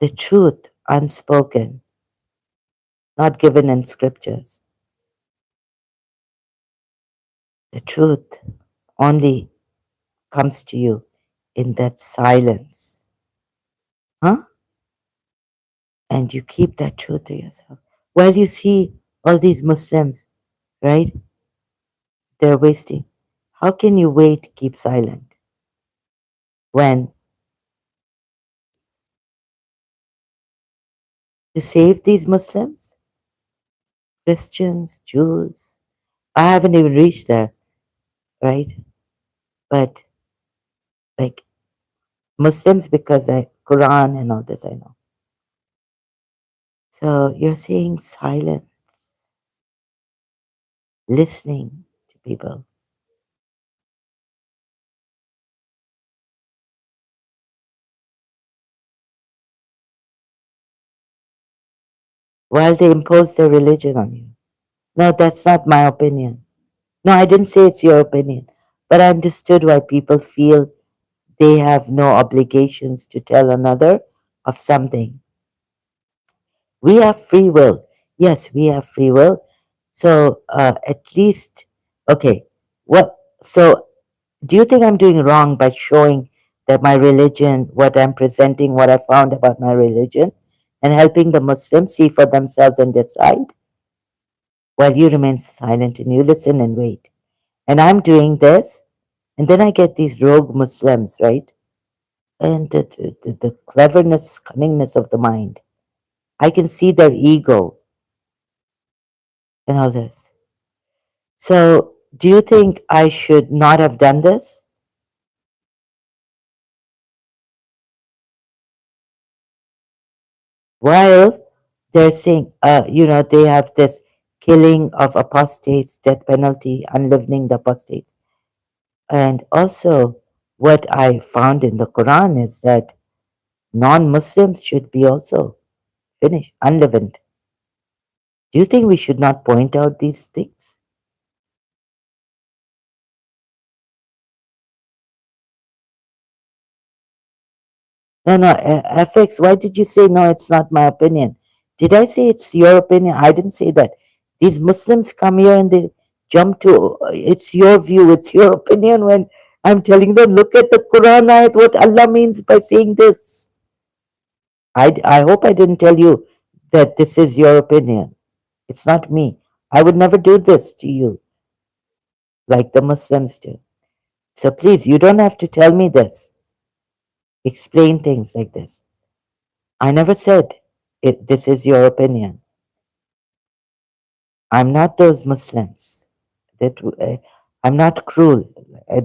the truth unspoken, not given in scriptures, the truth only comes to you in that silence? Huh? And you keep that truth to yourself. While you see all these Muslims, right? They're wasting. How can you wait, keep silent? When to save these Muslims, Christians, Jews, I haven't even reached there, right? But like Muslims, because I Quran and all this I know. So you're saying silent, listening to people while they impose their religion on you. No, that's not my opinion. No, I didn't say it's your opinion, but I understood why people feel they have no obligations to tell another of something. We have free will. Yes, we have free will. So at least, okay, what? So do you think I'm doing wrong by showing that my religion, what I'm presenting, what I found about my religion, and helping the Muslims see for themselves and decide while you remain silent and you listen and wait? And I'm doing this, and then I get these rogue Muslims, right? And the cleverness, cunningness of the mind. I can see their ego and all this. So, do you think I should not have done this? While they're saying, they have this killing of apostates, death penalty, unleavening the apostates. And also, what I found in the Quran is that non Muslims should be also finished, unleavened. Do you think we should not point out these things? No, no, FX, why did you say no, it's not my opinion? Did I say it's your opinion? I didn't say that. These Muslims come here and they jump to it's your view, it's your opinion when I'm telling them, look at the Quran ayat, what Allah means by saying this. I hope I didn't tell you that this is your opinion. It's not me. I would never do this to you like the Muslims do. So please, you don't have to tell me this. Explain things like this. I never said this is your opinion. I'm not those Muslims. That I'm not cruel.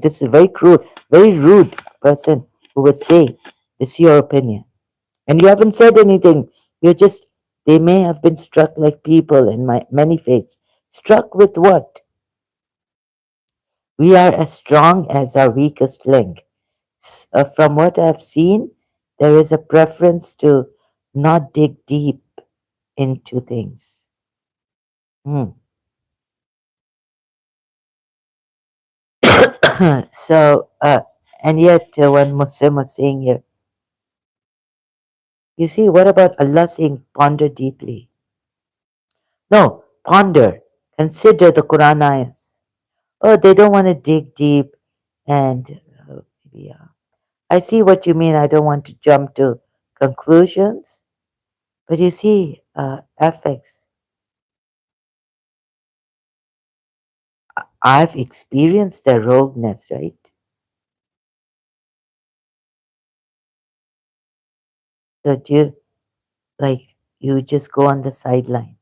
This is very cruel, very rude person who would say this is your opinion. And you haven't said anything. You're just, they may have been struck like people in my many faiths. Struck with what? We are as strong as our weakest link. From what I've seen, there is a preference to not dig deep into things. Hmm. So, and yet, when Muslim was saying here, you see, what about Allah saying, ponder deeply? No, ponder, consider the Quran ayahs. Oh, they don't want to dig deep. And yeah, I see what you mean. I don't want to jump to conclusions. But you see, FX, I've experienced their rogueness, right? That you, like, you just go on the sideline.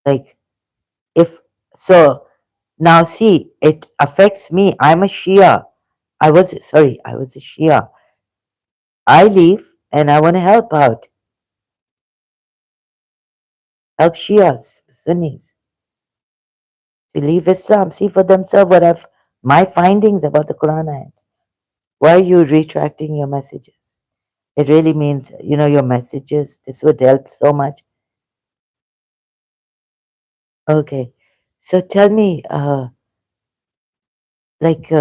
Like, if so, now see, it affects me. I'm a Shia. I was a Shia. I leave and I want to help out, help Shias, Sunnis to leave Islam, see for themselves what I've, my findings about the Quran ayats. Why are you retracting your messages? It really means, your messages, this would help so much. Okay. So tell me, like,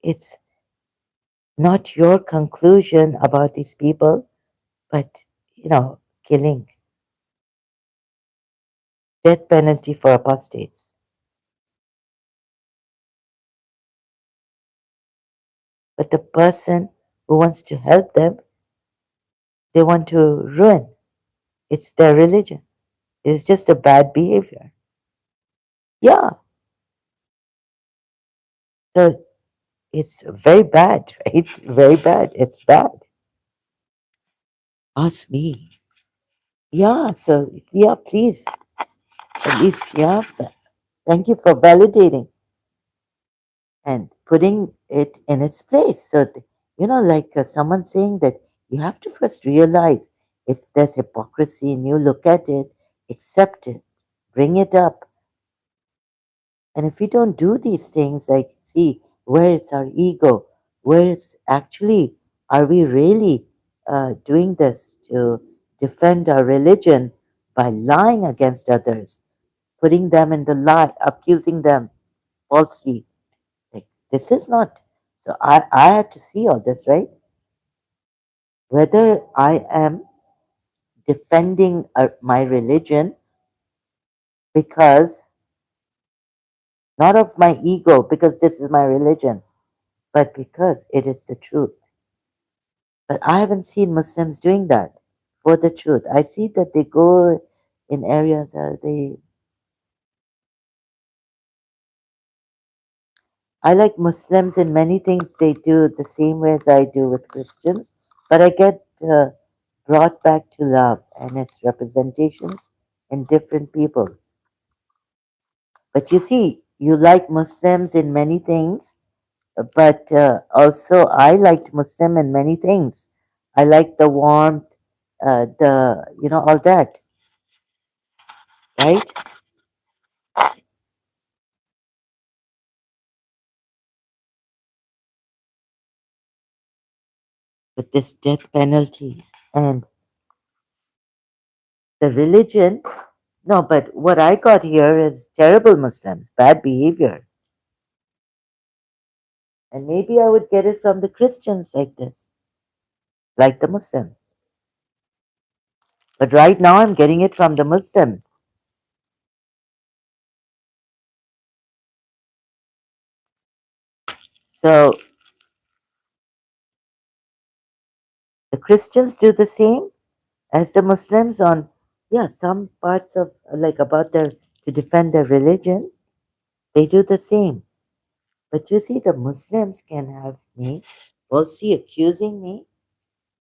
it's not your conclusion about these people, but, killing, death penalty for apostates. But the person who wants to help them, they want to ruin. It's their religion. It's just a bad behavior. Yeah. So it's very bad, right? It's very bad. It's bad. Ask me. Yeah. So, yeah, please. At least, yeah. Thank you for validating and putting it in its place. So, like someone saying that you have to first realize if there's hypocrisy and you look at it, accept it, bring it up. And if we don't do these things, like, see, where is our ego? Where is actually, are we really doing this to defend our religion by lying against others, putting them in the lie, accusing them falsely? Like, this is not. So I had to see all this, right? Whether I am defending my religion because, not of my ego, because this is my religion, but because it is the truth. But I haven't seen Muslims doing that for the truth. I see that they go in areas I like Muslims in many things they do the same way as I do with Christians, but I get brought back to love and its representations in different peoples. But you see, you like Muslims in many things, but also I liked Muslim in many things. I like the warmth, all that, right? But this death penalty and the religion, no, but what I got here is terrible Muslims, bad behavior. And maybe I would get it from the Christians like this, like the Muslims. But right now I'm getting it from the Muslims. So The Christians do the same as the Muslims on, yeah, some parts of, like, about their, to defend their religion. They do the same. But you see, the Muslims can have me falsely accusing me.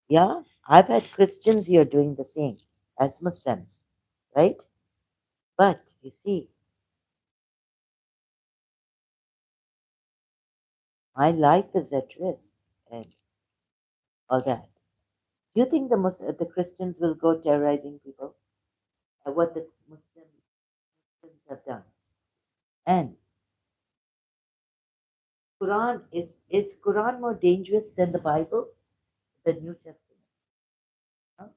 Yeah, I've had Christians here doing the same as Muslims, right? But you see, my life is at risk and all that. Do you think the Christians will go terrorizing people? What the Muslims have done? And Quran is Quran more dangerous than the Bible, the New Testament? Huh?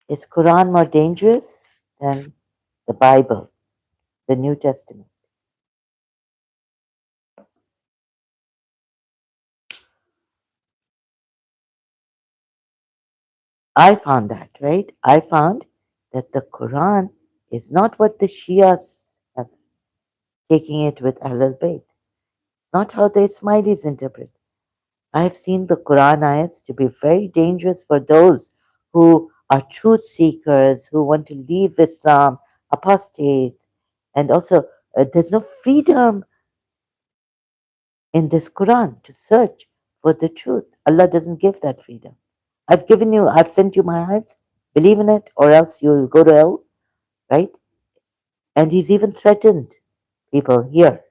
Is Quran more dangerous than the Bible, the New Testament? I found that, right? I found that the Quran is not what the Shias have taking it with Ahlul Bayt. Not how the Ismailis interpret. I have seen the Quran ayats to be very dangerous for those who are truth seekers, who want to leave Islam, apostates, and also there's no freedom in this Quran to search for the truth. Allah doesn't give that freedom. I've sent you my ayats, believe in it, or else you'll go to hell, right? And He's even threatened people here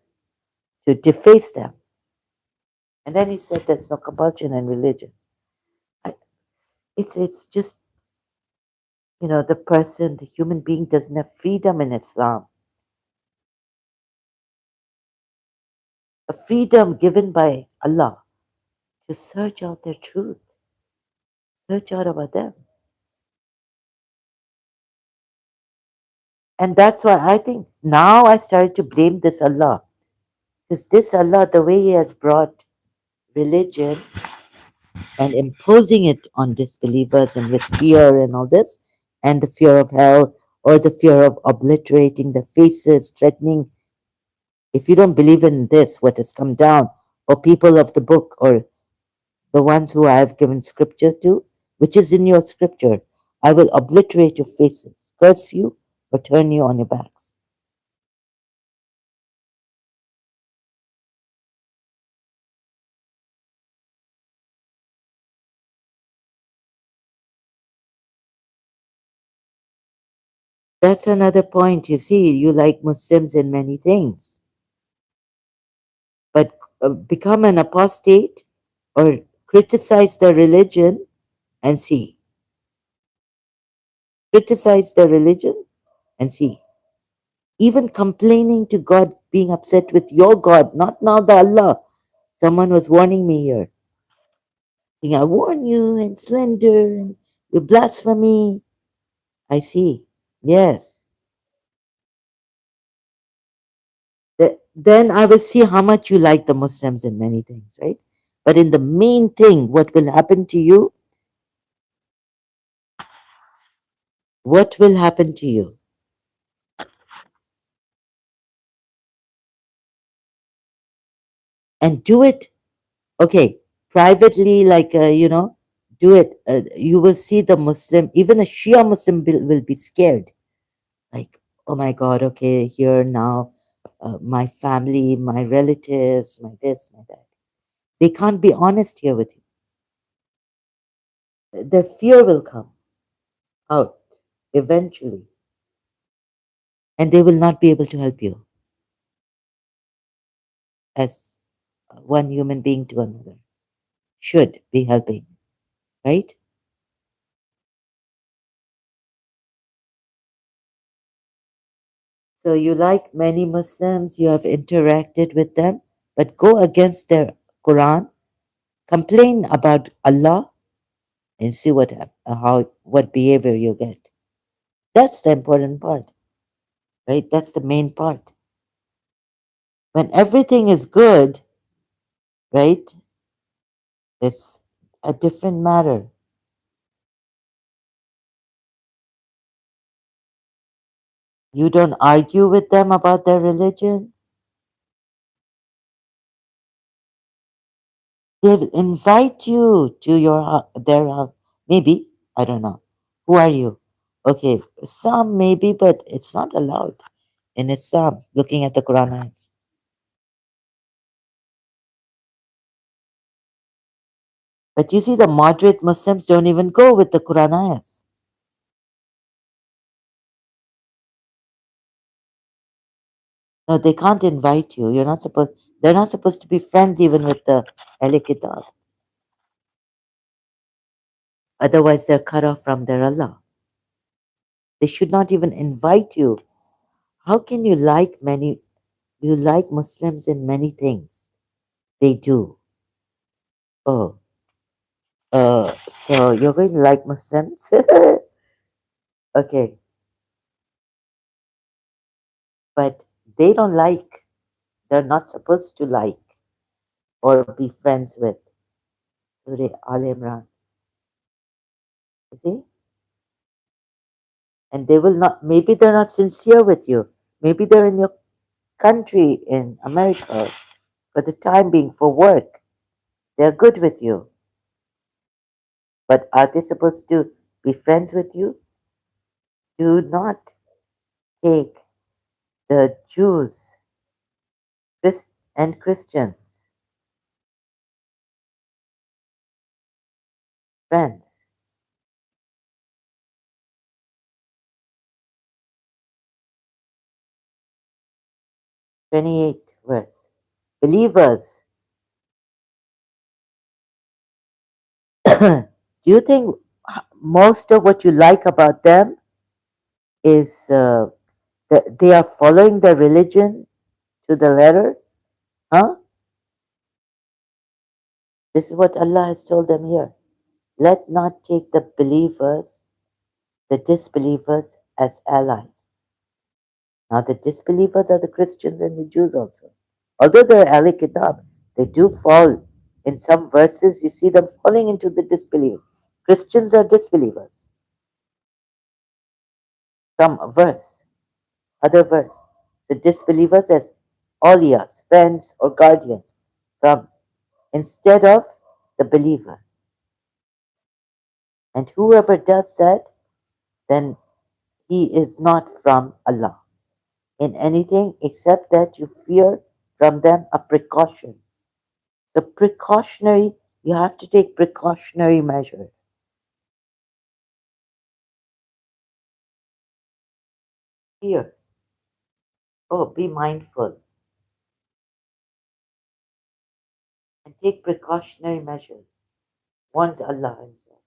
to deface them. And then He said there's no compulsion in religion. I, it's just, the person, the human being doesn't have freedom in Islam. A freedom given by Allah to search out their truth, search out about them. And that's why I think now I started to blame this Allah. Because this Allah, the way He has brought religion and imposing it on disbelievers and with fear and all this, and the fear of hell or the fear of obliterating the faces, threatening, if you don't believe in this, what has come down, or people of the book, or the ones who I have given scripture to, which is in your scripture, I will obliterate your faces, curse you, or turn you on your backs. That's another point. You see, you like Muslims in many things, but become an apostate or criticize the religion and see. Criticize the religion and see. Even complaining to God, being upset with your God, not now the Allah. Someone was warning me here. I warn you and slander and you blasphemy. I see. Yes. Then I will see how much you like the Muslims in many things, right? But in the main thing, what will happen to you? What will happen to you? And do it, okay, privately, like, do it. You will see the Muslim, even a Shia Muslim will be scared. Like, oh my God, okay, here now, my family, my relatives, my this, my that. They can't be honest here with you. Their fear will come out eventually, and they will not be able to help you as one human being to another should be helping, right? So you like many Muslims, you have interacted with them, but go against their Quran, complain about Allah, and see what behavior you get. That's the important part, right? That's the main part. When everything is good, right? It's a different matter. You don't argue with them about their religion. They'll invite you to their house. Maybe. I don't know. Who are you? Okay, some maybe, but it's not allowed in Islam, looking at the Quran ayats. But you see, the moderate Muslims don't even go with the Quran ayats. No, they can't invite you. They're not supposed to be friends even with the Ahl Kitab. Otherwise, they're cut off from their Allah. They should not even invite you. How can you like Muslims in many things? They do. Oh, so you're going to like Muslims? Okay, but they don't like, they're not supposed to like or be friends with. Surah Al Imran. You see? And they will not, maybe they're not sincere with you. Maybe they're in your country in America for the time being for work. They're good with you. But are they supposed to be friends with you? Do not take the Jews and Christians friends. 28 verse. Believers, do you think most of what you like about them is that they are following the religion to the letter? Huh? This is what Allah has told them here. Let not take the believers, the disbelievers, as allies. Now, the disbelievers are the Christians and the Jews also. Although they're Ahl Kitab, they do fall. In some verses, you see them falling into the disbelief. Christians are disbelievers. Some verse, other verse. So, disbelievers as awliyas, friends or guardians, from instead of the believers. And whoever does that, then he is not from Allah in anything except that you fear from them a precaution. The precautionary, you have to take precautionary measures. Fear. Oh, be mindful and take precautionary measures. Warns Allah Himself.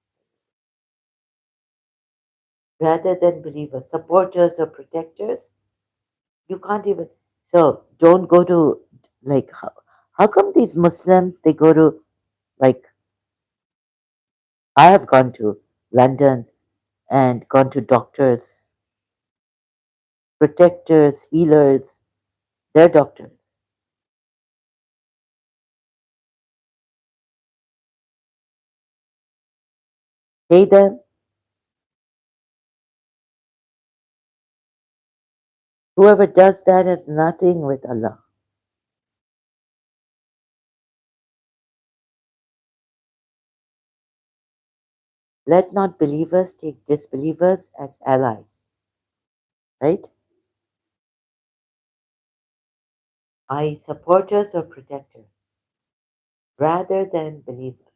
Rather than believers, supporters or protectors, you can't even. So don't go to, like, how come these Muslims, they go to, like, I have gone to London and gone to doctors, protectors, healers, they're doctors. Pay them. Whoever does that has nothing with Allah. Let not believers take disbelievers as allies, right? I supporters or protectors rather than believers.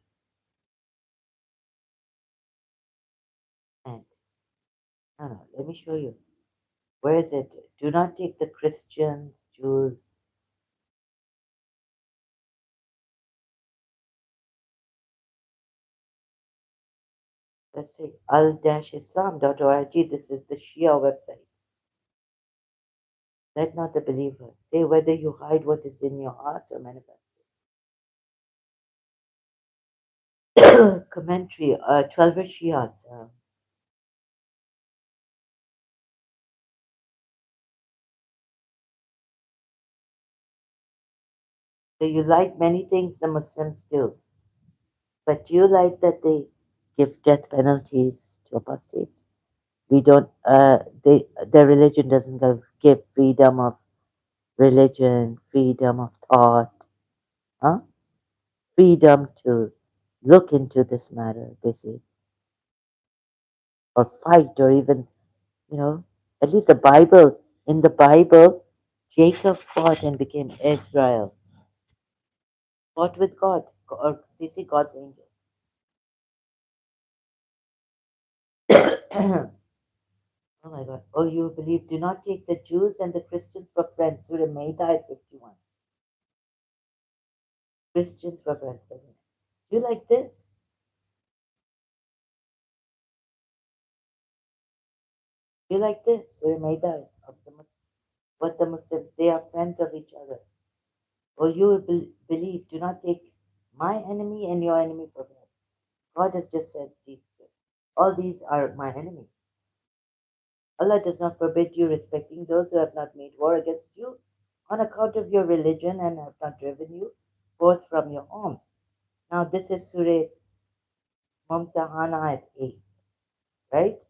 And no, no, let me show you. Where is it? Do not take the Christians, Jews. Let's say al-islam.org. This is the Shia website. Let not the believers say whether you hide what is in your hearts or manifest it. Commentary, 12 Shias. So you like many things the Muslims do, but you like that they give death penalties to apostates. We don't. Their religion doesn't give freedom of religion, freedom of thought, huh? Freedom to look into this matter. They say, or fight, or even you know, at least the Bible. In the Bible, Jacob fought and became Israel. Fought with God, or they say God's angel. Oh my God. Oh, you believe, do not take the Jews and the Christians for friends. Surah Maida at 51. Christians for friends. Do you like this? Do you like this? Surah Maida of the Muslims. What the Muslims, they are friends of each other. Or you believe, do not take my enemy and your enemy for friends. God has just said these. All these are my enemies. Allah does not forbid you respecting those who have not made war against you on account of your religion and have not driven you forth from your homes. Now, this is Surah Mumtahana at 8, right?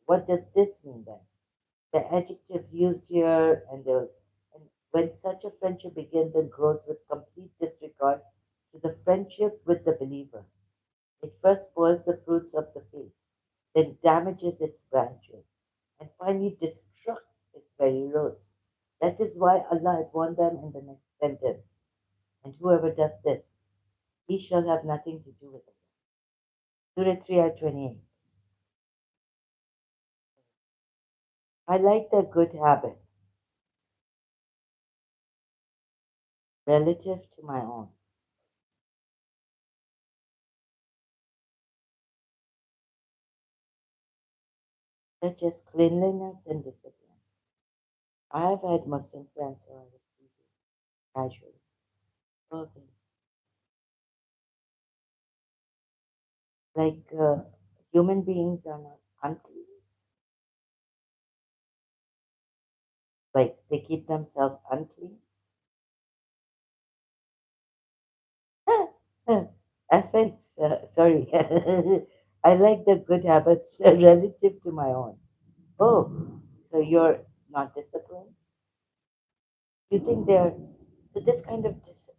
What does this mean then? The adjectives used here and when such a friendship begins and grows with complete disregard to the friendship with the believer, it first spoils the fruits of the faith, then damages its branches, and finally destructs its very roots. That is why Allah has warned them in the next sentence. And whoever does this, he shall have nothing to do with it. Surah 3 ayah 28. I like their good habits relative to my own, such as cleanliness and discipline. I have had Muslim friends who are speaking casually. Okay. Like human beings are not unclean. Like they keep themselves unclean. Affects, sorry. I like the good habits relative to my own. Oh, so you're not disciplined? You think they're, so this kind of discipline.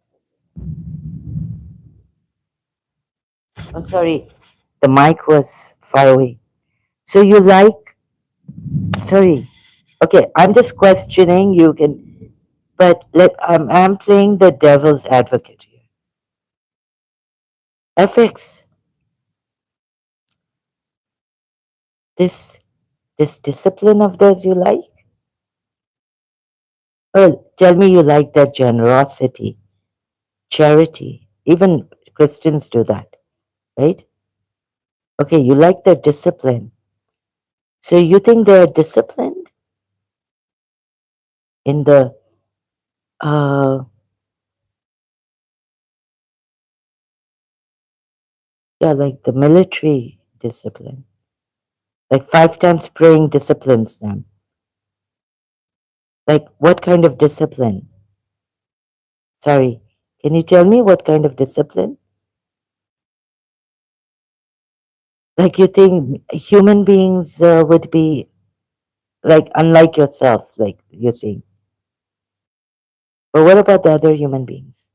Oh, sorry. The mic was far away. So you like, sorry. Okay, I'm just questioning. You can, but I'm playing the devil's advocate here. FX, this, this discipline of theirs you like? Oh, tell me you like their generosity, charity. Even Christians do that, right? Okay, you like their discipline. So you think they're disciplined in the uh yeah, like the military discipline. Like 5 times praying disciplines them. Like what kind of discipline? Sorry. Can you tell me what kind of discipline? Like you think human beings would be like unlike yourself, like you're saying. But what about the other human beings?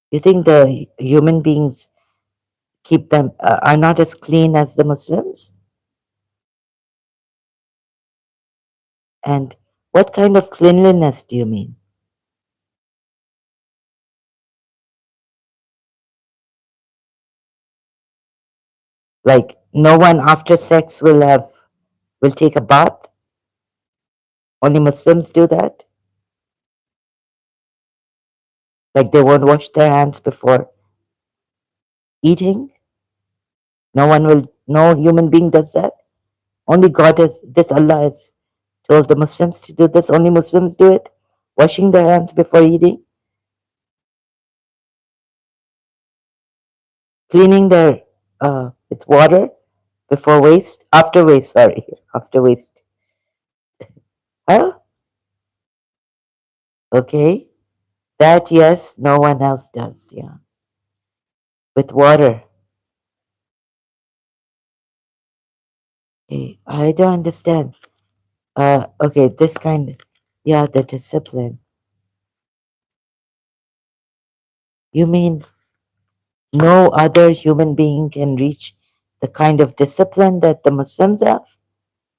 You think the human beings keep them are not as clean as the Muslims? And what kind of cleanliness do you mean? Like no one after sex will take a bath? Only Muslims do that? Like they won't wash their hands before eating? No one will, no human being does that? Only God has, this Allah has told the Muslims to do this. Only Muslims do it? Washing their hands before eating? Cleaning their, with water before waste? After waste, sorry. After waste. Huh? Okay. That, yes, no one else does, yeah. With water. Okay, I don't understand. Okay, this kind, yeah, the discipline. You mean no other human being can reach the kind of discipline that the Muslims have?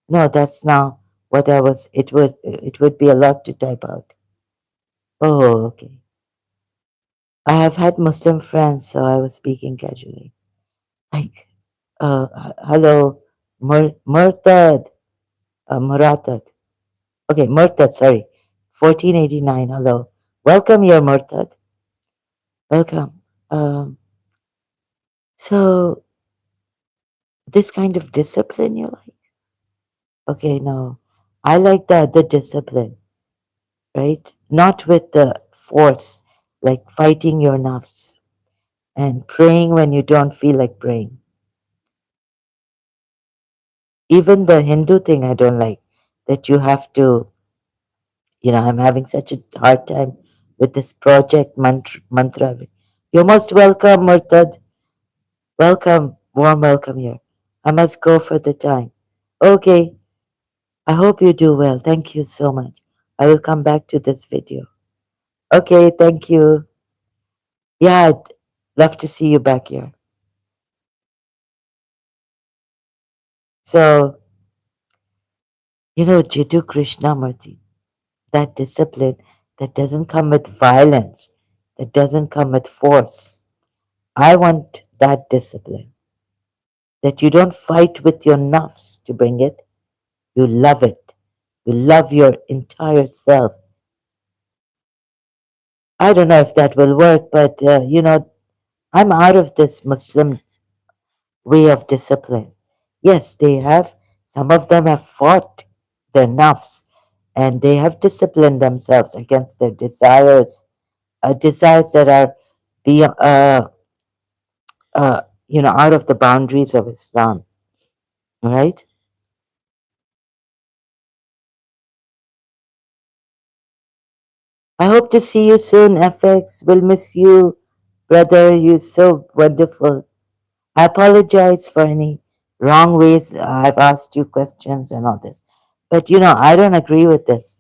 No, that's not what I was. It would be a lot to type out. Oh, okay. I have had Muslim friends, so I was speaking casually. Like, hello, Murtad, Muratad. Okay, Murtad, sorry. 1489, hello. Welcome, your Murtad. Welcome. Um, so, this kind of discipline you like? Okay, no. I like the discipline, right? Not with the force, like fighting your nafs and praying when you don't feel like praying. Even the Hindu thing I don't like, that you have to, I'm having such a hard time with this project mantra. You're most welcome, Murtad. Welcome, warm welcome here. I must go for the time. Okay, I hope you do well. Thank you so much. I will come back to this video. Okay, thank you. Yeah, I'd love to see you back here. So, Jiddu Krishnamurti, that discipline that doesn't come with violence, that doesn't come with force. I want that discipline, that you don't fight with your nafs to bring it, you love it. You love your entire self. I don't know if that will work, but I'm out of this Muslim way of discipline. Yes, they have, some of them have fought their nafs and they have disciplined themselves against their desires that are be, out of the boundaries of Islam, right? I hope to see you soon, FX. We'll miss you, brother. You're so wonderful. I apologize for any wrong ways I've asked you questions and all this. But I don't agree with this.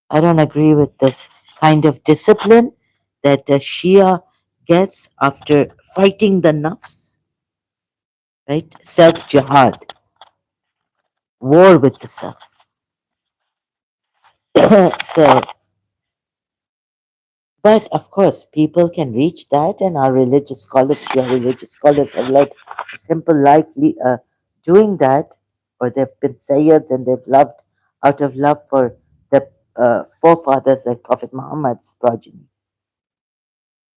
I don't agree with this kind of discipline that the Shia gets after fighting the nafs, right? Self jihad, war with the self. So, but of course, people can reach that, and our religious scholars, Shia religious scholars, have led a simple life doing that, or they've been sayyids and they've loved out of love for the forefathers like Prophet Muhammad's progeny,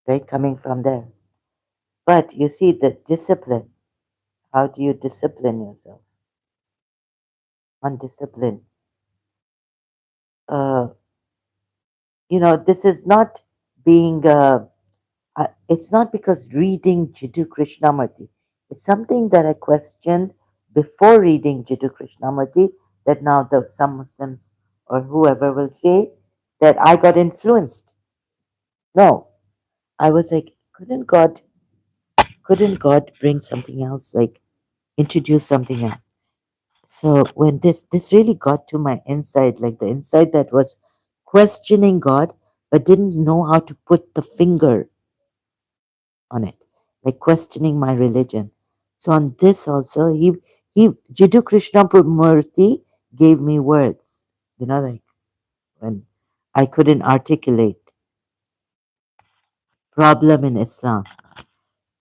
right? Coming from there. But you see, the discipline, how do you discipline yourself? On discipline. Uh, this is not being it's not because reading Jiddu Krishnamurti. It's something that I questioned before reading Jiddu Krishnamurti, that now some Muslims or whoever will say that I got influenced. No, I was like, couldn't God bring something else, like introduce something else? So when this really got to my inside, like the inside that was questioning God, but didn't know how to put the finger on it, like questioning my religion. So on this also, he Jiddu Krishnamurti gave me words, like when I couldn't articulate problem in Islam.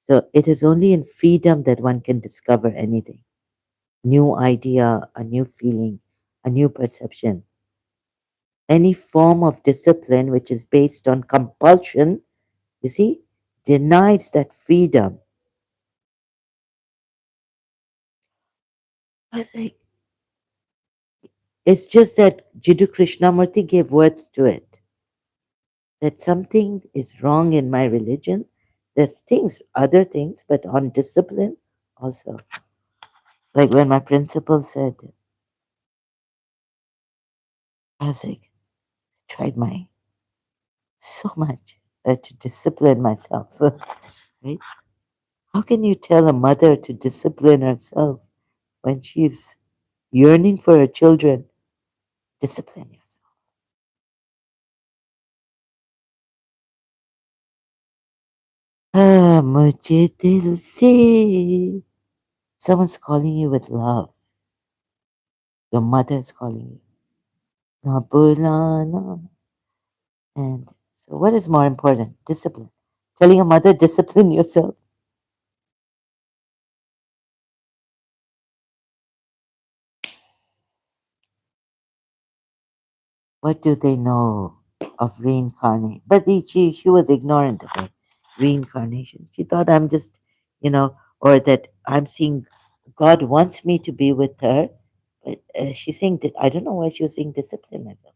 So it is only in freedom that one can discover anything, new idea, a new feeling, a new perception. Any form of discipline which is based on compulsion, you see, denies that freedom. I was like, it's just that Jiddu Krishnamurti gave words to it. That something is wrong in my religion. There's other things, but on discipline also. Like when my principal said, I was like, tried my so much to discipline myself, right? How can you tell a mother to discipline herself when she's yearning for her children? Discipline yourself. Ah, mujhe dil se. Someone's calling you with love. Your mother's calling you. Na bulana. And so, what is more important? Discipline. Telling your mother, discipline yourself. What do they know of reincarnation? But she was ignorant of it. Reincarnation. She thought I'm just, or that I'm seeing God wants me to be with her. But she's saying, I don't know why she was saying discipline myself.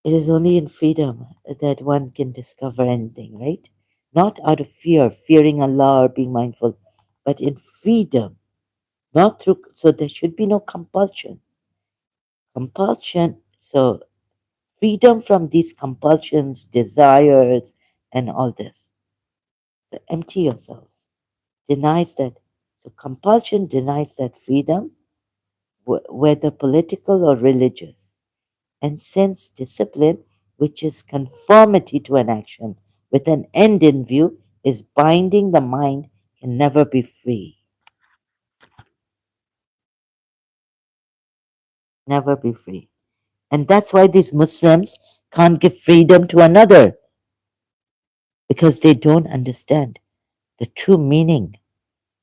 It is only in freedom that one can discover anything, right? Not out of fear, fearing Allah or being mindful, but in freedom, not through, so there should be no compulsion. Compulsion, so freedom from these compulsions, desires, and all this. So empty yourselves. Denies that. So compulsion denies that freedom, whether political or religious. And sense discipline, which is conformity to an action with an end in view, is binding the mind, can never be free. Never be free. And that's why these Muslims can't give freedom to another, because they don't understand the true meaning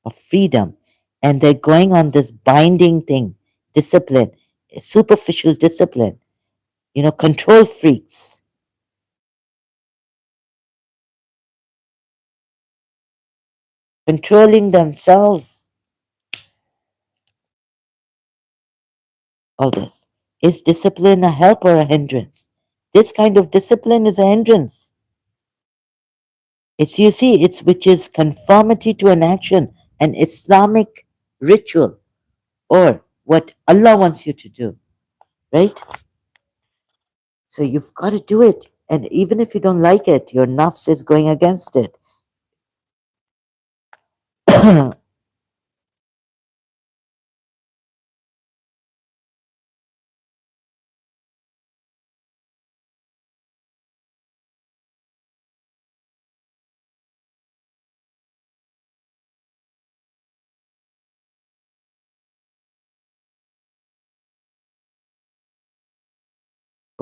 of freedom. And they're going on this binding thing, discipline, superficial discipline, control freaks, controlling themselves, all this. Is discipline a help or a hindrance? This kind of discipline is a hindrance. It's, you see, it's which is conformity to an action, an Islamic ritual, or what Allah wants you to do, right? So you've got to do it. And even if you don't like it, your nafs is going against it.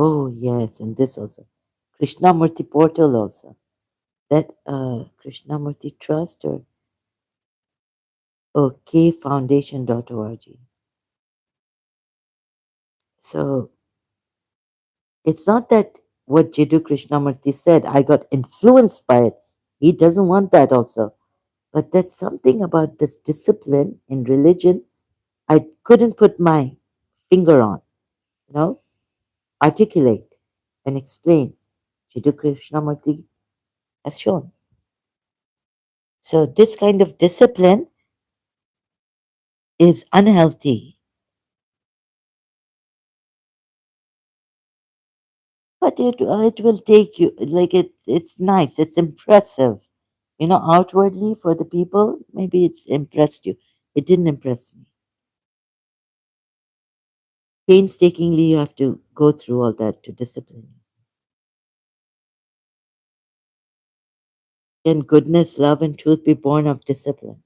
Oh, yes, and this also. Krishnamurti portal also. That Krishnamurti Trust or kfoundation.org. So it's not that what Jiddu Krishnamurti said, I got influenced by it. He doesn't want that also. But that's something about this discipline in religion I couldn't put my finger on, you know, articulate and explain. Jiddu Krishnamurti has shown. So this kind of discipline is unhealthy, but it will take you, like, it's nice, it's impressive. Outwardly for the people, maybe it's impressed you. It didn't impress me. Painstakingly, you have to go through all that to discipline yourself. Can goodness, love, and truth be born of discipline?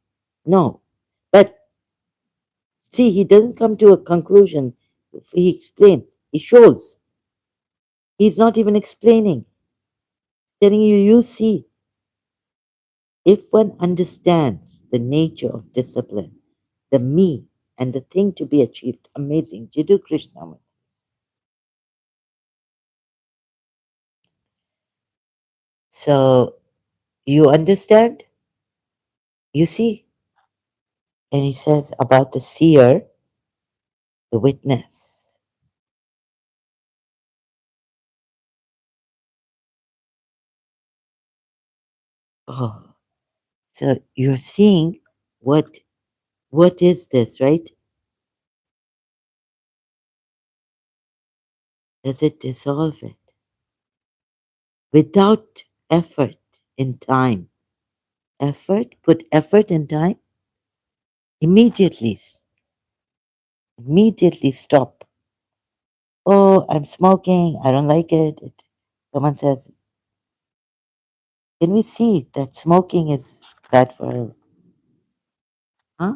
No. But see, he doesn't come to a conclusion. He explains, he shows. He's not even explaining, telling you, you see. If one understands the nature of discipline, the me, and the thing to be achieved, amazing. Jiddu Krishnamurti. So you understand? You see? And he says about the seer, the witness. Oh, so you're seeing what is this, right? Does it dissolve it? Without effort in time effort, put effort and time, immediately, immediately stop. Oh, I'm smoking. I don't like it. Someone says, can we see that smoking is bad for health? Huh?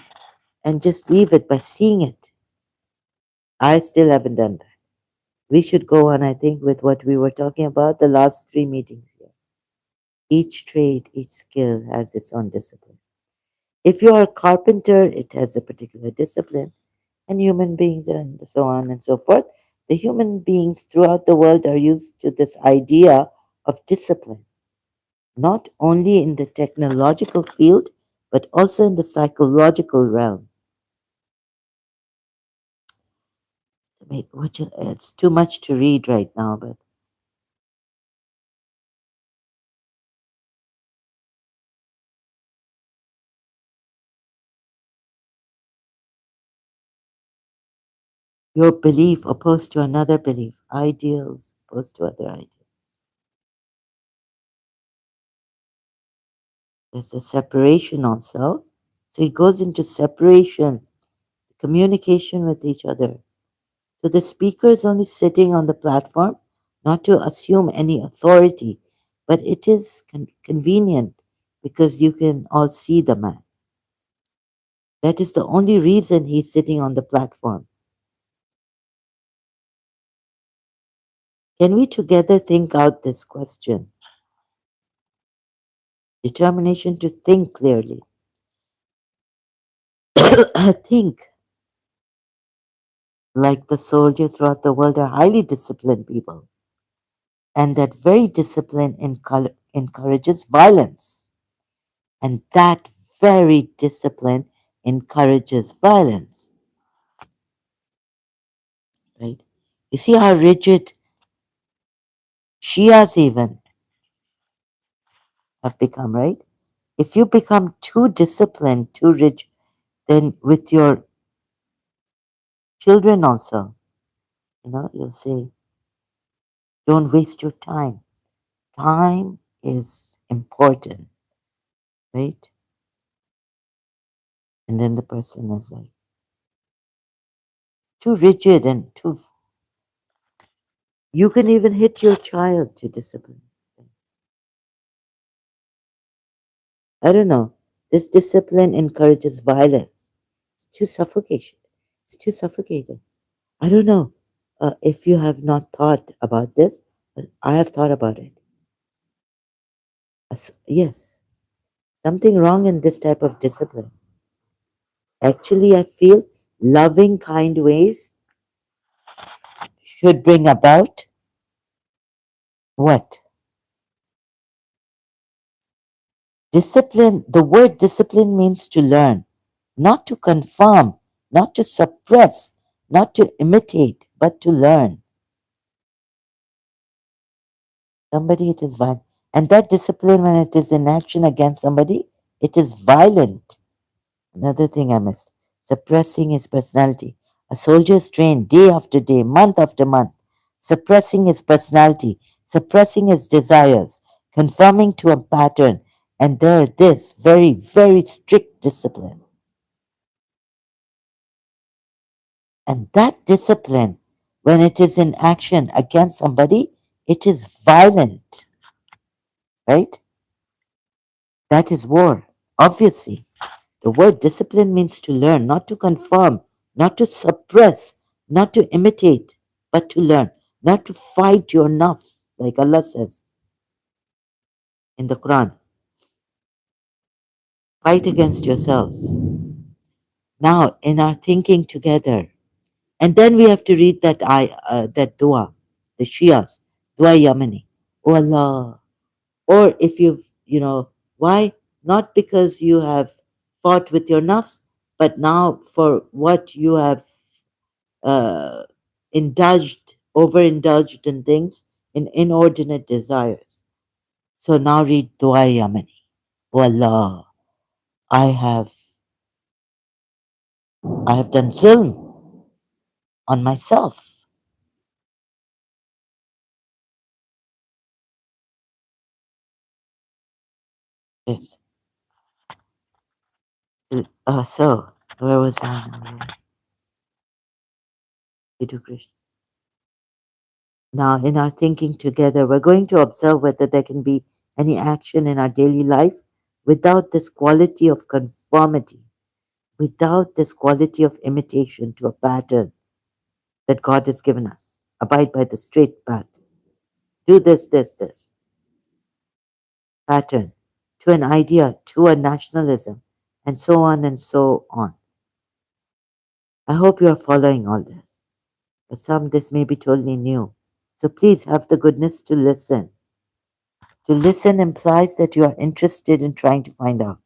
And just leave it by seeing it. I still haven't done that. We should go on, I think, with what we were talking about the last three meetings here. Each trade, each skill has its own discipline. If you are a carpenter, it has a particular discipline, and human beings, and so on and so forth. The human beings throughout the world are used to this idea of discipline, not only in the technological field, but also in the psychological realm. Wait, it's too much to read right now, but your belief opposed to another belief, ideals opposed to other ideals. There's a separation also. So he goes into separation, communication with each other. So the speaker is only sitting on the platform, not to assume any authority, but it is convenient because you can all see the man. That is the only reason he's sitting on the platform. Can we together think out this question? Determination to think clearly. Think like the soldiers throughout the world are highly disciplined people, and that very discipline encourages violence, and that very discipline encourages violence, right? You see how rigid Shias even have become, right? If you become too disciplined, too rigid, then with your children also, you'll say, don't waste your time. Time is important, right? And then the person is like, too rigid and too. You can even hit your child to discipline. I don't know. This discipline encourages violence. It's too suffocation. It's too suffocating. I don't know if you have not thought about this, but I have thought about it. Yes, something wrong in this type of discipline. Actually, I feel loving, kind ways should bring about what? Discipline. The word discipline means to learn, not to conform, not to suppress, not to imitate, but to learn. Somebody, it is violent. And that discipline, when it is in action against somebody, it is violent. Another thing I missed, suppressing his personality. A soldier is trained day after day, month after month, suppressing his personality, suppressing his desires, conforming to a pattern, and there, this very, very strict discipline. And that discipline, when it is in action against somebody, it is violent, right? That is war, obviously. The word discipline means to learn, not to conform, not to suppress, not to imitate, but to learn, not to fight your nafs, like Allah says in the Quran. Fight against yourselves. Now, in our thinking together, and then we have to read that dua, the Shias, dua Yamani. Oh Allah. Or if why? Not because you have fought with your nafs, but now for what you have uh, overindulged in things, in inordinate desires. So now read Dua Yamani. Oh Allah, I have, I have done zulm on myself. Yes. So, where was I now? Sidhu Krishna. Now, in our thinking together, we're going to observe whether there can be any action in our daily life without this quality of conformity, without this quality of imitation to a pattern that God has given us. Abide by the straight path. Do this pattern to an idea, to a nationalism, and so on and so on. I hope you are following all this. For some, this may be totally new. So please have the goodness to listen. To listen implies that you are interested in trying to find out.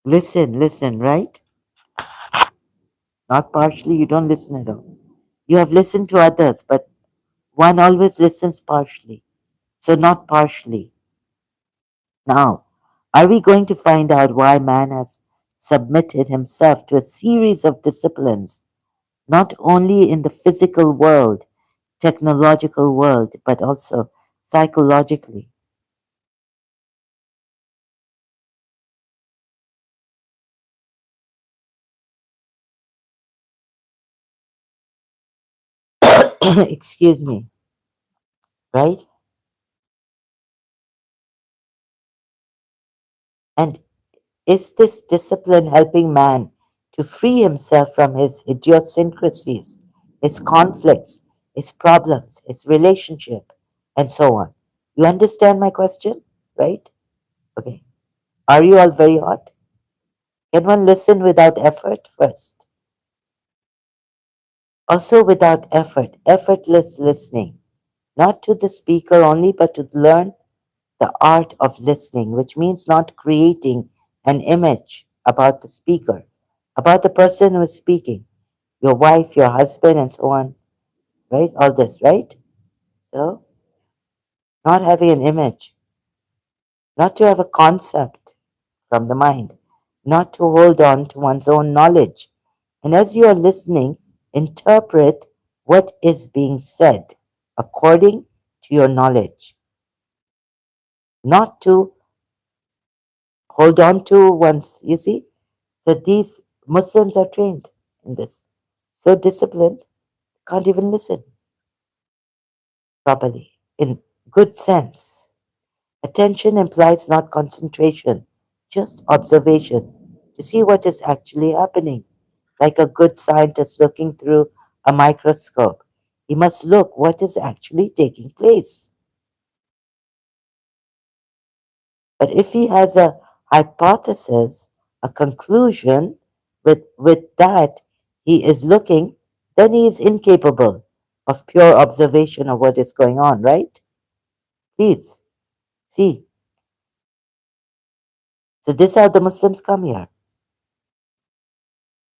Listen, right? Not partially, you don't listen at all. You have listened to others, but one always listens partially. So, not partially. Now, are we going to find out why man has submitted himself to a series of disciplines, not only in the physical world, technological world, but also psychologically? Excuse me, right? And is this discipline helping man to free himself from his idiosyncrasies, his conflicts, his problems, his relationship, and so on? You understand my question, right? Okay. Are you all very hot? Can one listen without effort first? Also, without effort, effortless listening, not to the speaker only, but to learn the art of listening, which means not creating an image about the speaker, about the person who is speaking, your wife, your husband, and so on, right? All this, right? So, not having an image, not to have a concept from the mind, not to hold on to one's own knowledge. And as you are listening, interpret what is being said according to your knowledge, not to hold on to one's, you see. So these Muslims are trained in this, so disciplined, can't even listen properly in good sense. Attention implies not concentration, just observation to see what is actually happening. Like a good scientist looking through a microscope, he must look what is actually taking place. But if he has a hypothesis, a conclusion, with that he is looking, then he is incapable of pure observation of what is going on, right? Please see. So this how the Muslims come here.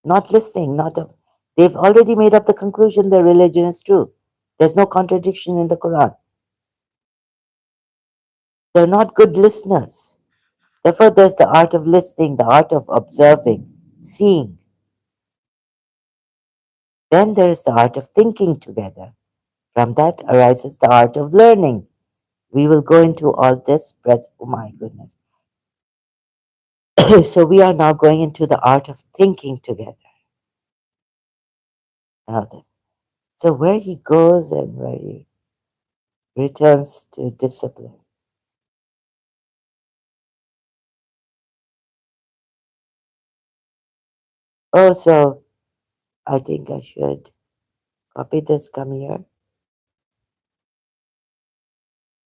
Not listening, not a, they've already made up the conclusion their religion is true. There's no contradiction in the Quran. They're not good listeners. Therefore, there's the art of listening, the art of observing, seeing. Then there is the art of thinking together. From that arises the art of learning. We will go into all this. Oh my goodness. So we are now going into the art of thinking together. And all this. So where he goes and where he returns to discipline. Oh, so I think I should copy this. Come here.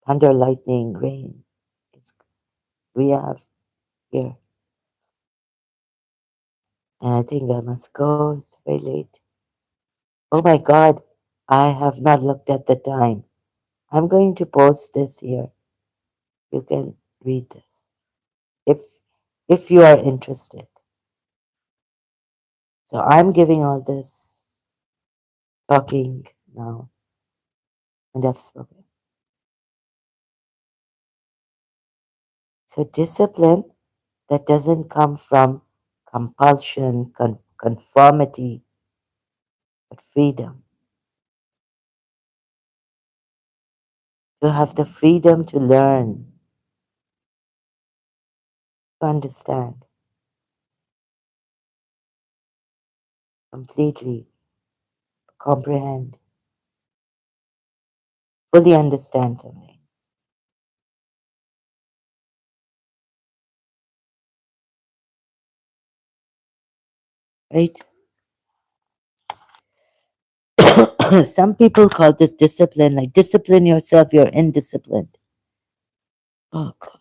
Thunder, lightning, rain. It's, we have here. And I think I must go. It's very late. Oh my God. I have not looked at the time. I'm going to post this here. You can read this if if you are interested. So I'm giving all this talking now, and I've spoken. So discipline that doesn't come from compulsion, conformity, but freedom. To have the freedom to learn, to understand. completely comprehend, fully understand something, right? Some people call this discipline, like discipline yourself, you're indisciplined. Oh God,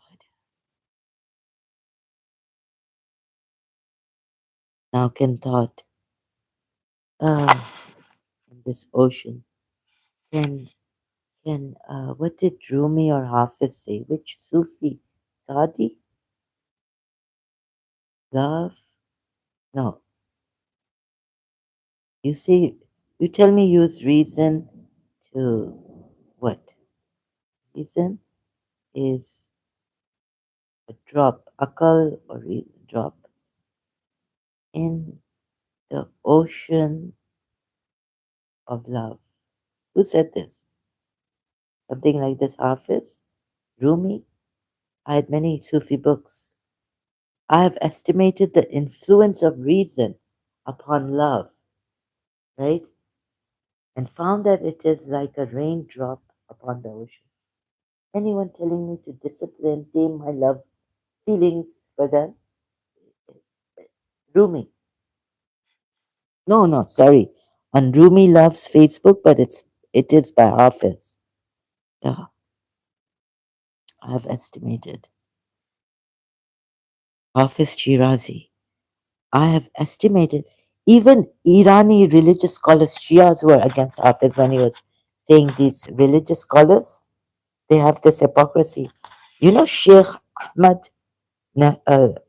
now can thought, ah, in this ocean, can, what did Rumi or Hafiz say? Which Sufi? Sadi? Love? No, you say, you tell me use reason to what? Reason is a drop, akal or drop in the ocean of love. Who said this? Something like this, Hafiz? Rumi? I had many Sufi books. I have estimated the influence of reason upon love, right? And found that it is like a raindrop upon the ocean. Anyone telling me to discipline, tame my love feelings for them? Rumi. No, no, sorry. On Rumi Loves Facebook, but it is by Hafiz. Yeah, I have estimated. Hafiz Shirazi. I have estimated even Irani religious scholars, Shias, were against Hafiz when he was saying these religious scholars. They have this hypocrisy. You know, Sheikh Ahmad, not Nisai.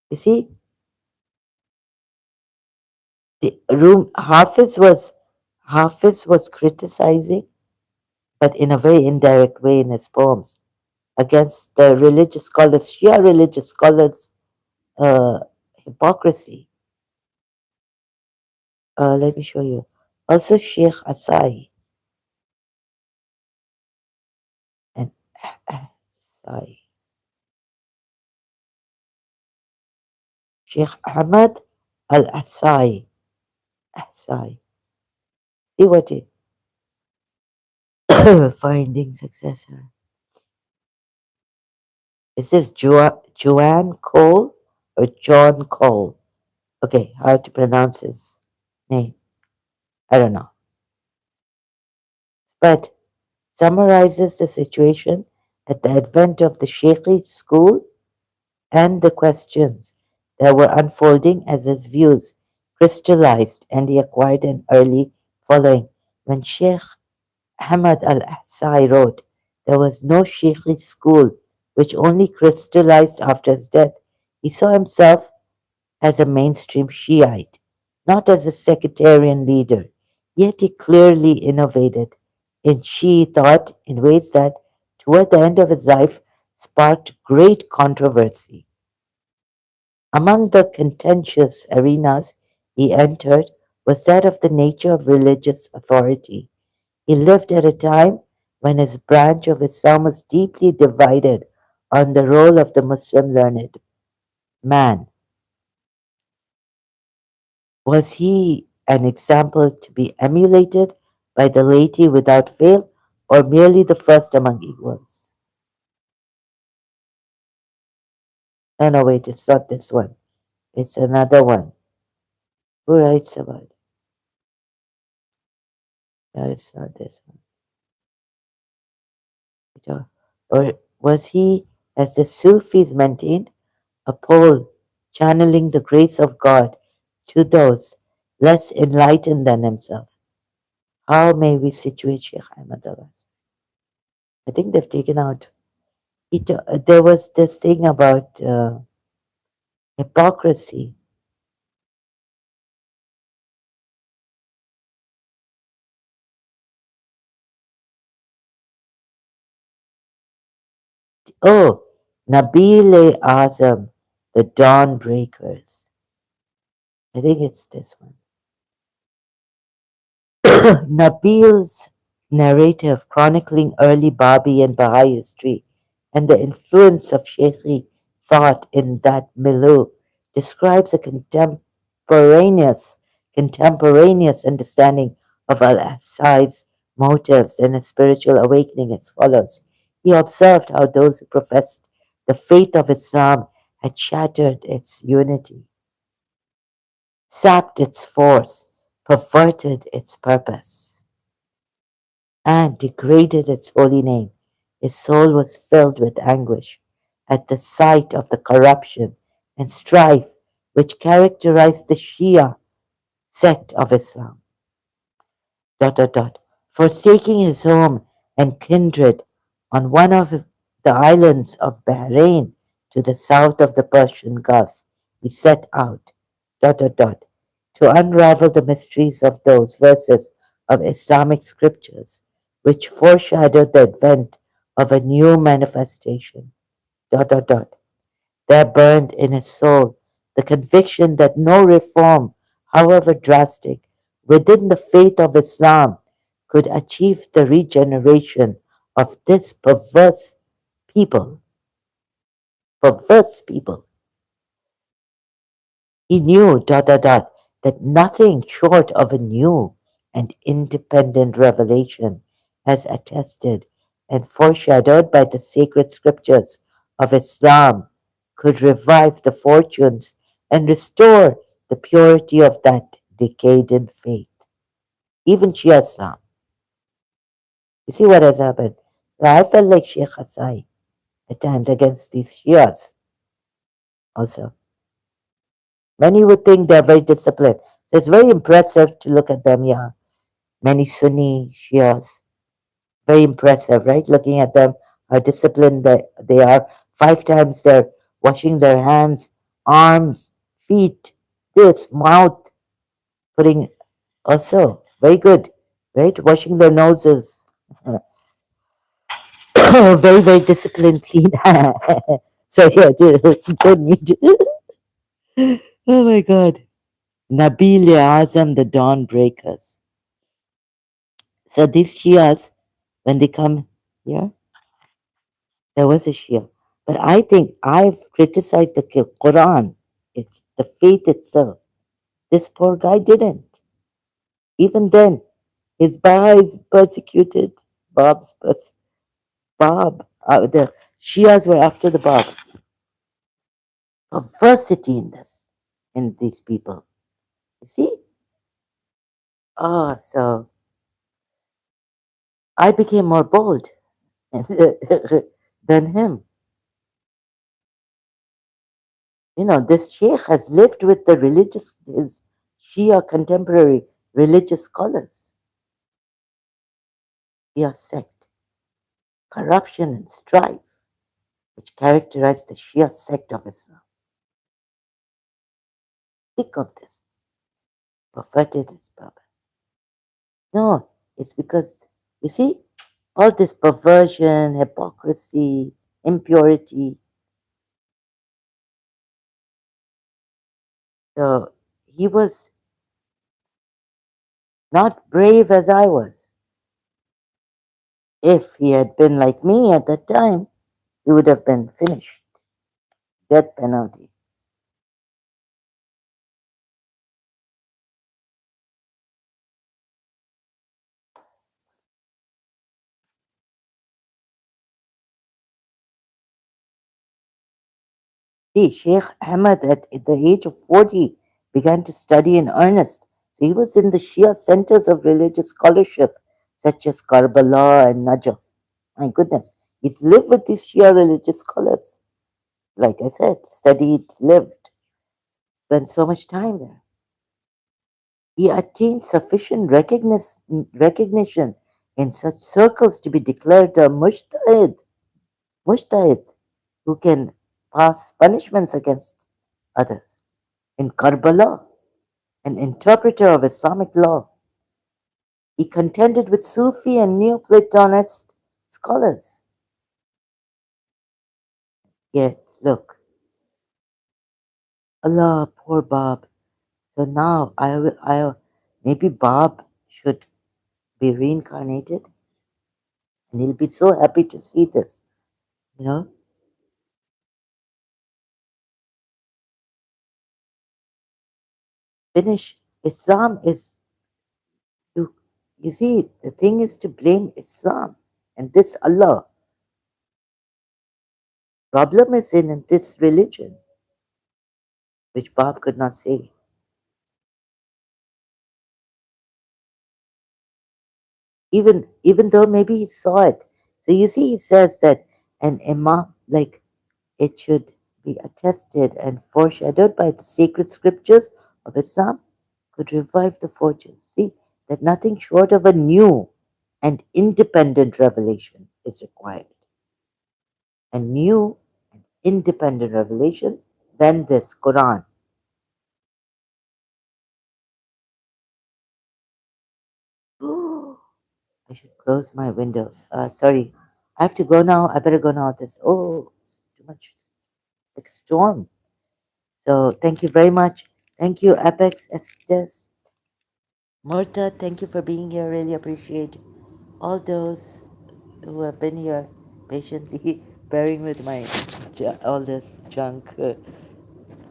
You see, the room Hafiz was criticizing, but in a very indirect way in his poems against the religious scholars, Shia religious scholars' uh, hypocrisy. Let me show you. Also, Sheikh Asai and Asai. Sheikh Ahmad Al Asai. Asai. See what it finding successor. Is this Joanne Cole or John Cole? Okay, how to pronounce his name? I don't know. But summarizes the situation at the advent of the Sheikhi school and the questions that were unfolding as his views crystallized and he acquired an early following. When Sheikh Ahmad al Ahsai wrote, there was no Sheikhi school which only crystallized after his death. He saw himself as a mainstream Shiite, not as a sectarian leader, yet he clearly innovated in Shi'i thought in ways that, toward the end of his life, sparked great controversy. Among the contentious arenas he entered was that of the nature of religious authority. He lived at a time when his branch of Islam was deeply divided on the role of the Muslim learned man. Was he an example to be emulated by the laity without fail, or merely the first among equals? No, no, wait, it's not this one. It's another one. Who writes about it? No, it's not this one. Or was he, as the Sufis maintained, a pole channeling the grace of God to those less enlightened than himself? How may we situate Sheikh Ahmad Abbas? I think they've taken out. There was this thing about hypocrisy. Oh, Nabil Azam, the Dawn Breakers. I think it's this one. Nabil's narrative chronicling early Babi and Baha'i history and the influence of Shaykhi thought in that milieu describes a contemporaneous understanding of Al-Assai's motives and a spiritual awakening as follows. He observed how those who professed the faith of Islam had shattered its unity, sapped its force, perverted its purpose, and degraded its holy name. His soul was filled with anguish at the sight of the corruption and strife which characterized the Shia sect of Islam. Dot, dot, dot. Forsaking his home and kindred on one of the islands of Bahrain to the south of the Persian Gulf, he set out dot, dot, dot, to unravel the mysteries of those verses of Islamic scriptures which foreshadowed the advent of a new manifestation. Dot, dot, dot. There burned in his soul the conviction that no reform, however drastic, within the faith of Islam could achieve the regeneration of this people, perverse people. He knew, dot, dot, dot, that nothing short of a new and independent revelation, as attested and foreshadowed by the sacred scriptures of Islam, could revive the fortunes and restore the purity of that decadent faith. Even Shia Islam. You see what has happened? I felt like Sheikh Hasai at times against these Shias also. Many would think they're very disciplined. So it's very impressive to look at them, yeah. Many Sunni Shias. Very impressive, right? Looking at them, how disciplined they are. 5 times they're washing their hands, arms, feet, this, mouth, putting also very good, right? Washing their noses. Very, very disciplined, clean. So yeah, don't need to. Oh my God. Nabil Azam, the Dawn Breakers. So these Shias, when they come here, there was a Shia. But I think I've criticized the Quran. It's the faith itself. This poor guy didn't. Even then, his Baha is persecuted. Bab. The Shias were after the Bab. Perversity in this, in these people. You see? So I became more bold than him. This sheikh has lived with his Shia contemporary religious scholars. Shia sect, corruption and strife, which characterize the Shia sect of Islam. Think of this, perverted its purpose. No, it's because, you see, all this perversion, hypocrisy, impurity. So he was not brave as I was. If he had been like me at that time, he would have been finished. Death penalty. See, Sheikh Ahmad at the age of 40 began to study in earnest. So he was in the Shia centers of religious scholarship, such as Karbala and Najaf. My goodness, he's lived with these Shia religious scholars. Like I said, studied, lived, spent so much time there. He attained sufficient recognition in such circles to be declared a mujtahid, who can pass punishments against others. In Karbala, an interpreter of Islamic law, he contended with Sufi and Neoplatonist scholars. Yet, look, Allah, poor Bab. So now maybe Bab should be reincarnated, and he'll be so happy to see this. You know, finish. Islam is you. You see, the thing is to blame Islam and this Allah. Problem is in this religion, which Bob could not say. Even though maybe he saw it. So you see, he says that an imam, like it should be attested and foreshadowed by the sacred scriptures of Islam, could revive the fortunes. See, that nothing short of a new and independent revelation is required. A new and independent revelation than this Quran. I should close my windows. Sorry, I have to go now. I better go now. It's too much. It's like a storm. So thank you very much. Thank you, Apex Estes. Murta, thank you for being here. Really appreciate all those who have been here patiently bearing with my all this junk.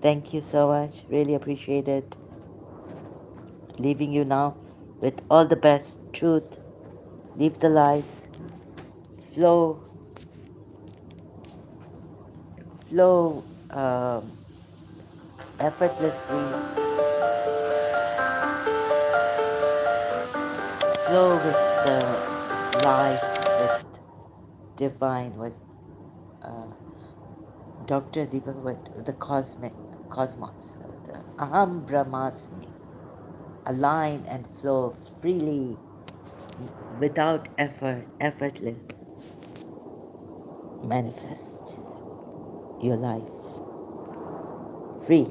Thank you so much. Really appreciate it. Leaving you now with all the best truth. Leave the lies. Flow, flow effortlessly. Flow with the life, with divine, with uh, Dr. Deepak, with the cosmos, the Aham Brahmasmi. Align and flow freely, without effort, effortless. Manifest your life free.